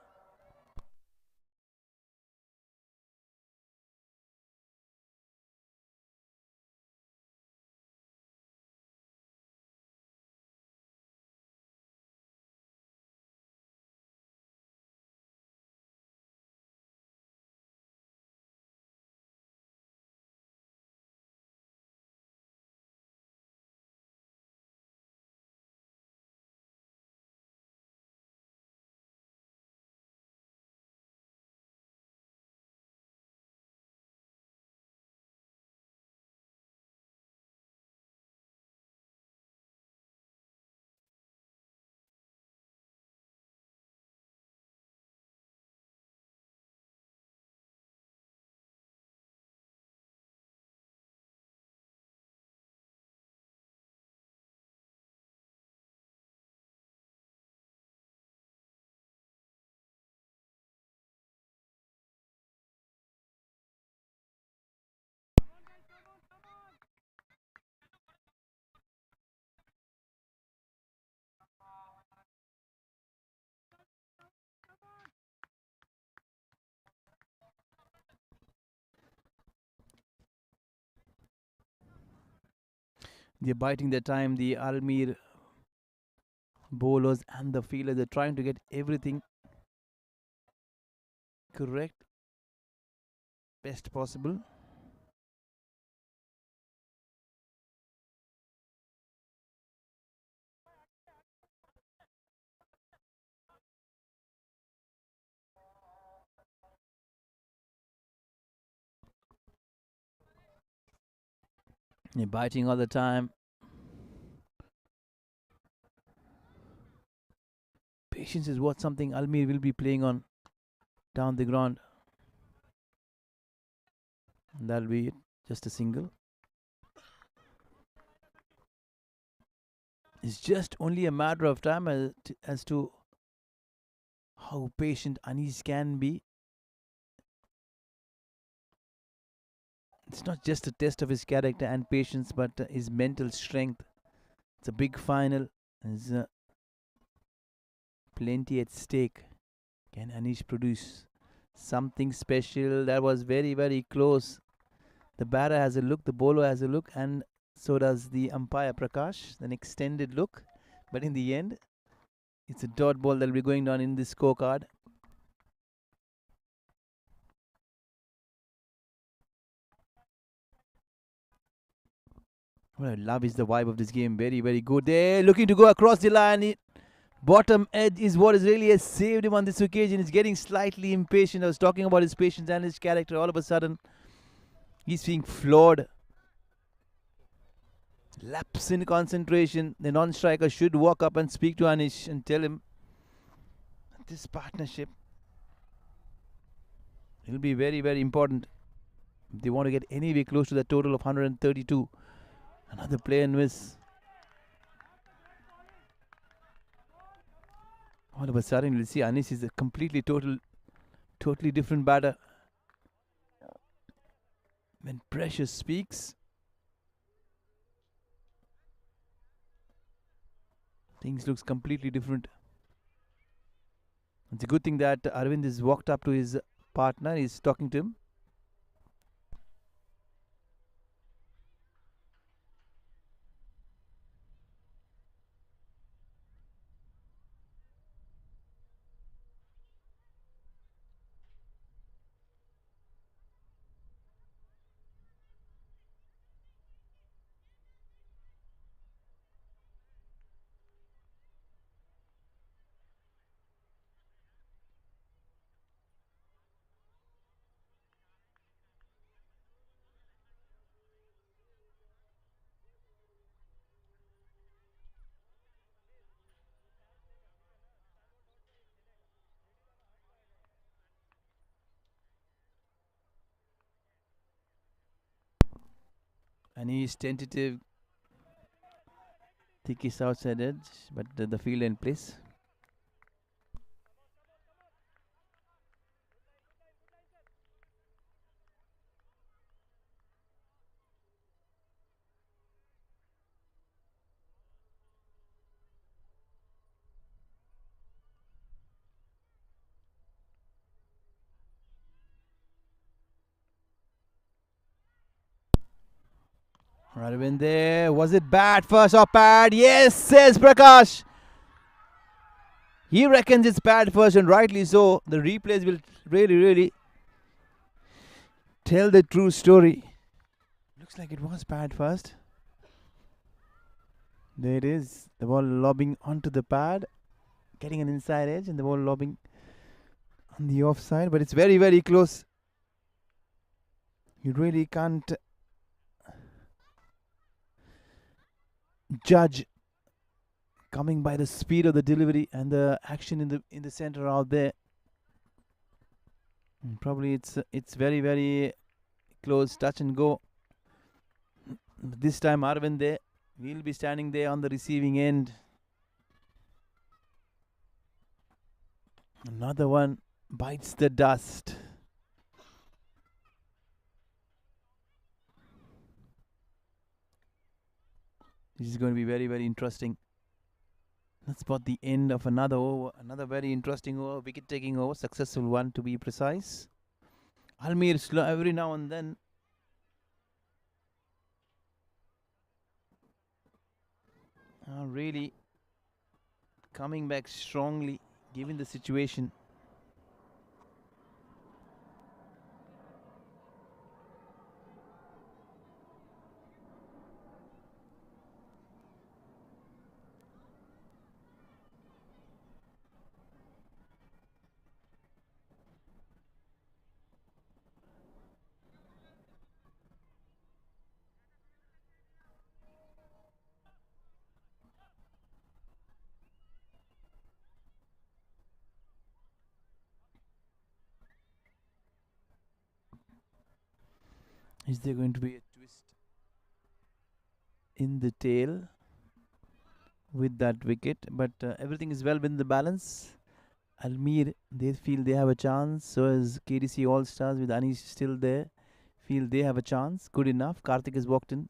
They're biding their time. The ALMEER bowlers and the fielders, they're trying to get everything correct, best possible. They're biting all the time. Patience is what something ALMEER will be playing on down the ground. And that'll be it. Just a single. It's just only a matter of time as to how patient Anis can be. It's not just a test of his character and patience, but his mental strength. It's a big final. There's plenty at stake. Can Anish produce Something special. That was very, very close. The batter has a look, the bowler has a look, and so does the umpire Prakash. An extended look. But in the end, it's a dot ball that will be going down in this scorecard. What I love is the vibe of this game. Very, very good. They're looking to go across the line. Bottom edge is what has really has saved him on this occasion. He's getting slightly impatient. I was talking about his patience and his character. All of a sudden, he's being flawed. Lapse in concentration. The non-striker should walk up and speak to Anish and tell him this partnership will be very, very important if they want to get anywhere close to the total of 132. Another play and miss. All of a sudden, you'll see Anish is a totally different batter. When pressure speaks, things looks completely different. It's a good thing that Arvind has walked up to his partner. He's talking to him. And he's tentative. Think he's outside edge, but the field in place. Arvind there. Was it bad first or bad? Yes, says Prakash. He reckons it's bad first, and rightly so. The replays will really tell the true story. Looks like it was bad first. There it is. The ball lobbing onto the pad, getting an inside edge, and the ball lobbing on the offside. But it's very close. You really can't judge coming by the speed of the delivery and the action in the center out there. And probably it's very close, touch and go. This time Arvind there, we'll be standing there on the receiving end. Another one bites the dust. This is going to be very interesting. Let's spot the end of another over. Another very interesting over. Wicket taking over. Successful one to be precise. ALMEER slow every now and then. Really coming back strongly given the situation. Is there going to be a twist in the tail with that wicket? But everything is well within the balance. ALMEER, they feel they have a chance. So is KDC All Stars with Anish still there. Feel they have a chance. Good enough. Karthik has walked in.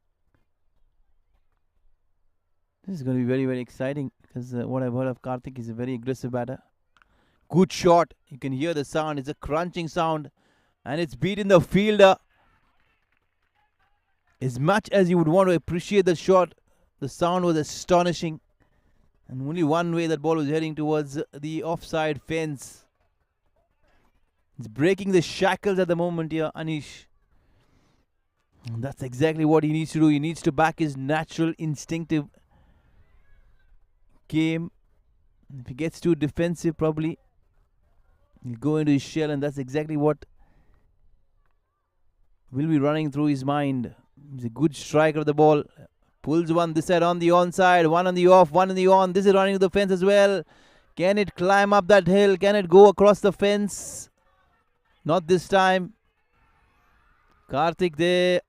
This is going to be very exciting because what I've heard of Karthik is a very aggressive batter. Good shot. You can hear the sound. It's a crunching sound. And it's beaten the fielder. As much as you would want to appreciate the shot, the sound was astonishing. And only one way that ball was heading towards the offside fence. It's breaking the shackles at the moment here, Anish. And that's exactly what he needs to do. He needs to back his natural, instinctive game. If he gets too defensive, probably he'll go into his shell, and that's exactly what will be running through his mind. He's a good striker of the ball. Pulls one this side on the onside, one on the off, one on the on. This is running to the fence as well. Can it climb up that hill? Can it go across the fence? Not this time. Karthik there.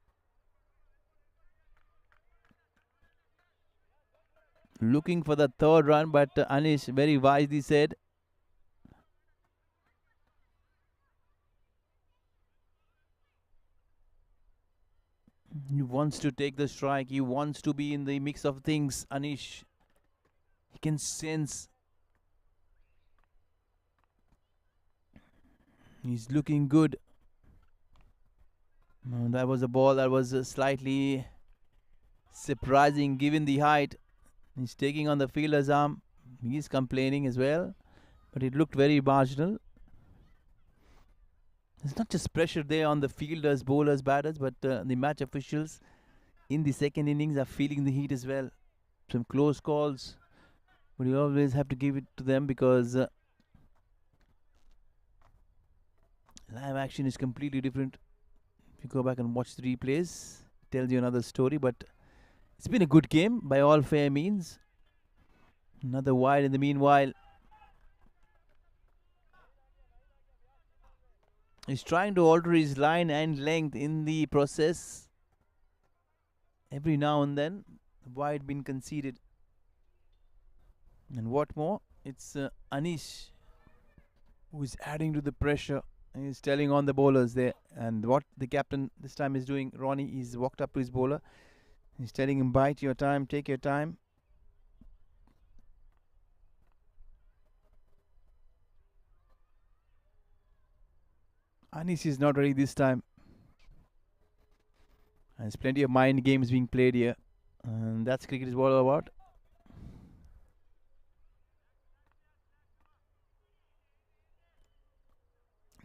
Looking for the third run, but Anish very wisely said, he wants to take the strike. He wants to be in the mix of things, Anish. He can sense. He's looking good. That was a ball that was slightly surprising given the height. He's taking on the fielder's arm. He's complaining as well, but it looked very marginal. There's not just pressure there on the fielders, bowlers, batters, but the match officials in the second innings are feeling the heat as well. Some close calls, but you always have to give it to them because live action is completely different. If you go back and watch the replays, it tells you another story, but it's been a good game by all fair means. Another wide in the meanwhile. He's trying to alter his line and length in the process. Every now and then, the wide been conceded. And what more? It's Anish who is adding to the pressure. He's telling on the bowlers there. And what the captain this time is doing, Ronnie, he's walked up to his bowler. He's telling him, bite your time, take your time. Anish is not ready this time. And there's plenty of mind games being played here. And that's cricket is all about.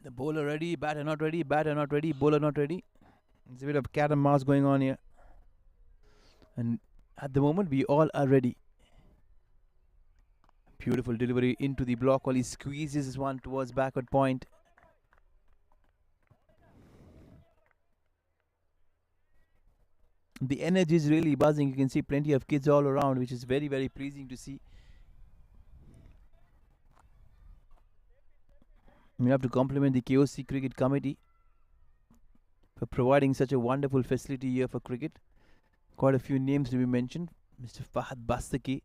The bowler ready, batter not ready, batter not ready, bowler not ready. There's a bit of cat and mouse going on here. And at the moment, we all are ready. Beautiful delivery into the block while he squeezes this one towards backward point. The energy is really buzzing. You can see plenty of kids all around, which is very, very pleasing to see. We have to compliment the KOC Cricket Committee for providing such a wonderful facility here for cricket. Quite a few names to be mentioned. Mr. Fahad Bastaki,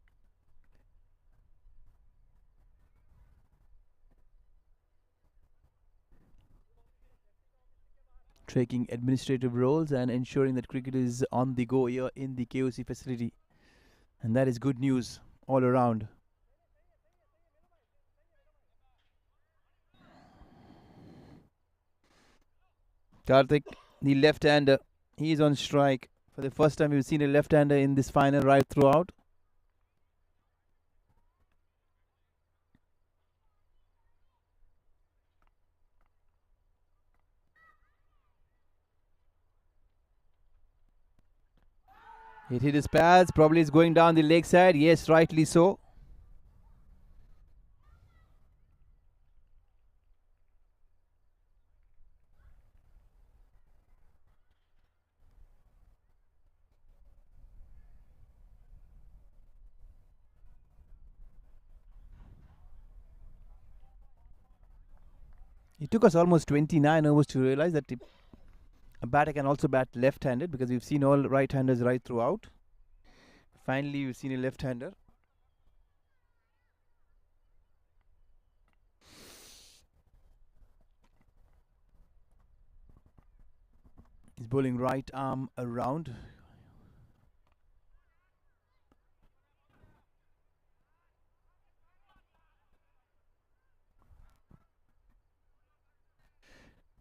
taking administrative roles and ensuring that cricket is on the go here in the KOC facility. And that is good news all around. Karthik, the left-hander, he is on strike. For the first time we've seen a left-hander in this final right throughout. It hit his pads, probably is going down the leg side. Yes, rightly so. It took us almost 29 overs to realize that a batter can also bat left-handed, because we've seen all right-handers right throughout. Finally, we've seen a left-hander. He's bowling right arm around.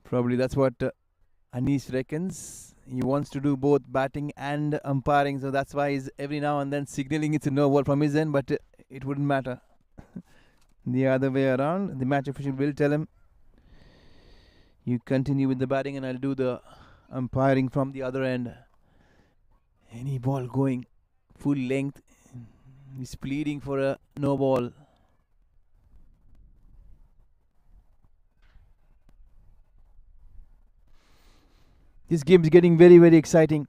Probably that's what Anis reckons. He wants to do both batting and umpiring, so that's why he's every now and then signaling it's a no ball from his end, but it wouldn't matter. The other way around, the match official will tell him, you continue with the batting and I'll do the umpiring from the other end. Any ball going full length, he's pleading for a no ball. This game is getting very, very exciting.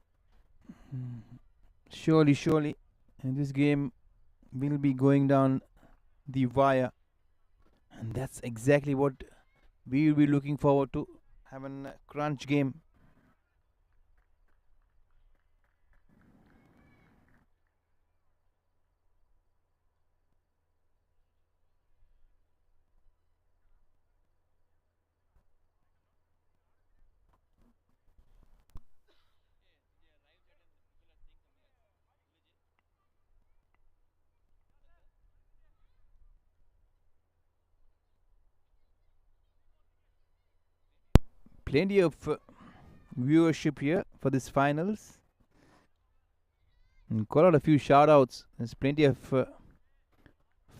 Surely. And this game will be going down the wire. And that's exactly what we will be looking forward to. Having a crunch game. Plenty of viewership here for this finals. And call out a few shout outs. There's plenty of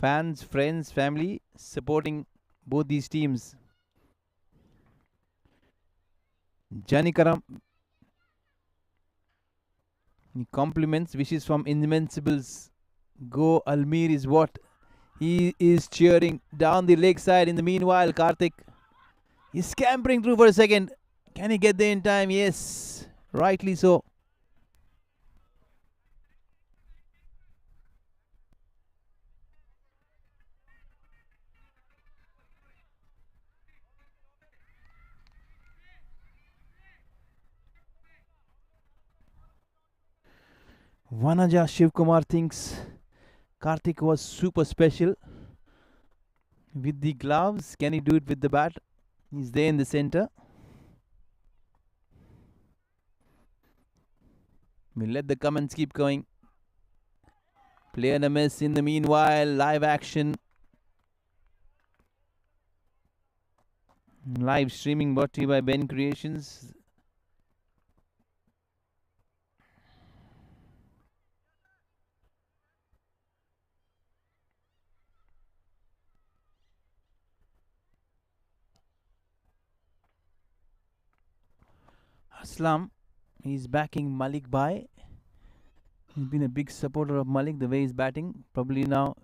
fans, friends, family supporting both these teams. Janikaram. Compliments, wishes from Invincibles. Go ALMEER is what he is cheering down the leg side. In the meanwhile, Karthik is scampering through for a second. Can he get there in time? Yes, rightly so. Vanaja Shivkumar thinks Karthik was super special with the gloves. Can he do it with the bat? He's there in the center. We'll let the comments keep going. Play and a miss in the meanwhile. Live action. Live streaming brought to you by Ben Creations. Aslam, he's backing Malik Bhai. He's been a big supporter of Malik, the way he's batting. Probably now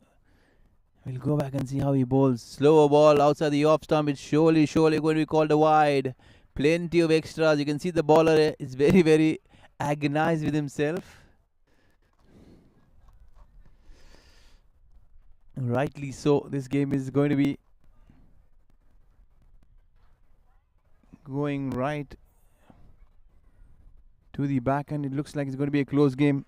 we'll go back and see how he bowls. Slower ball outside the off stump. It's surely going to be called a wide. Plenty of extras. You can see the bowler is very, very agonized with himself. Rightly so. This game is going to be going right to the back end. It looks like it's going to be a close game.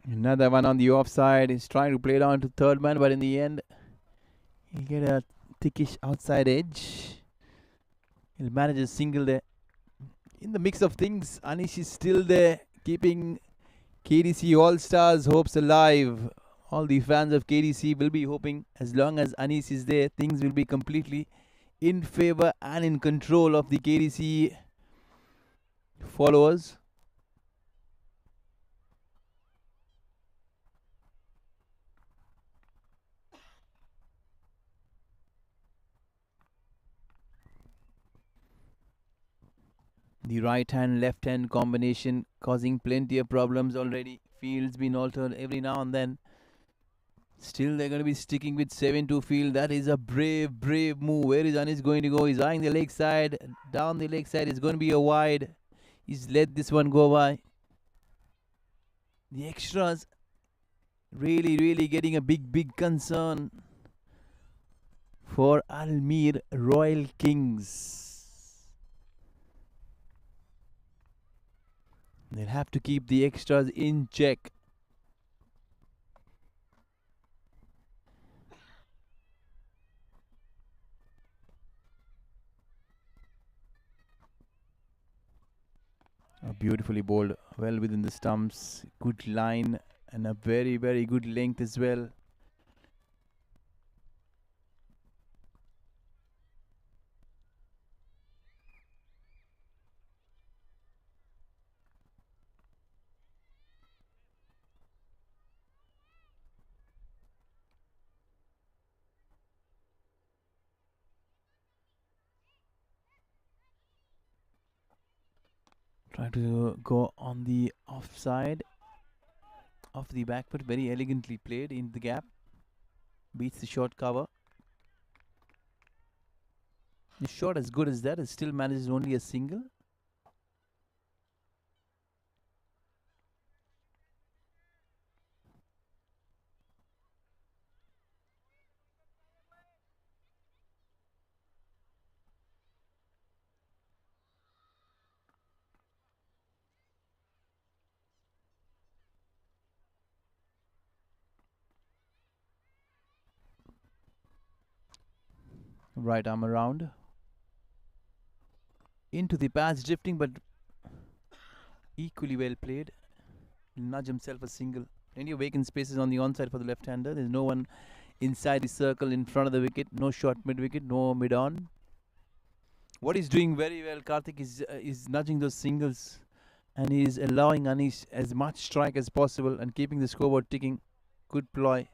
Another one on the offside. He's trying to play down to third man, but in the end, he'll get a thickish outside edge. He'll manage a single there. In the mix of things, Anish is still there, keeping KDC All-Stars hopes alive. All the fans of KDC will be hoping, as long as Anish is there, things will be completely in favor and in control of the KDC followers. The right hand left hand combination causing plenty of problems already. Field's been altered every now and then. Still they're going to be sticking with 7-2 field. That is a brave move. Where is Anish going to go? He's eyeing the leg side. Down the leg side is going to be a wide. He's let this one go by. The extras really getting a big concern for ALMEER Royal Kings. They'll have to keep the extras in check. Beautifully bowled, well within the stumps, good line, and a very, very good length as well. Try to go on the offside, off the back foot, very elegantly played in the gap. Beats the short cover. The shot as good as that, it still manages only a single. Right arm around. Into the pass, drifting, but equally well played. Nudge himself a single. Plenty of vacant spaces on the onside for the left-hander. There's no one inside the circle in front of the wicket. No short mid-wicket, no mid-on. What he's doing very well, Karthik, is nudging those singles, and he's allowing Anish as much strike as possible and keeping the scoreboard ticking. Good ploy.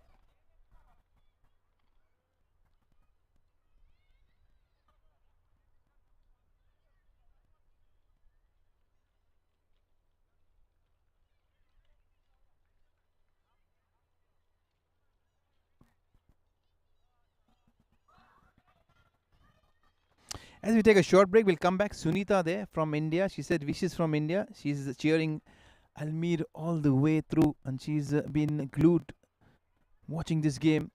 As we take a short break, we'll come back. Sunita there from India. She said wishes from India. She's cheering ALMEER all the way through, and she's been glued watching this game.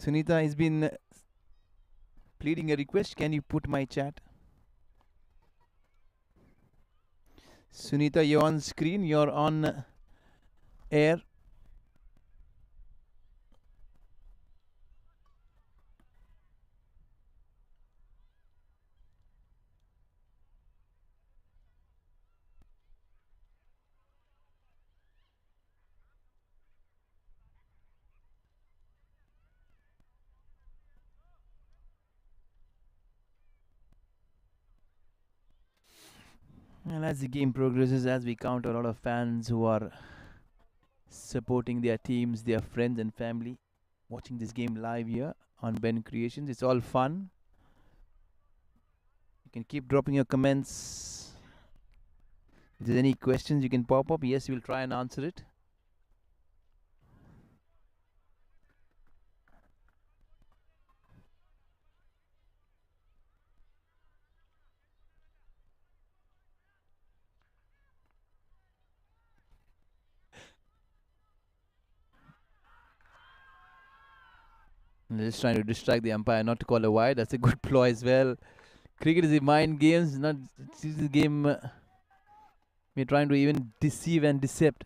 Sunita has been pleading a request. Can you put my chat? Sunita, you're on screen. You're on air. And as the game progresses, as we count a lot of fans who are supporting their teams, their friends and family, watching this game live here on Ben Creations. It's all fun. You can keep dropping your comments. If there's any questions, you can pop up. Yes, we'll try and answer it. Just trying to distract the umpire not to call a wide. That's a good ploy as well. Cricket is a mind games, not it's a game. We're trying to even deceive and decept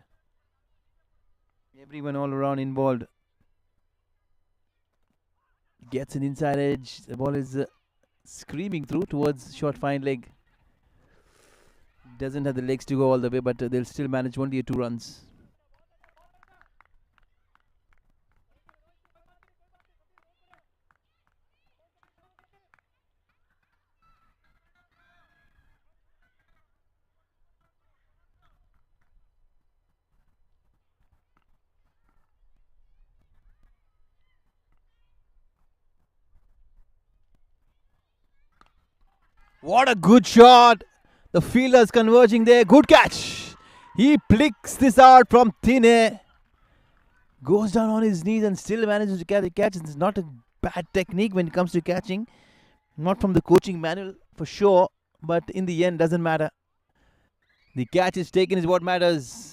everyone all around involved. Gets an inside edge. The ball is screaming through towards short fine leg. Doesn't have the legs to go all the way, but they'll still manage only 2 runs. What a good shot! The fielder's converging there. Good catch! He picks this out from thin air. Goes down on his knees and still manages to catch the catch. It's not a bad technique when it comes to catching. Not from the coaching manual for sure, but in the end doesn't matter. The catch is taken is what matters.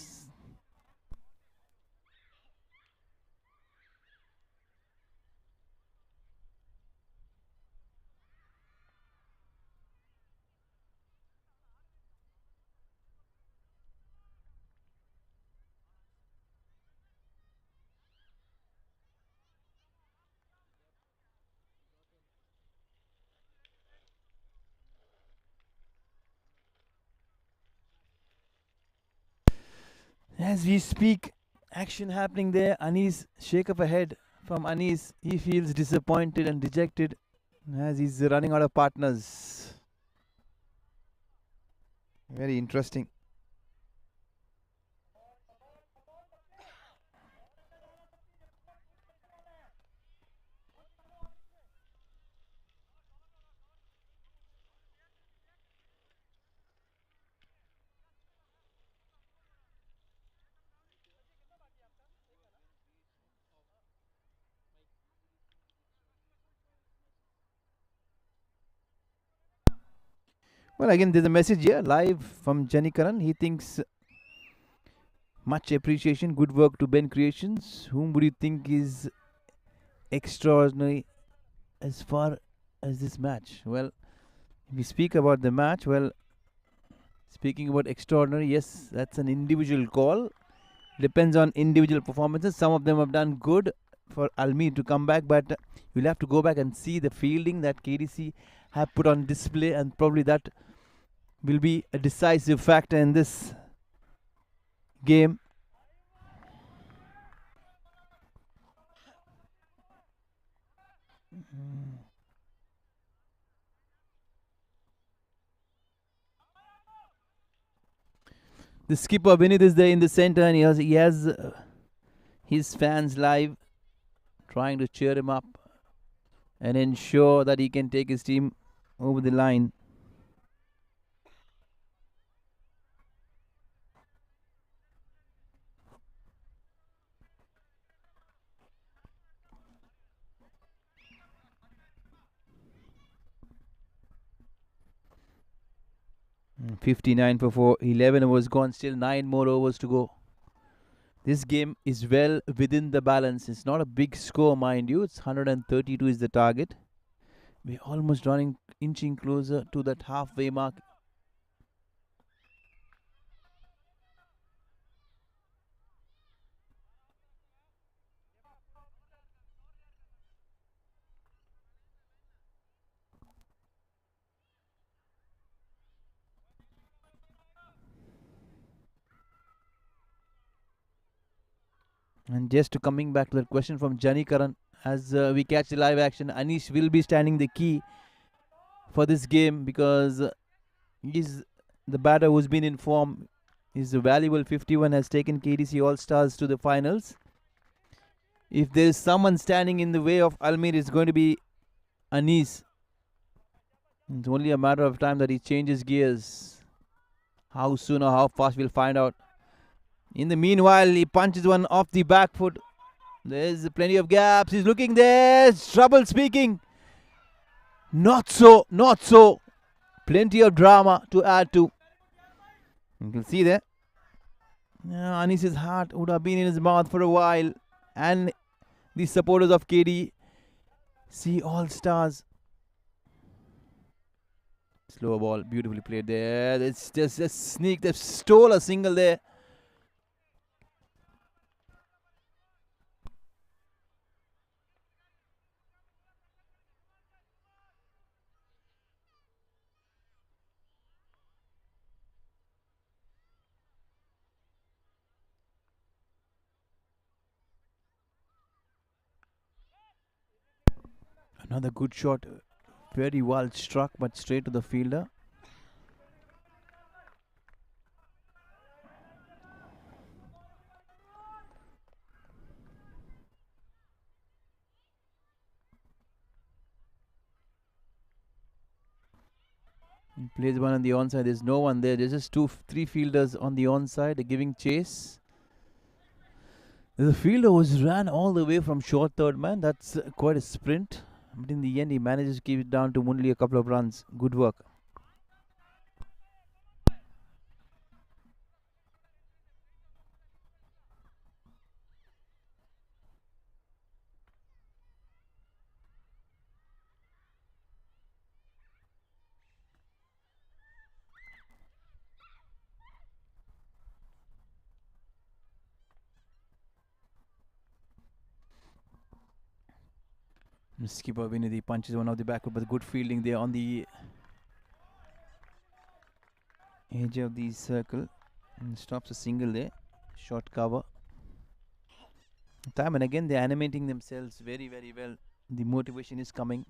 As we speak, action happening there. Anis, shake of a head from Anis. He feels disappointed and dejected as he's running out of partners. Very interesting. Well, again, there's a message here live from Jenny Karan. He thinks much appreciation, good work to Ben Creations. Whom would you think is extraordinary as far as this match? Well, if we speak about the match, well, speaking about extraordinary, yes, that's an individual call. Depends on individual performances. Some of them have done good for ALMEER to come back, but you'll have to go back and see the fielding that KDC have put on display, and probably that will be a decisive factor in this game. The skipper Vinod is there in the center, and he has his fans live trying to cheer him up and ensure that he can take his team over the line. Mm, 59 for 4, 11 overs gone, still 9 more overs to go. This game is well within the balance. It's not a big score, mind you. It's 132 is the target. We're almost inching closer to that halfway mark. And just coming back to that question from Jani Karan, as we catch the live action, Anish will be standing the key for this game because he's the batter who's been in form. His valuable 51 has taken KDC All-Stars to the finals. If there is someone standing in the way of ALMEER, it's going to be Anish. It's only a matter of time that he changes gears. How soon or how fast, we'll find out. In the meanwhile, he punches one off the back foot. There's plenty of gaps. He's looking there. Trouble speaking. Not so. Not so. Plenty of drama to add to. You can see there. Anis's heart would have been in his mouth for a while. And the supporters of KDC All-Stars. Slow ball. Beautifully played there. It's just a sneak. They stole a single there. Another good shot, very well struck, but straight to the fielder. He plays one on the onside. There's no one there. There's just 3 fielders on the onside giving chase. There's a fielder who's ran all the way from short third man. That's quite a sprint. But in the end, he manages to keep it down to only a couple of runs. Good work. Skipper Vinod punches one of the backward, but good fielding there on the edge of the circle and stops a single there. Short cover. Time and again they're animating themselves very, very well. The motivation is coming.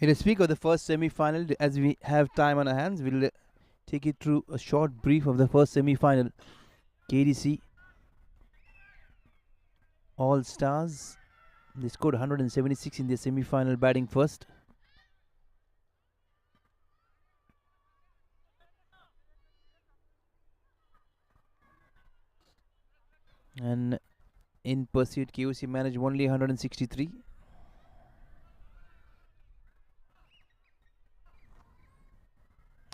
Let us speak of the first semi-final. As we have time on our hands, we'll take it through a short brief of the first semi-final. KDC All Stars. They scored 176 in their semi-final, batting first. And in pursuit, KOC managed only 163.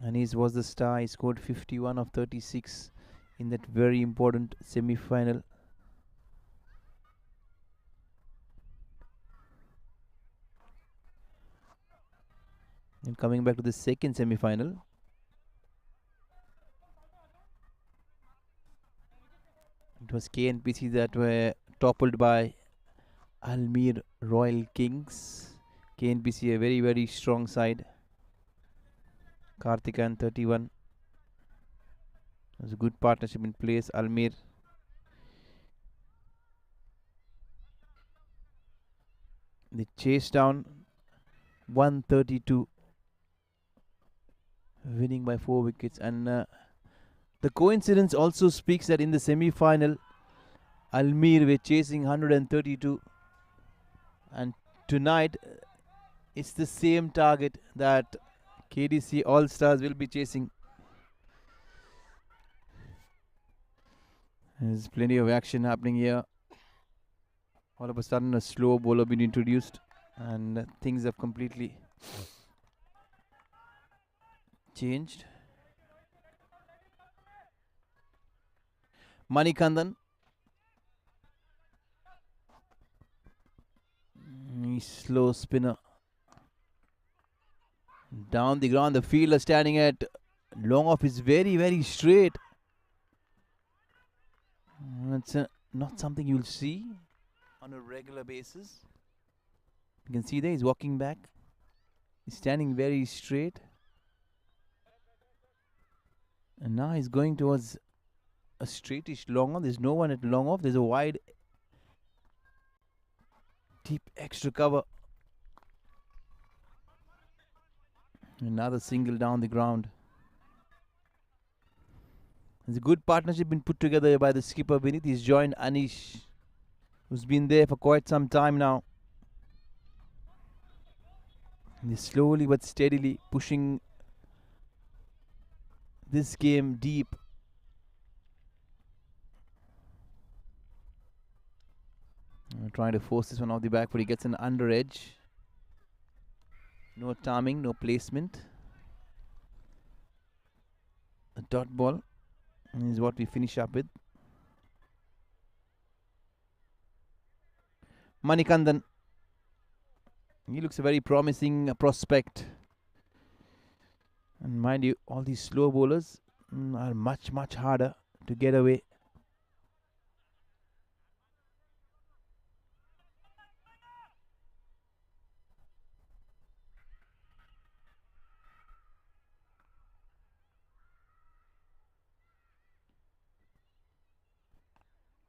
And he was the star. He scored 51 of 36 in that very important semi-final. And coming back to the second semi-final, it was KNPC that were toppled by ALMEER Royal Kings. KNPC a very, very strong side. Kartikan 31. There's a good partnership in place. ALMEER. They chased down 132, winning by 4 wickets. And the coincidence also speaks that in the semi-final, ALMEER were chasing 132, and tonight it's the same target that KDC All Stars will be chasing. There's plenty of action happening here. All of a sudden a slow bowler been introduced and things have completely changed. Manikandan. Slow spinner. Down the ground, the fielder standing at long off is very, very straight. That's not something you'll see on a regular basis. You can see there he's walking back. He's standing very straight. And now he's going towards a straightish long off. There's no one at long off. There's a wide, deep extra cover. Another single down the ground. There's a good partnership been put together by the skipper Vinod. He's joined Anish, who's been there for quite some time now. And they're slowly but steadily pushing this game deep. Trying to force this one off the back, but he gets an under edge. No timing, no placement. A dot ball is what we finish up with. Manikandan. He looks a very promising prospect. And mind you, all these slow bowlers are much, much harder to get away.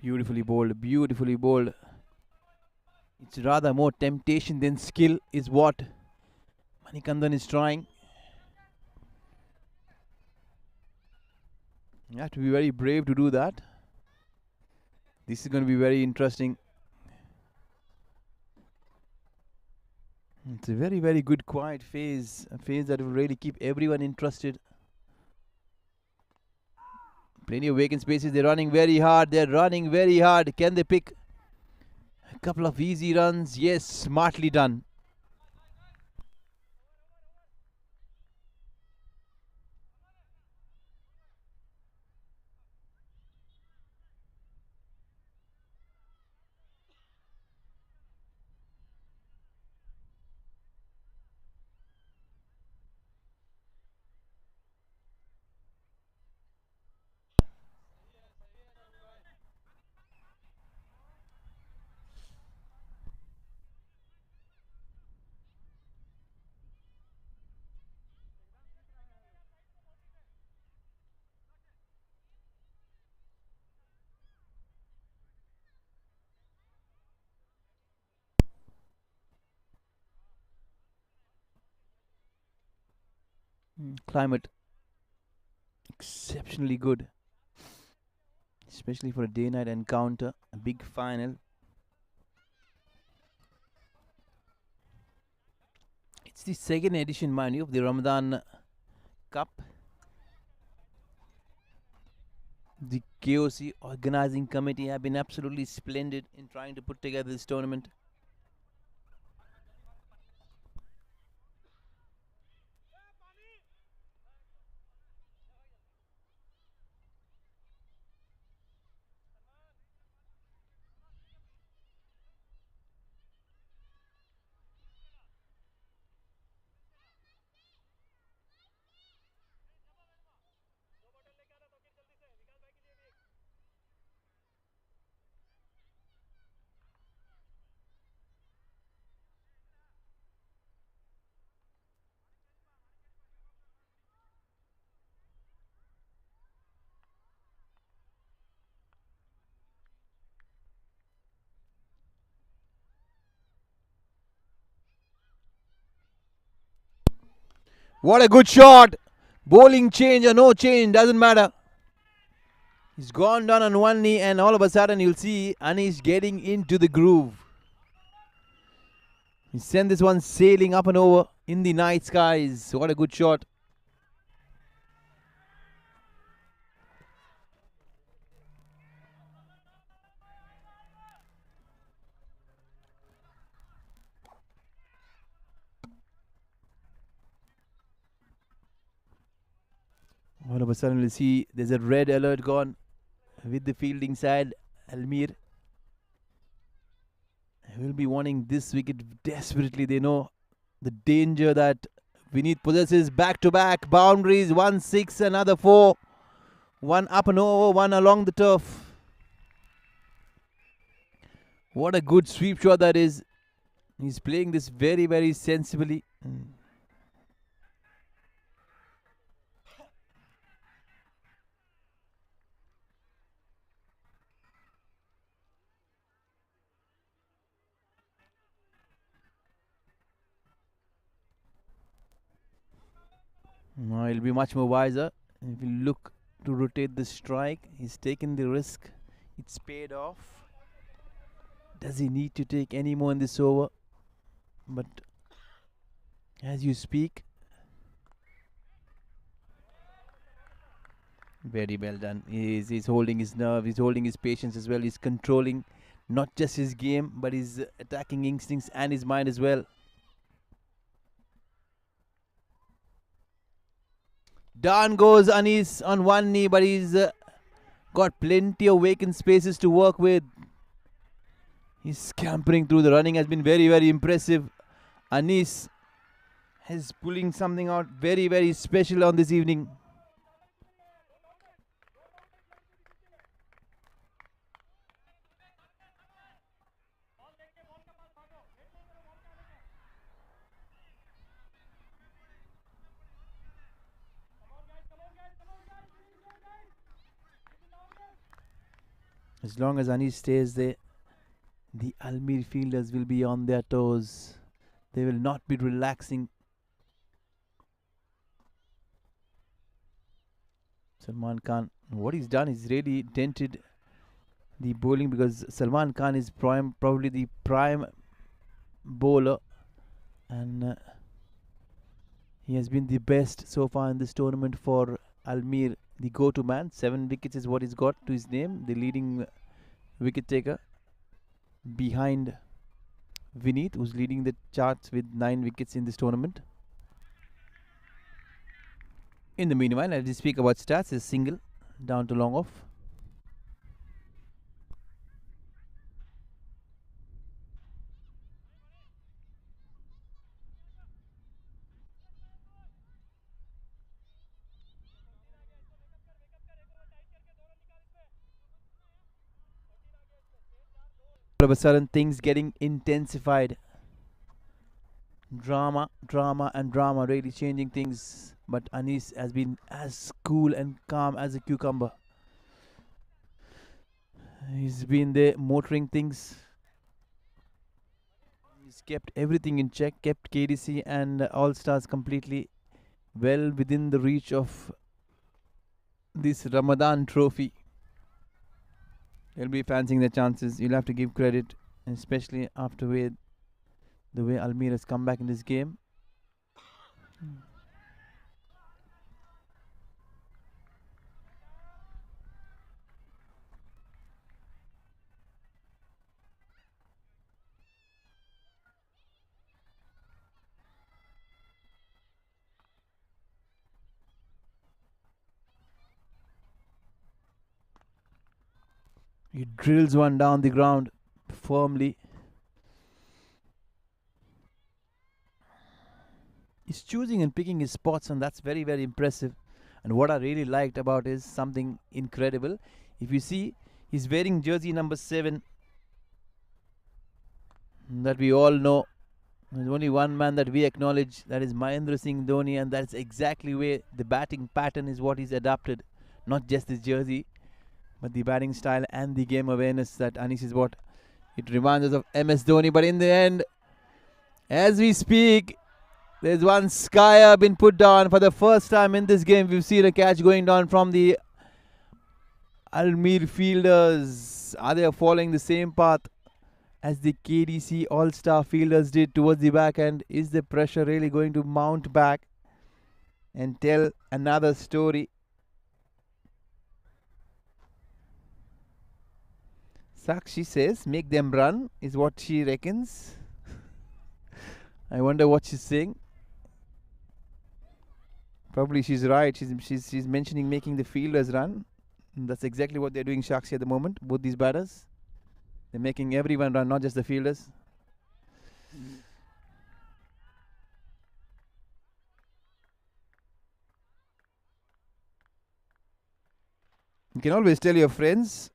Beautifully bowled, beautifully bowled. It's rather more temptation than skill is what Manikandan is trying. You have to be very brave to do that. This is going to be very interesting. It's a very, very good quiet phase. A phase that will really keep everyone interested. Plenty of vacant spaces. They're running very hard. They're running very hard. Can they pick a couple of easy runs? Yes, smartly done. Climate exceptionally good, especially for a day-night encounter, a big final. It's the second edition, mind you, of the Ramadan Cup. The KOC organizing committee have been absolutely splendid in trying to put together this tournament. What a good shot! Bowling change or no change, doesn't matter. He's gone down on one knee, and all of a sudden you'll see Anish getting into the groove. He sent this one sailing up and over in the night skies. What a good shot. All of a sudden we'll see there's a red alert gone with the fielding side. ALMEER will be wanting this wicket desperately. They know the danger that Vinod possesses. Back-to-back boundaries. 1 6, another 4. One up and over, one along the turf. What a good sweep shot that is. He's playing this very, very sensibly. Now he'll be much more wiser. If you look to rotate the strike, he's taken the risk. It's paid off. Does he need to take any more in this over? But as you speak, very well done. He's holding his nerve, he's holding his patience as well. He's controlling not just his game, but his attacking instincts and his mind as well. Down goes Anis on one knee, but he's got plenty of vacant spaces to work with. He's scampering through. The running has been very, very impressive. Anis is pulling something out very, very special on this evening. As long as Anis stays there, the ALMEER fielders will be on their toes. They will not be relaxing. Salman Khan, what he's done is really dented the bowling, because Salman Khan is probably the prime bowler, and he has been the best so far in this tournament for ALMEER. The go-to man. 7 wickets is what he's got to his name. The leading wicket taker behind Vinod, who's leading the charts with 9 wickets in this tournament. In the meanwhile, as we speak about stats, is single down to long off. All of a sudden, things getting intensified. Drama, and drama, really changing things. But Anis has been as cool and calm as a cucumber. He's been there motoring things. He's kept everything in check, kept KDC and All Stars completely well within the reach of this Ramadan trophy. They'll be fancying their chances. You'll have to give credit, especially after the way ALMEER has come back in this game. He drills one down the ground firmly. He's choosing and picking his spots, and that's very, very impressive. And what I really liked about is something incredible. If you see, he's wearing jersey number 7 that we all know. There's only one man that we acknowledge, that is Mahendra Singh Dhoni, and that's exactly where the batting pattern is what he's adapted. Not just his jersey, but the batting style and the game awareness that Anish is what it reminds us of MS Dhoni. But in the end, as we speak, there's one skyer been put down for the first time in this game. We've seen a catch going down from the ALMEER fielders. Are they following the same path as the KDC All-Star fielders did towards the back end? Is the pressure really going to mount back and tell another story? Sakshi says, make them run, is what she reckons. I wonder what she's saying. Probably she's right. She's mentioning making the fielders run. And that's exactly what they're doing, Sakshi, at the moment. Both these batters. They're making everyone run, not just the fielders. You can always tell your friends,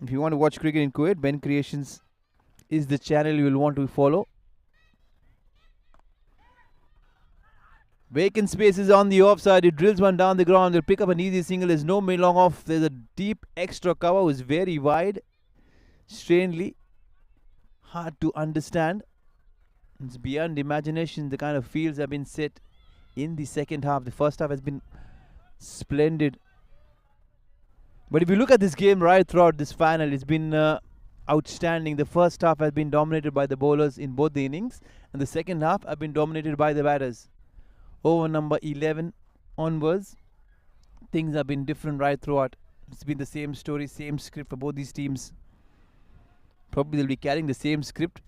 if you want to watch cricket in Kuwait, Ben Creations is the channel you will want to follow. Vacant space is on the offside. He drills one down the ground. He'll pick up an easy single. There's no long off. There's a deep extra cover. It's very wide. Strangely hard to understand. It's beyond imagination the kind of fields have been set in the second half. The first half has been splendid. But if you look at this game right throughout this final, it's been outstanding. The first half has been dominated by the bowlers in both the innings, and the second half have been dominated by the batters. Over number 11 onwards, things have been different right throughout. It's been the same story, same script for both these teams. Probably they'll be carrying the same script.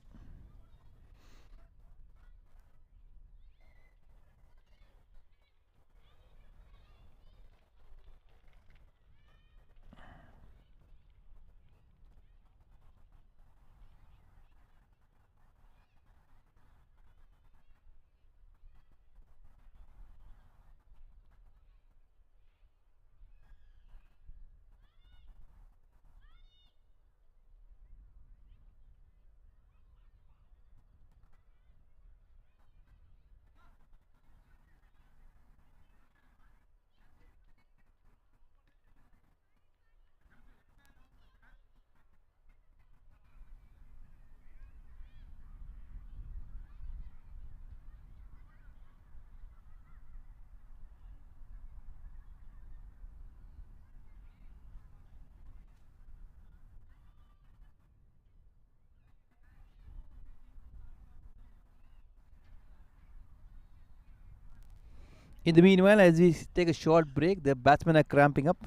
In the meanwhile, as we take a short break, the batsmen are cramping up.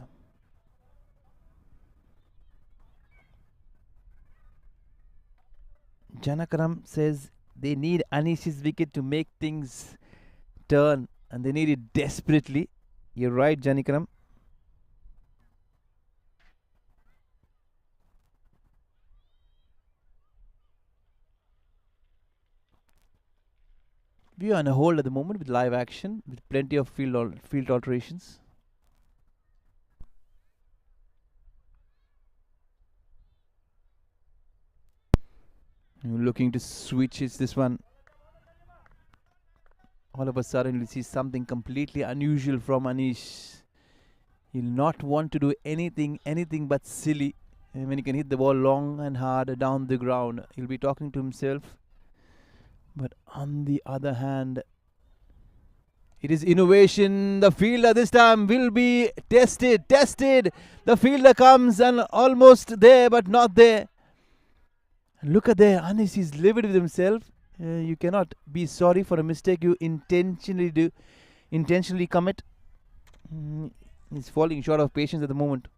Janakaram says they need Anish's wicket to make things turn, and they need it desperately. You're right, Janakaram. We are on a hold at the moment with live action, with plenty of field alterations. Looking to switch is this one. All of a sudden, we see something completely unusual from Anish. He'll not want to do anything but silly. And when he can hit the ball long and hard down the ground, he'll be talking to himself. But on the other hand, It is innovation. The fielder this time will be tested. The fielder comes and almost there, but not there. Look at there. Anis is livid with himself. You cannot be sorry for a mistake you intentionally commit. He's falling short of patience at the moment.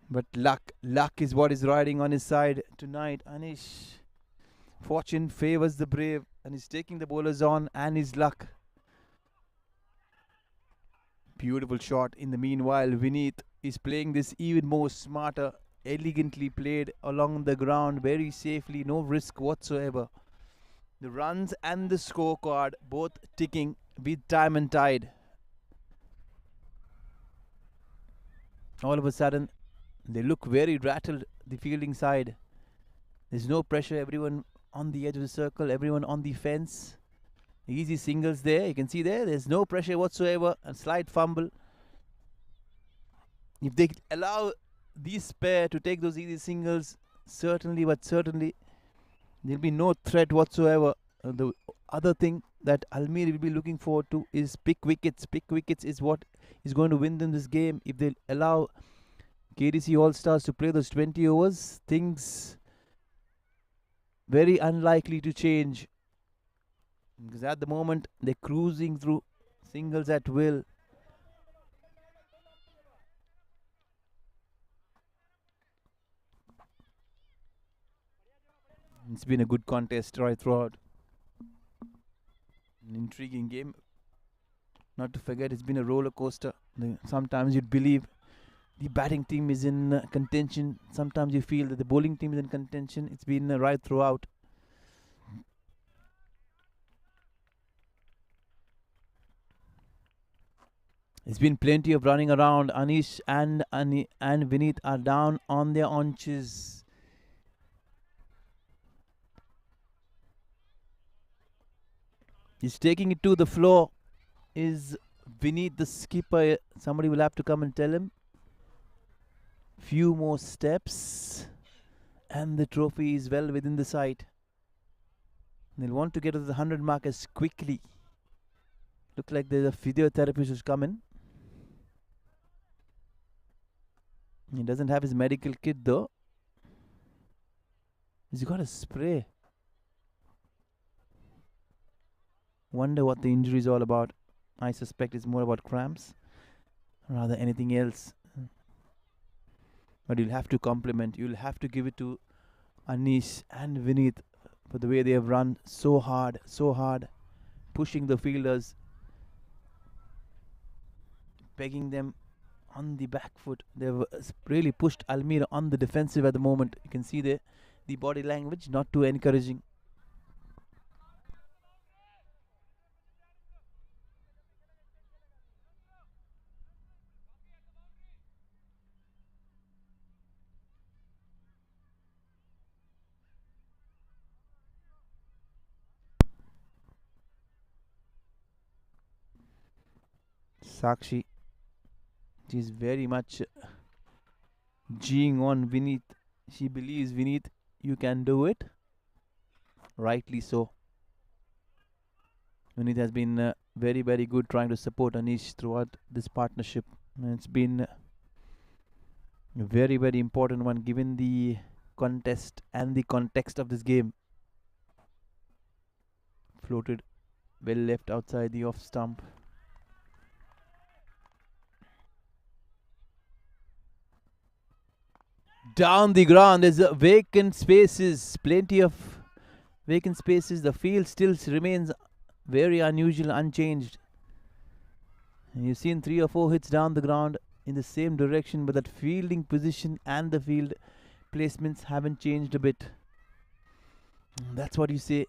But luck is what is riding on his side tonight. Anish, fortune favors the brave, and he's taking the bowlers on, and his luck. Beautiful shot. In the meanwhile, Vineet is playing this even more smarter, elegantly played along the ground, very safely, no risk whatsoever. The runs and the scorecard both ticking with time and tide. All of a sudden, they look very rattled, the fielding side. There's no pressure, everyone on the edge of the circle, everyone on the fence. Easy singles there, you can see there's no pressure whatsoever, a slight fumble. If they allow these pair to take those easy singles, certainly there'll be no threat whatsoever. The other thing that ALMEER will be looking forward to is pick wickets. Pick wickets is what is going to win them this game. If they allow KDC All-Stars to play those 20 overs, things very unlikely to change. Because at the moment, they're cruising through singles at will. It's been a good contest right throughout. An intriguing game. Not to forget, it's been a roller coaster. Sometimes you'd believe the batting team is in contention. Sometimes you feel that the bowling team is in contention. It's been right throughout. There's been plenty of running around. Anish and Vineet are down on their haunches. He's taking it to the floor. Is Vineet the skipper? Somebody will have to come and tell him. Few more steps and the trophy is well within the sight. They'll want to get to the 100 mark as quickly. Look like there's a physiotherapist who's coming. He doesn't have his medical kit though. He's got a spray. Wonder what the injury is all about. I suspect it's more about cramps rather anything else. But you'll have to compliment. You'll have to give it to Anish and Vineet for the way they have run so hard, pushing the fielders, pegging them on the back foot. They've really pushed ALMEER on the defensive at the moment. You can see there the body language not too encouraging. Sakshi, she's very much G'ing on Vineet. She believes, Vineet, you can do it. Rightly so. Vineet has been very, very good trying to support Anish throughout this partnership. And it's been a very, very important one given the contest and the context of this game. Floated well left outside the off stump. Down the ground, there's vacant spaces, plenty of vacant spaces. The field still remains very unusual, unchanged. And you've seen 3 or 4 hits down the ground in the same direction, but that fielding position and the field placements haven't changed a bit. That's what you say,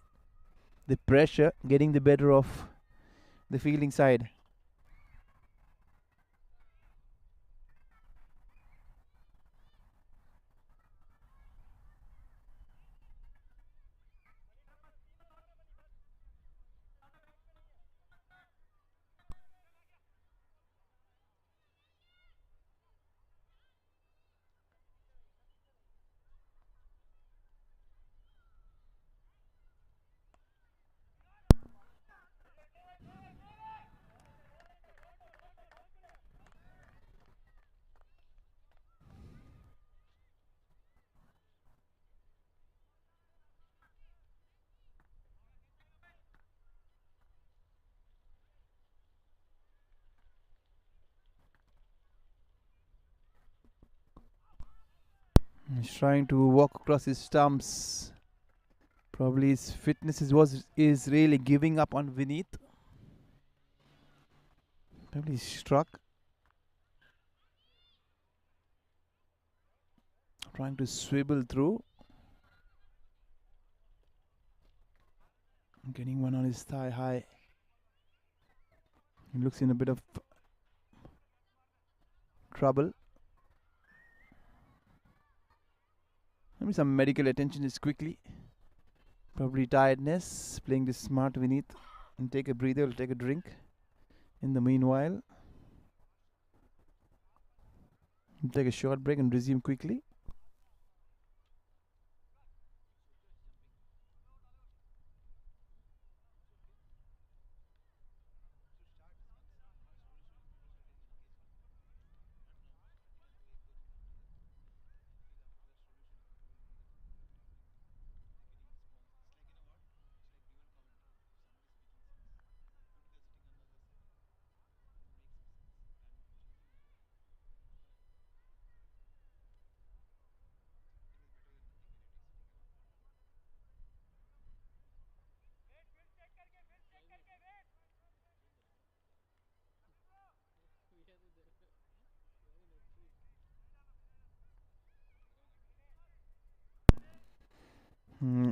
the pressure getting the better of the fielding side. He's trying to walk across his stumps. Probably his fitness is really giving up on Vinith. Probably struck. Trying to swivel through. Getting one on his thigh high. He looks in a bit of trouble. Maybe some medical attention is quickly. Probably tiredness. Playing this smart Vinith. And take a breather, take a drink. In the meanwhile, take a short break and resume quickly.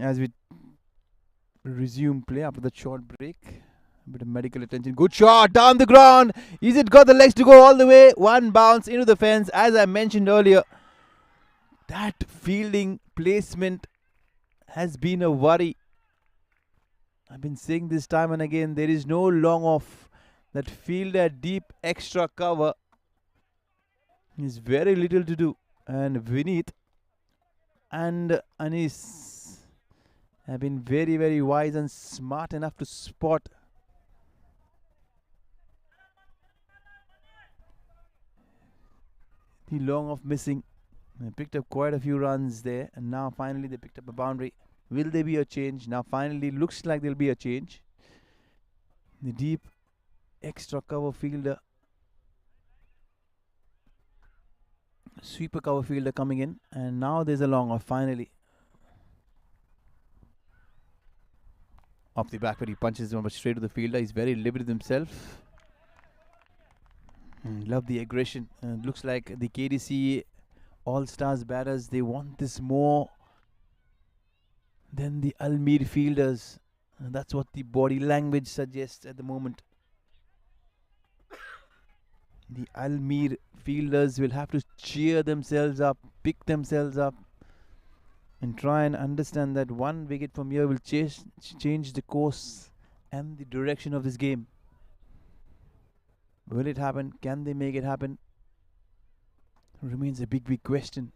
As we resume play after that short break, a bit of medical attention. Good shot down the ground. Is it got the legs to go all the way? One bounce into the fence. As I mentioned earlier, that fielding placement has been a worry. I've been saying this time and again, there is no long off. That fielder deep extra cover is very little to do. And Vinith and Anis have been very, very wise and smart enough to spot the long off missing. They picked up quite a few runs there, and now finally they picked up a boundary. Will there be a change? Now finally looks like there'll be a change. The deep extra cover fielder, sweeper cover fielder coming in, and now there's a long off finally. Off the back, but he punches one straight to the fielder. He's very limited himself. Love the aggression. Looks like the KDC All-Stars batters, they want this more than the ALMEER fielders. And that's what the body language suggests at the moment. The ALMEER fielders will have to cheer themselves up, pick themselves up, and try and understand that one wicket from here will change the course and the direction of this game. Will it happen? Can they make it happen? Remains a big question.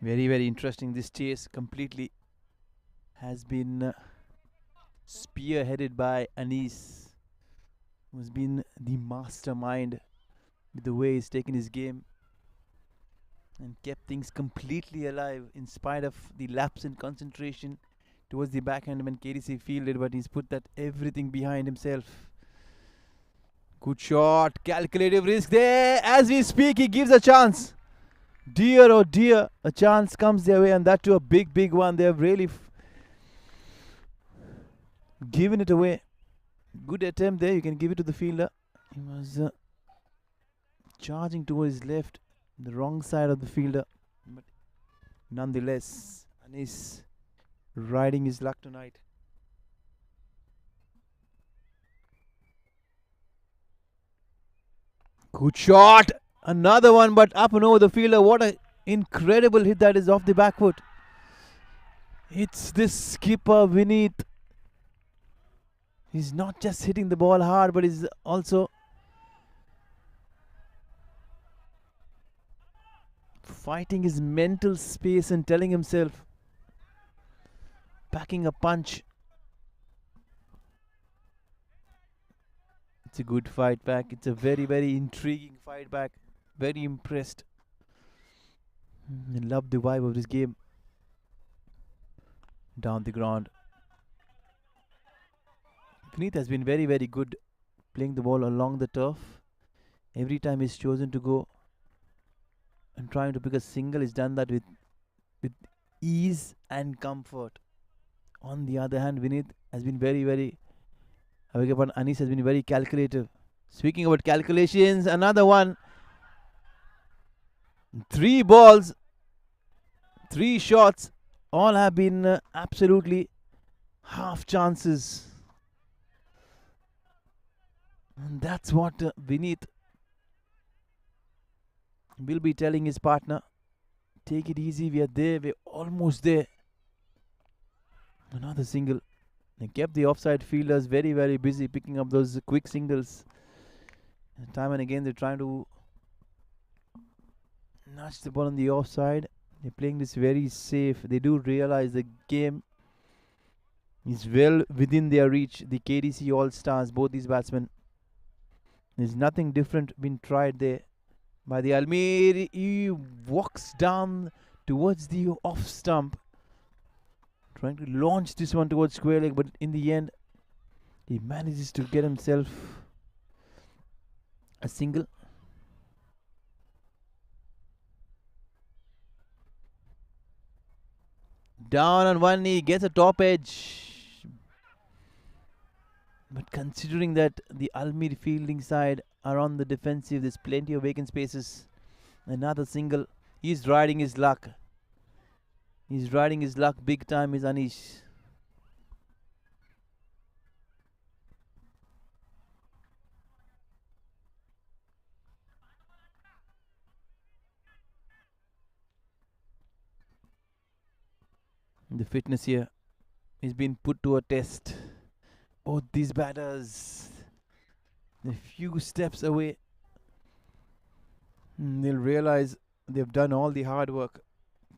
Very, very interesting. This chase completely has been spearheaded by Anis, who's been the mastermind with the way he's taken his game and kept things completely alive in spite of the lapse in concentration towards the backhand when KDC fielded, but he's put that everything behind himself. Good shot, calculative risk there. As we speak, he gives a chance. Dear oh dear, a chance comes their way, and that too a big, big one. They have really given it away. Good attempt there. You can give it to the fielder. He was charging towards his left, the wrong side of the fielder. But nonetheless, Anis riding his luck tonight. Good shot. Another one, but up and over the fielder. What an incredible hit that is off the back foot. It's this skipper, Vinith. He's not just hitting the ball hard, but he's also fighting his mental space and telling himself, packing a punch. It's a good fight back. It's a very, very intriguing fight back. Very impressed. I love the vibe of this game. Down the ground. Vinod has been very, very good playing the ball along the turf. Every time he's chosen to go and trying to pick a single, he's done that with ease and comfort. On the other hand, Vinod has been Anis has been very calculative. Speaking about calculations, another one. 3 balls, 3 shots, all have been absolutely half chances. And that's what Vinod will be telling his partner. Take it easy, we are there, we're almost there. Another single. They kept the offside fielders very, very busy picking up those quick singles. And time and again they're trying to nudge the ball on the offside. They're playing this very safe. They do realize the game is well within their reach. The KDC All-Stars, both these batsmen. There's nothing different been tried there by the ALMEER. He walks down towards the off stump, trying to launch this one towards square leg, but in the end he manages to get himself a single. Down on one knee, gets a top edge. But considering that the ALMEER fielding side are on the defensive, there's plenty of vacant spaces. Another single. He's riding his luck. He's riding his luck big time, is Anish. The fitness here is being put to a test. Both these batters, a few steps away. They'll realize they've done all the hard work.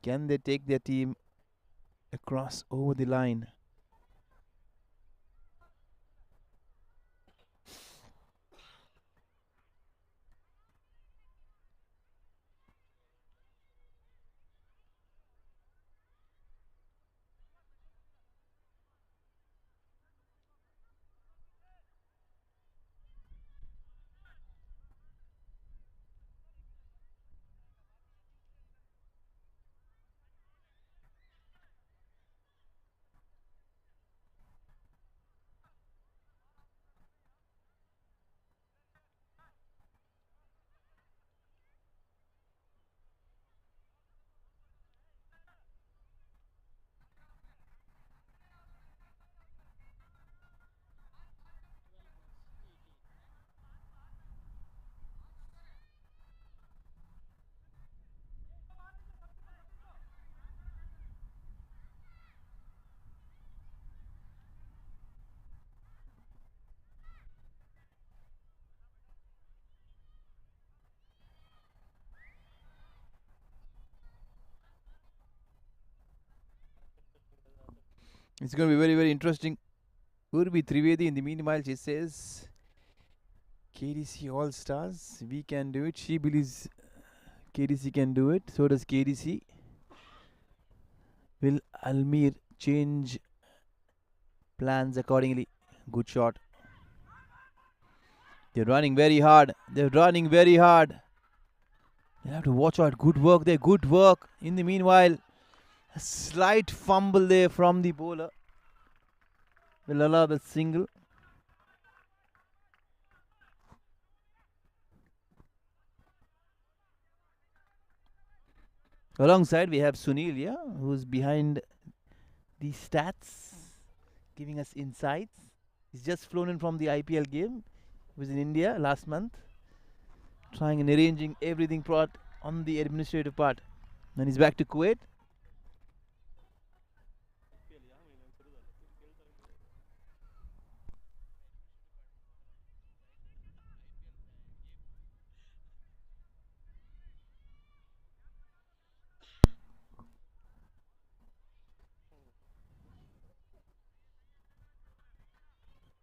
Can they take their team across over the line? It's going to be very, very interesting. Urbi Trivedi in the meanwhile, she says, KDC All-Stars, we can do it. She believes KDC can do it. So does KDC. Will ALMEER change plans accordingly? Good shot. They're running very hard. They're running very hard. They'll have to watch out. Good work there. Good work. In the meanwhile, a slight fumble there from the bowler will allow the single. Alongside we have Sunil, yeah, who's behind the stats, giving us insights. He's just flown in from the IPL game. He was in India last month, trying and arranging everything on the administrative part. Then he's back to Kuwait.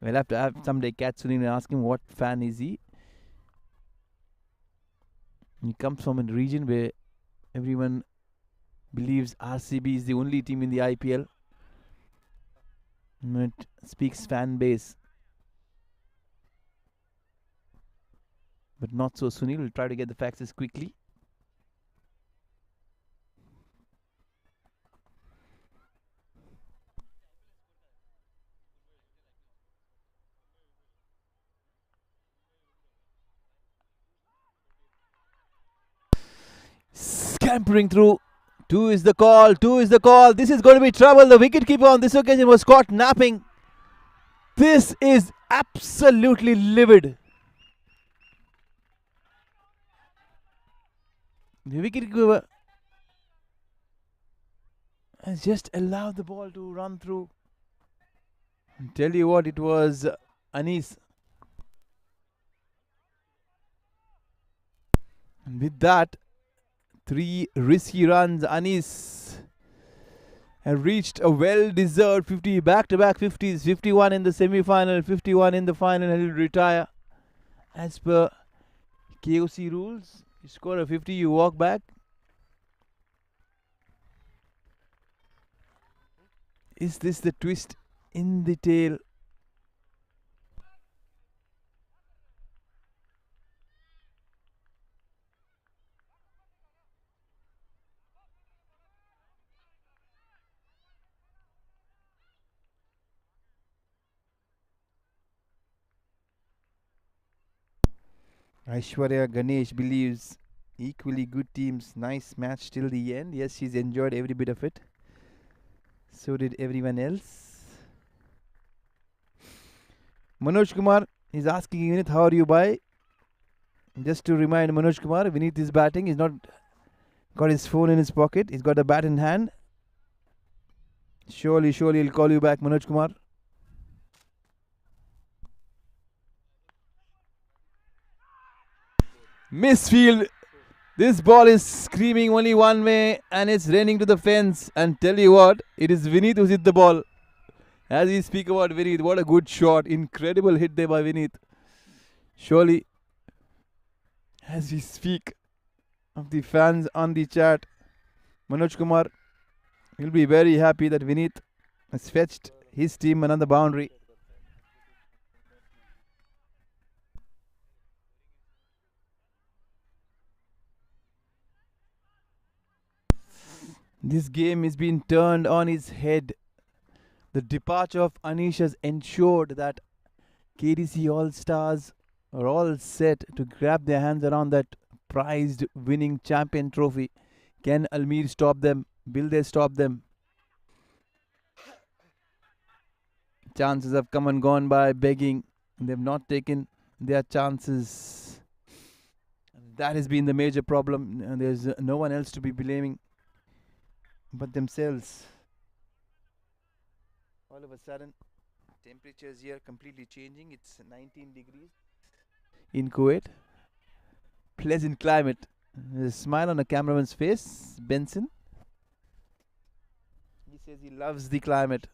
We'll have to have someday catch Sunil and ask him what fan is he. He comes from a region where everyone believes RCB is the only team in the IPL. It speaks fan base. But not so Sunil. We'll try to get the facts as quickly. Scampering through. 2 is the call. 2 is the call. This is going to be trouble. The wicketkeeper on this occasion was caught napping. This is absolutely livid. The wicketkeeper has just allowed the ball to run through. I'll tell you what, it was Anis. And with that, 3 risky runs. Anis have reached a well-deserved 50, back-to-back 50s. 51 in the semi-final, 51 in the final, and he'll retire. As per KOC rules, you score a 50, you walk back. Is this the twist in the tail? Aishwarya Ganesh believes equally good teams. Nice match till the end. Yes, she's enjoyed every bit of it. So did everyone else. Manoj Kumar is asking Vinith, how are you by? Just to remind Manoj Kumar, Vinith is batting. He's not got his phone in his pocket. He's got a bat in hand. Surely he'll call you back, Manoj Kumar. Misfield. This ball is screaming only one way and it's raining to the fence. And tell you what, it is Vinith who's hit the ball. As we speak about Vinith, what a good shot. Incredible hit there by Vinith. Surely, as we speak of the fans on the chat, Manoj Kumar will be very happy that Vinith has fetched his team another boundary. This game is being turned on its head. The departure of Anish has ensured that KDC All-Stars are all set to grab their hands around that prized winning champion trophy. Can ALMEER stop them? Will they stop them? Chances have come and gone by begging. They've not taken their chances. That has been the major problem. There's no one else to be blaming but themselves. All of a sudden, temperatures here completely changing. It's 19 degrees in Kuwait. Pleasant climate. There's a smile on the cameraman's face. Benson. He says he loves the climate.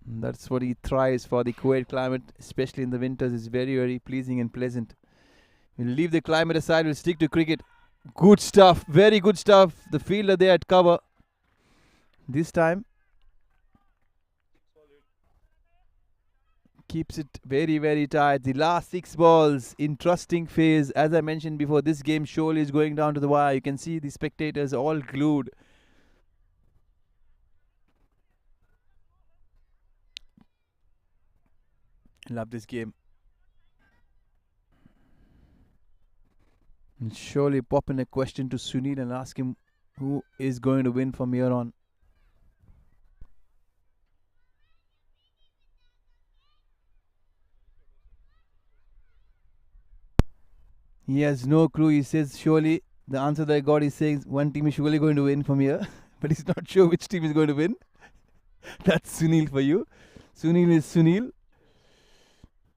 That's what he thrives for. The Kuwait climate, especially in the winters, is very, very pleasing and pleasant. We'll leave the climate aside. We'll stick to cricket. Good stuff. Very good stuff. The fielder there at cover. This time keeps it very, very tight. The last 6 balls. Interesting phase. As I mentioned before, this game surely is going down to the wire. You can see the spectators all glued. Love this game. And surely pop in a question to Sunil and ask him who is going to win from here on. He has no clue. He says surely the answer that I got is saying one team is surely going to win from here. But he's not sure which team is going to win. That's Sunil for you. Sunil is Sunil.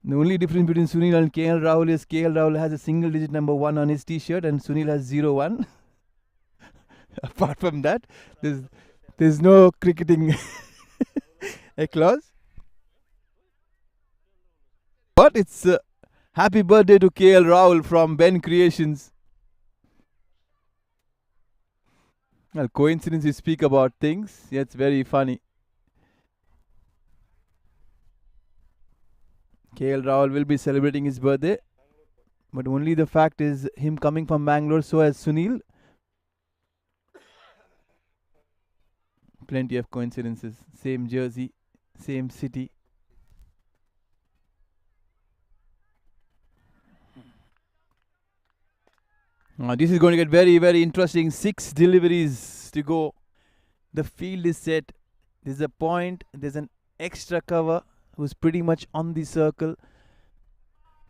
The only difference between Sunil and KL Rahul is KL Rahul has a single digit number 1 on his t-shirt and Sunil has 01. Apart from that, there's no cricketing clause. But it's happy birthday to KL Rahul from Ben Creations. Well, coincidence you speak about things. Yeah, it's very funny. KL Rahul will be celebrating his birthday. But only the fact is him coming from Mangalore, so as Sunil. Plenty of coincidences. Same jersey, same city. This is going to get very, very interesting. 6 deliveries to go. The field is set. There's a point. There's an extra cover who's pretty much on the circle.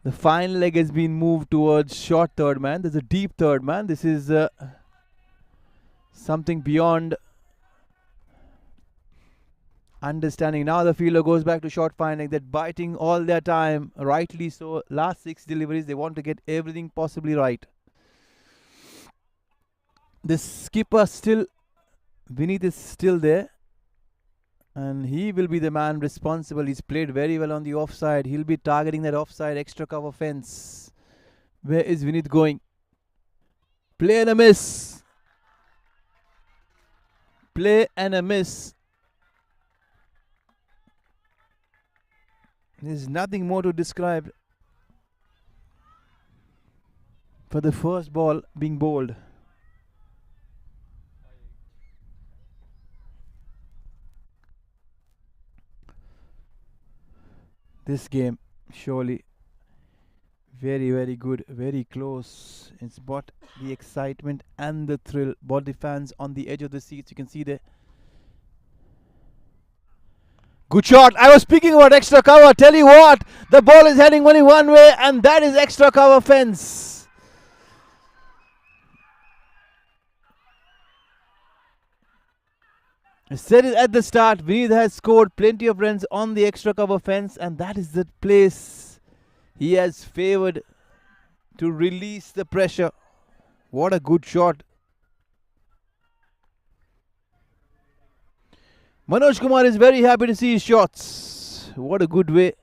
The final leg has been moved towards short third man. There's a deep third man. This is something beyond understanding. Now the fielder goes back to short final leg. They're biting all their time. Rightly so. Last 6 deliveries, they want to get everything possibly right. The skipper still, Vinod is still there. And he will be the man responsible. He's played very well on the offside. He'll be targeting that offside extra cover fence. Where is Vinod going? Play and a miss. Play and a miss. There's nothing more to describe for the first ball being bowled. This game surely very, very good, very close. It's brought the excitement and the thrill, brought the fans on the edge of the seats. You can see there. Good shot. I was speaking about extra cover. Tell you what, the ball is heading only one way, and that is extra cover fence. I said it at the start, Vinod has scored plenty of runs on the extra cover fence, and that is the place he has favoured to release the pressure. What a good shot. Manoj Kumar is very happy to see his shots. What a good way.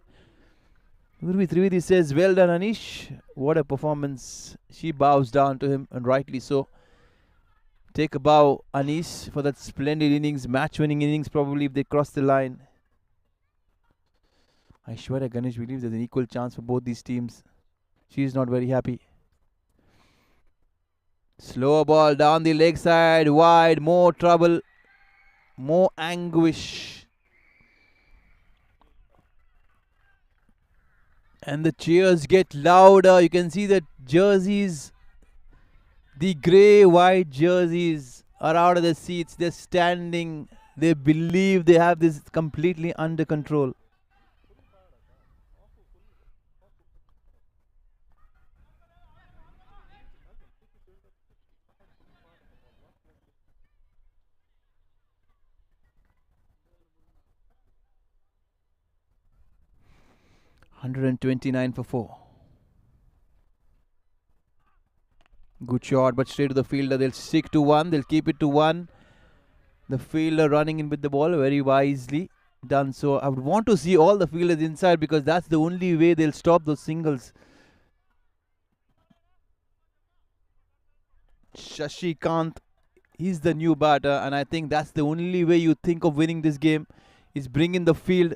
Udupi Trivedi says, well done Anish. What a performance. She bows down to him, and rightly so. Take a bow, Anish, for that splendid innings, match-winning innings probably if they cross the line. Aishwarya Ganesh believes there's an equal chance for both these teams. She is not very happy. Slow ball down the leg side, wide, more trouble, more anguish. And the cheers get louder. You can see the jerseys. The grey-white jerseys are out of the seats. They're standing. They believe they have this completely under control. $129 for 4. Good shot, but straight to the fielder. They'll stick to 1. They'll keep it to 1. The fielder running in with the ball very wisely done. So I would want to see all the fielders inside, because that's the only way they'll stop those singles. Shashikant, he's the new batter, and I think that's the only way you think of winning this game, is bring in the field.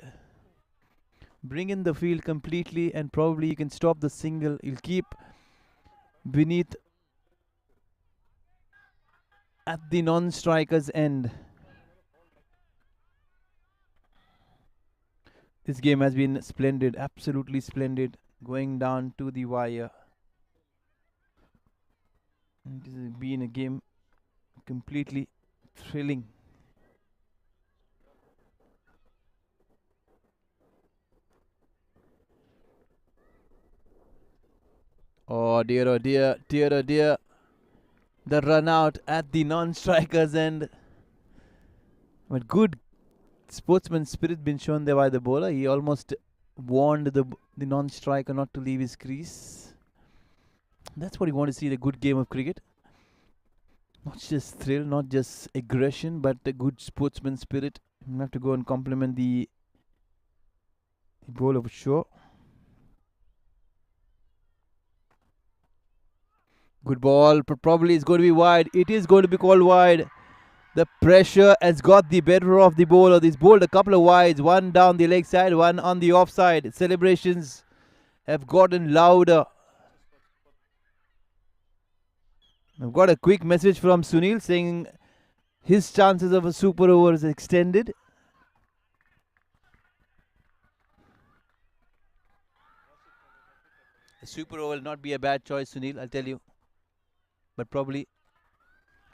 Bring in the field completely, and probably you can stop the single. You'll keep Vinod at the non-striker's end. This game has been splendid, absolutely splendid, going down to the wire. And this has been a game completely thrilling. Oh dear, oh dear, dear, oh dear. The run out at the non-striker's end. But good sportsman spirit been shown there by the bowler. He almost warned the non-striker not to leave his crease. That's what you want to see in a good game of cricket. Not just thrill, not just aggression, but a good sportsman spirit. You have to go and compliment the bowler for sure. Good ball, probably it's going to be wide. It is going to be called wide. The pressure has got the better of the bowler. He's bowled a couple of wides, one down the leg side, one on the offside. Celebrations have gotten louder. I've got a quick message from Sunil saying his chances of a super over is extended. A super over will not be a bad choice, Sunil, I'll tell you. But probably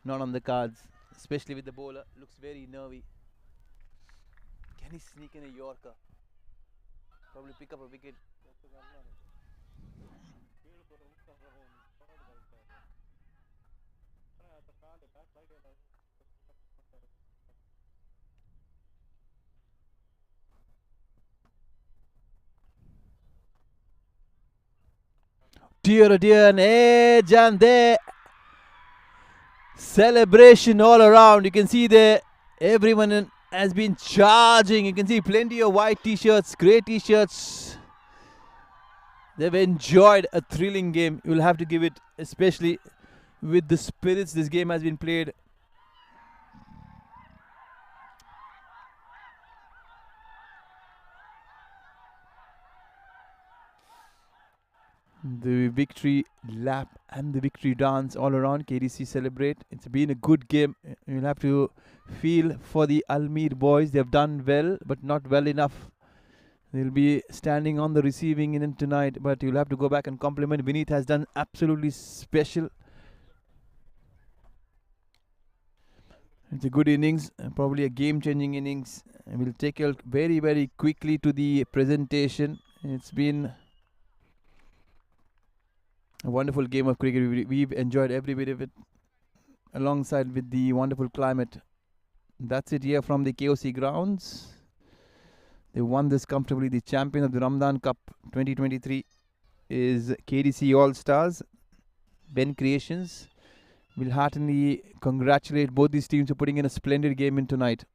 not on the cards, especially with the bowler. Looks very nervy. Can he sneak in a Yorker? Probably pick up a wicket. Dear, oh dear, an edge and there. Celebration all around. You can see there, everyone has been charging. You can see plenty of white t-shirts, grey t-shirts. They've enjoyed a thrilling game. You'll have to give it, especially with the spirits this game has been played. The victory lap and the victory dance all around. KDC celebrate. It's been a good game. You'll have to feel for the ALMEER boys. They've done well, but not well enough. They'll be standing on the receiving end tonight, but you'll have to go back and compliment. Vinod has done absolutely special. It's a good innings, probably a game-changing innings. And we'll take you very, very quickly to the presentation. It's been a wonderful game of cricket. We've enjoyed every bit of it, alongside with the wonderful climate. That's it here from the KOC grounds. They won this comfortably. The champion of the Ramadan Cup 2023 is KDC All Stars, BENCREATIONS. We'll heartily congratulate both these teams for putting in a splendid game in tonight.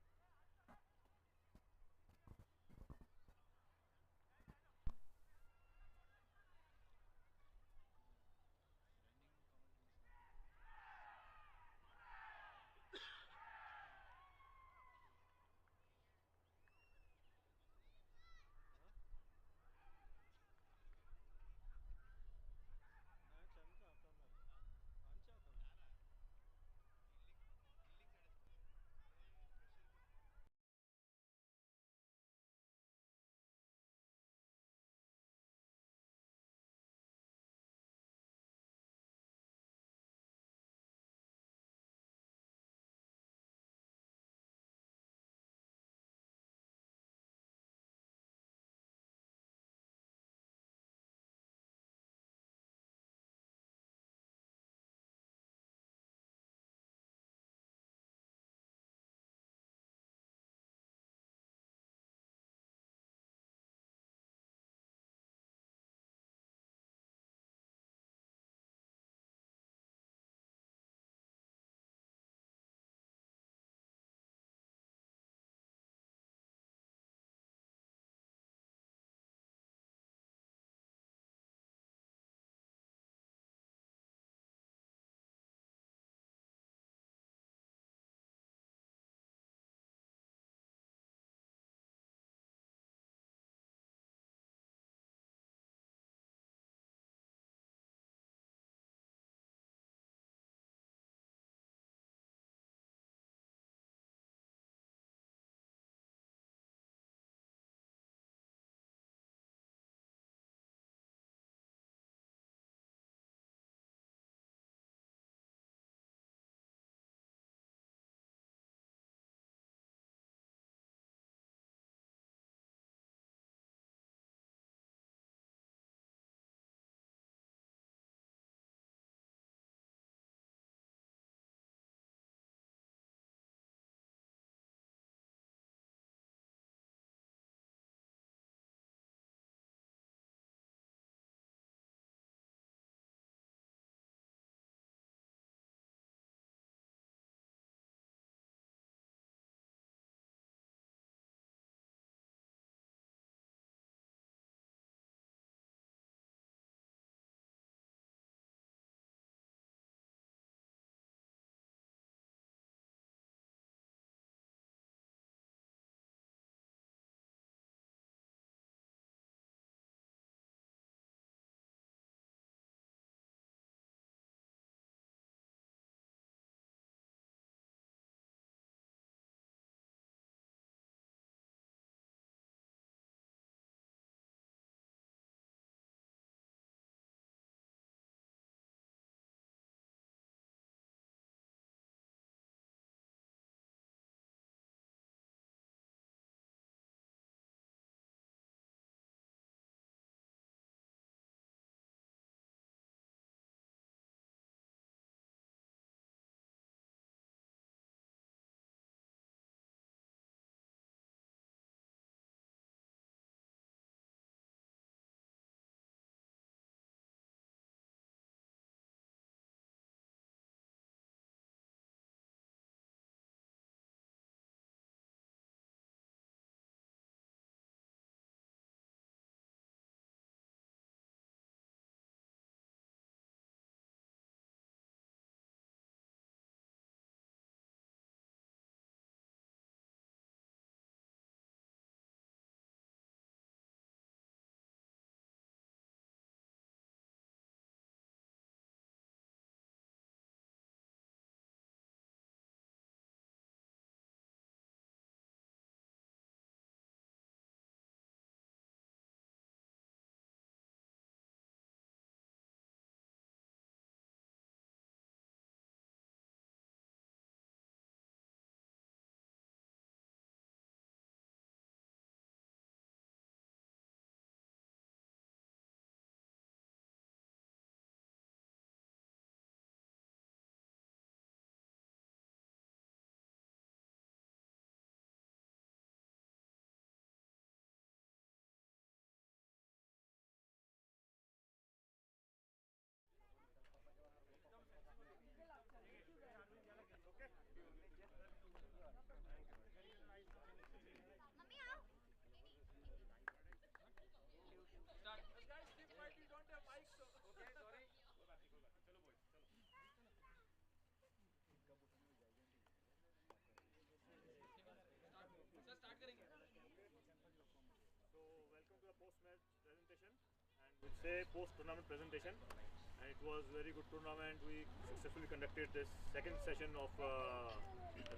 would say post-tournament presentation, and it was very good tournament. We successfully conducted this second session of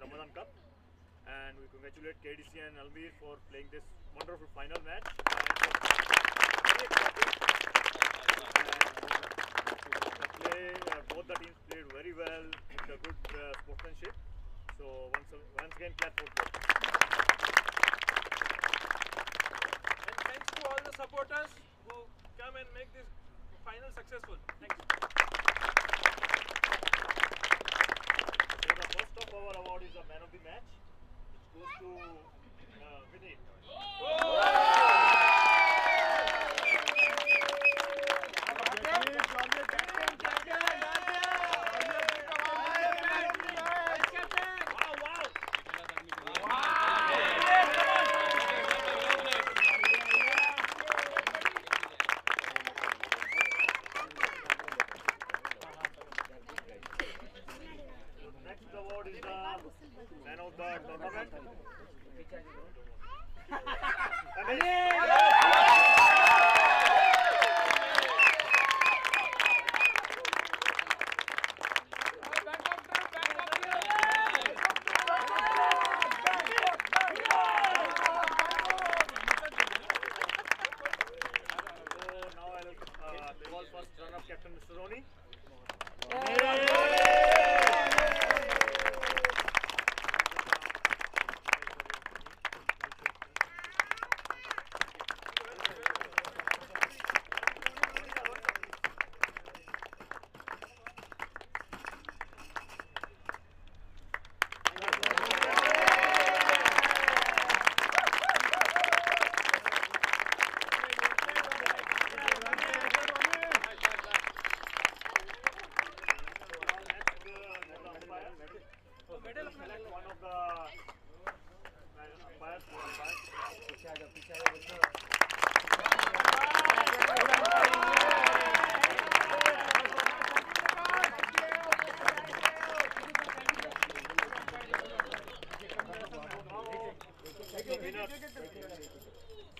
Ramadan Cup, and we congratulate KDC and ALMEER for playing this wonderful final match. Both the teams played very well with a good sportsmanship. So once again, clap for both. And thanks to all the supporters who come and make this final successful. Thanks. So the first of our award is the man of the match, which goes to Vinod. Man of the tournament. So now I'll call first runner-up captain Mr. Roni.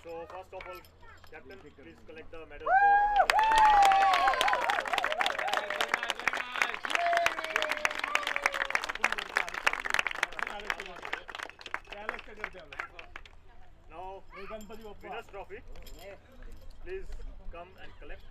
So first of all, Captain, please collect the medal Now, winner's trophy. Please come and collect.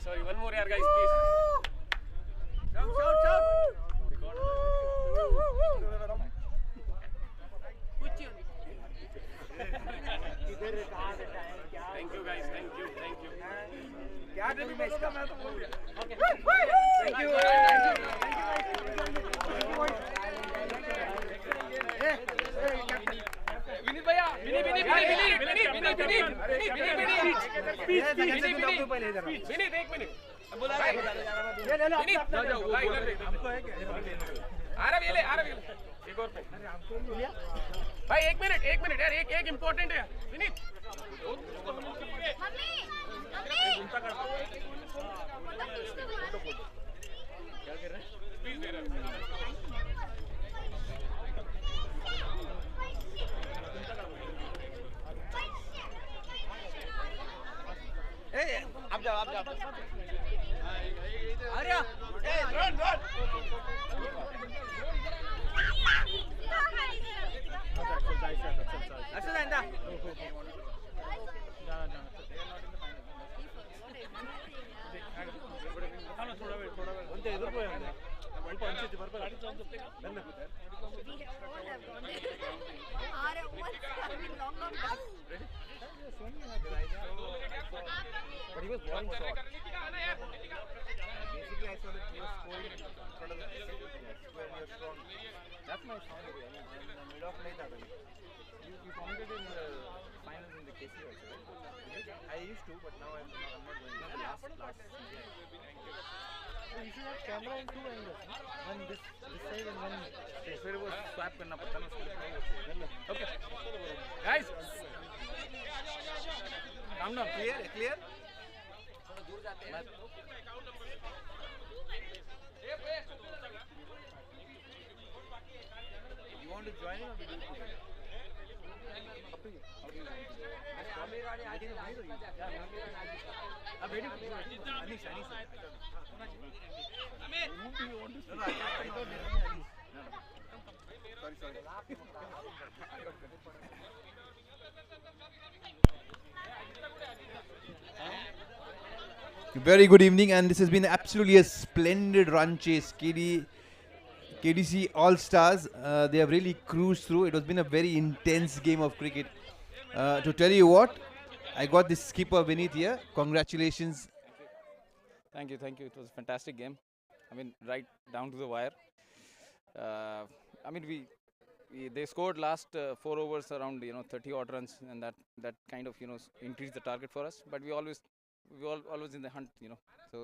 Sorry, one more, guys, please. Shout. Thank you, guys. Thank you. Thank you. Vinod भैया, Vinod, एक minute बुला रहा है। आरव ये ले एक और भाई एक मिनट यार एक इम्पोर्टेंट है विनीत क्या कर रहे हैं स्पीच दे रहे हैं आप जाओ आर्या रन अच्छा जाना थोड़ा वेट ಒಂದೇ ಎದುರು ಹೋಯಂದೆ ಸ್ವಲ್ಪ ಅಂಚಿತ್ತು ಬರ್ಬಾರ ನನ್ನ ಆರೆ long but he was bowling short. Basically, I saw that he was scoring in front of the when he was strong. That's my sound area. Mid off नहीं था कभी. You commented in the finals in the KC also, right? I used to, but now I'm not going. Last season. So you should have camera in two angles. One this side and one this. फिर वो swap करना पड़ता है उसके लिए. Okay. Guys. Calm down. Clear? दूर जाते हैं You want to join or do you do it? Up to you. Aamir वाले आगे तो भाई अब waiting Anish Aamir who do you want to see? No, I thought Anish. Sorry. Very good evening, and this has been absolutely a splendid run chase. KDC All Stars, they have really cruised through. It has been a very intense game of cricket. To tell you what, I got this skipper Vinod here. Congratulations. Thank you. It was a fantastic game. I mean, right down to the wire. I mean, they scored last 4 overs around 30 odd runs, and that kind of increased the target for us. But we always in the hunt, So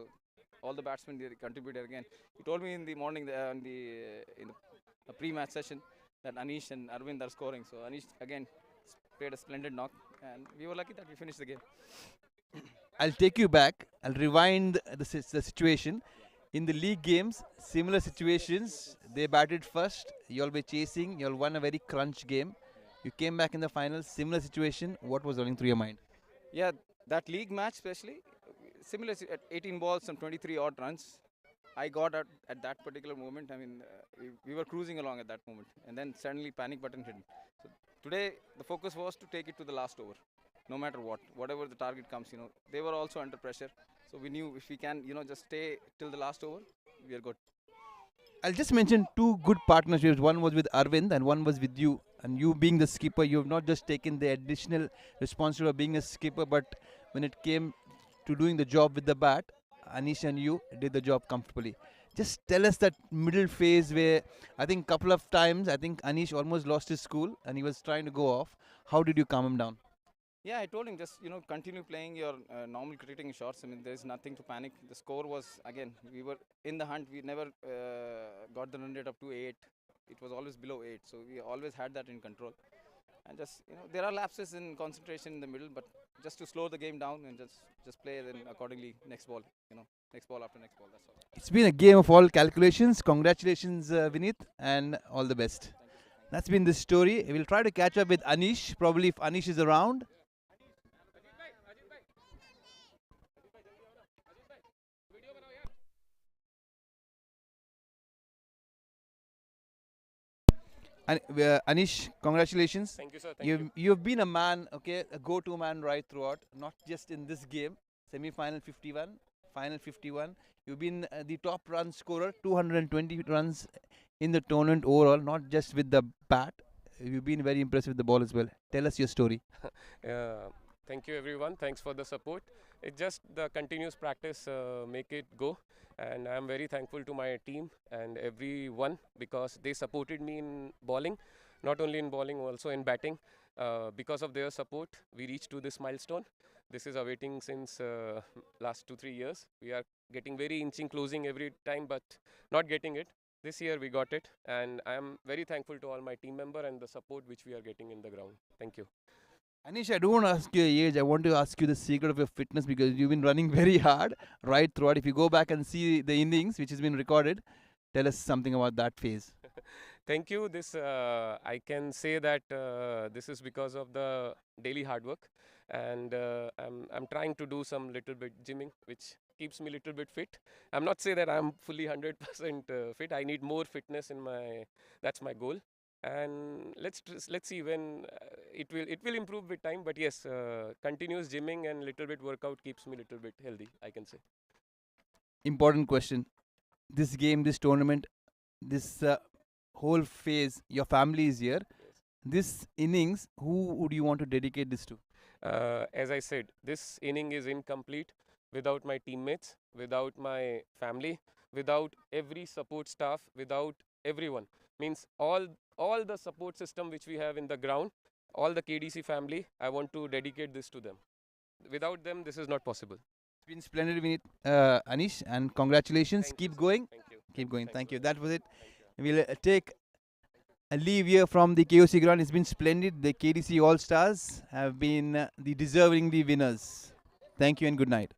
all the batsmen they contributed again. He told me in the morning in the pre-match session that Anish and Arvind are scoring. So Anish again played a splendid knock, and we were lucky that we finished the game. I'll take you back. I'll rewind the situation. In the league games, similar situations, they batted first. You all were chasing. You all won a very crunch game. You came back in the final. Similar situation. What was running through your mind? Yeah, that league match especially, similar at 18 balls and 23 odd runs. I got out at that particular moment. I mean, we were cruising along at that moment, and then suddenly panic button hit. So today the focus was to take it to the last over, no matter whatever the target comes. They were also under pressure, so we knew if we can, just stay till the last over, we are good. I'll just mention two good partnerships. One was with Arvind and one was with you. And you being the skipper, you have not just taken the additional responsibility of being a skipper, but when it came to doing the job with the bat, Anish and you did the job comfortably. Just tell us that middle phase where I think couple of times, I think Anish almost lost his cool and he was trying to go off. How did you calm him down? Yeah, I told him just continue playing your normal cricketing shots. I mean, there is nothing to panic. The score was, again, we were in the hunt. We never got the run rate up to 8. It was always below 8, so we always had that in control. And just there are lapses in concentration in the middle, but just to slow the game down and just play then accordingly next ball, next ball after next ball. That's all. It's been a game of all calculations. Congratulations, Vinod, and all the best. That's been the story. We'll try to catch up with Anish, probably if Anish is around. Anish, congratulations. Thank you, sir. Thank you. You've been a man, okay, a go-to man right throughout, not just in this game. Semi-final 51, final 51. You've been the top run scorer, 220 runs in the tournament overall, not just with the bat. You've been very impressive with the ball as well. Tell us your story. Thank you, everyone. Thanks for the support. It's just the continuous practice make it go. And I'm very thankful to my team and everyone because they supported me in bowling, not only in bowling, also in batting. Because of their support, we reached to this milestone. This is awaiting since last 2-3 years. We are getting very inching closing every time, but not getting it. This year we got it, and I am very thankful to all my team member and the support which we are getting in the ground. Thank you. Anish, I don't want to ask you your age. I want to ask you the secret of your fitness because you've been running very hard right throughout. If you go back and see the innings which has been recorded, tell us something about that phase. Thank you. This I can say that this is because of the daily hard work, and I'm trying to do some little bit gymming, which keeps me little bit fit. I'm not say that I'm fully 100% fit. I need more fitness in my. That's my goal, and let's see when it will improve with time. But yes, continuous gymming and little bit workout keeps me little bit healthy, I can say. Important question. This game, this tournament, this whole phase, your family is here. Yes. This innings, who would you want to dedicate this to? As I said, this inning is incomplete without my teammates, without my family, without every support staff, without everyone. Means all the support system which we have in the ground, all the KDC family, I want to dedicate this to them. Without them, this is not possible. It's been splendid, Anish, and congratulations. Thank Keep you, sir. going. Thank you. Keep going. Thanks Thank a you. lot. That was it. Thank you. We'll take a leave here from the KOC ground. It's been splendid. The KDC All Stars have been the deservingly winners. Thank you and good night.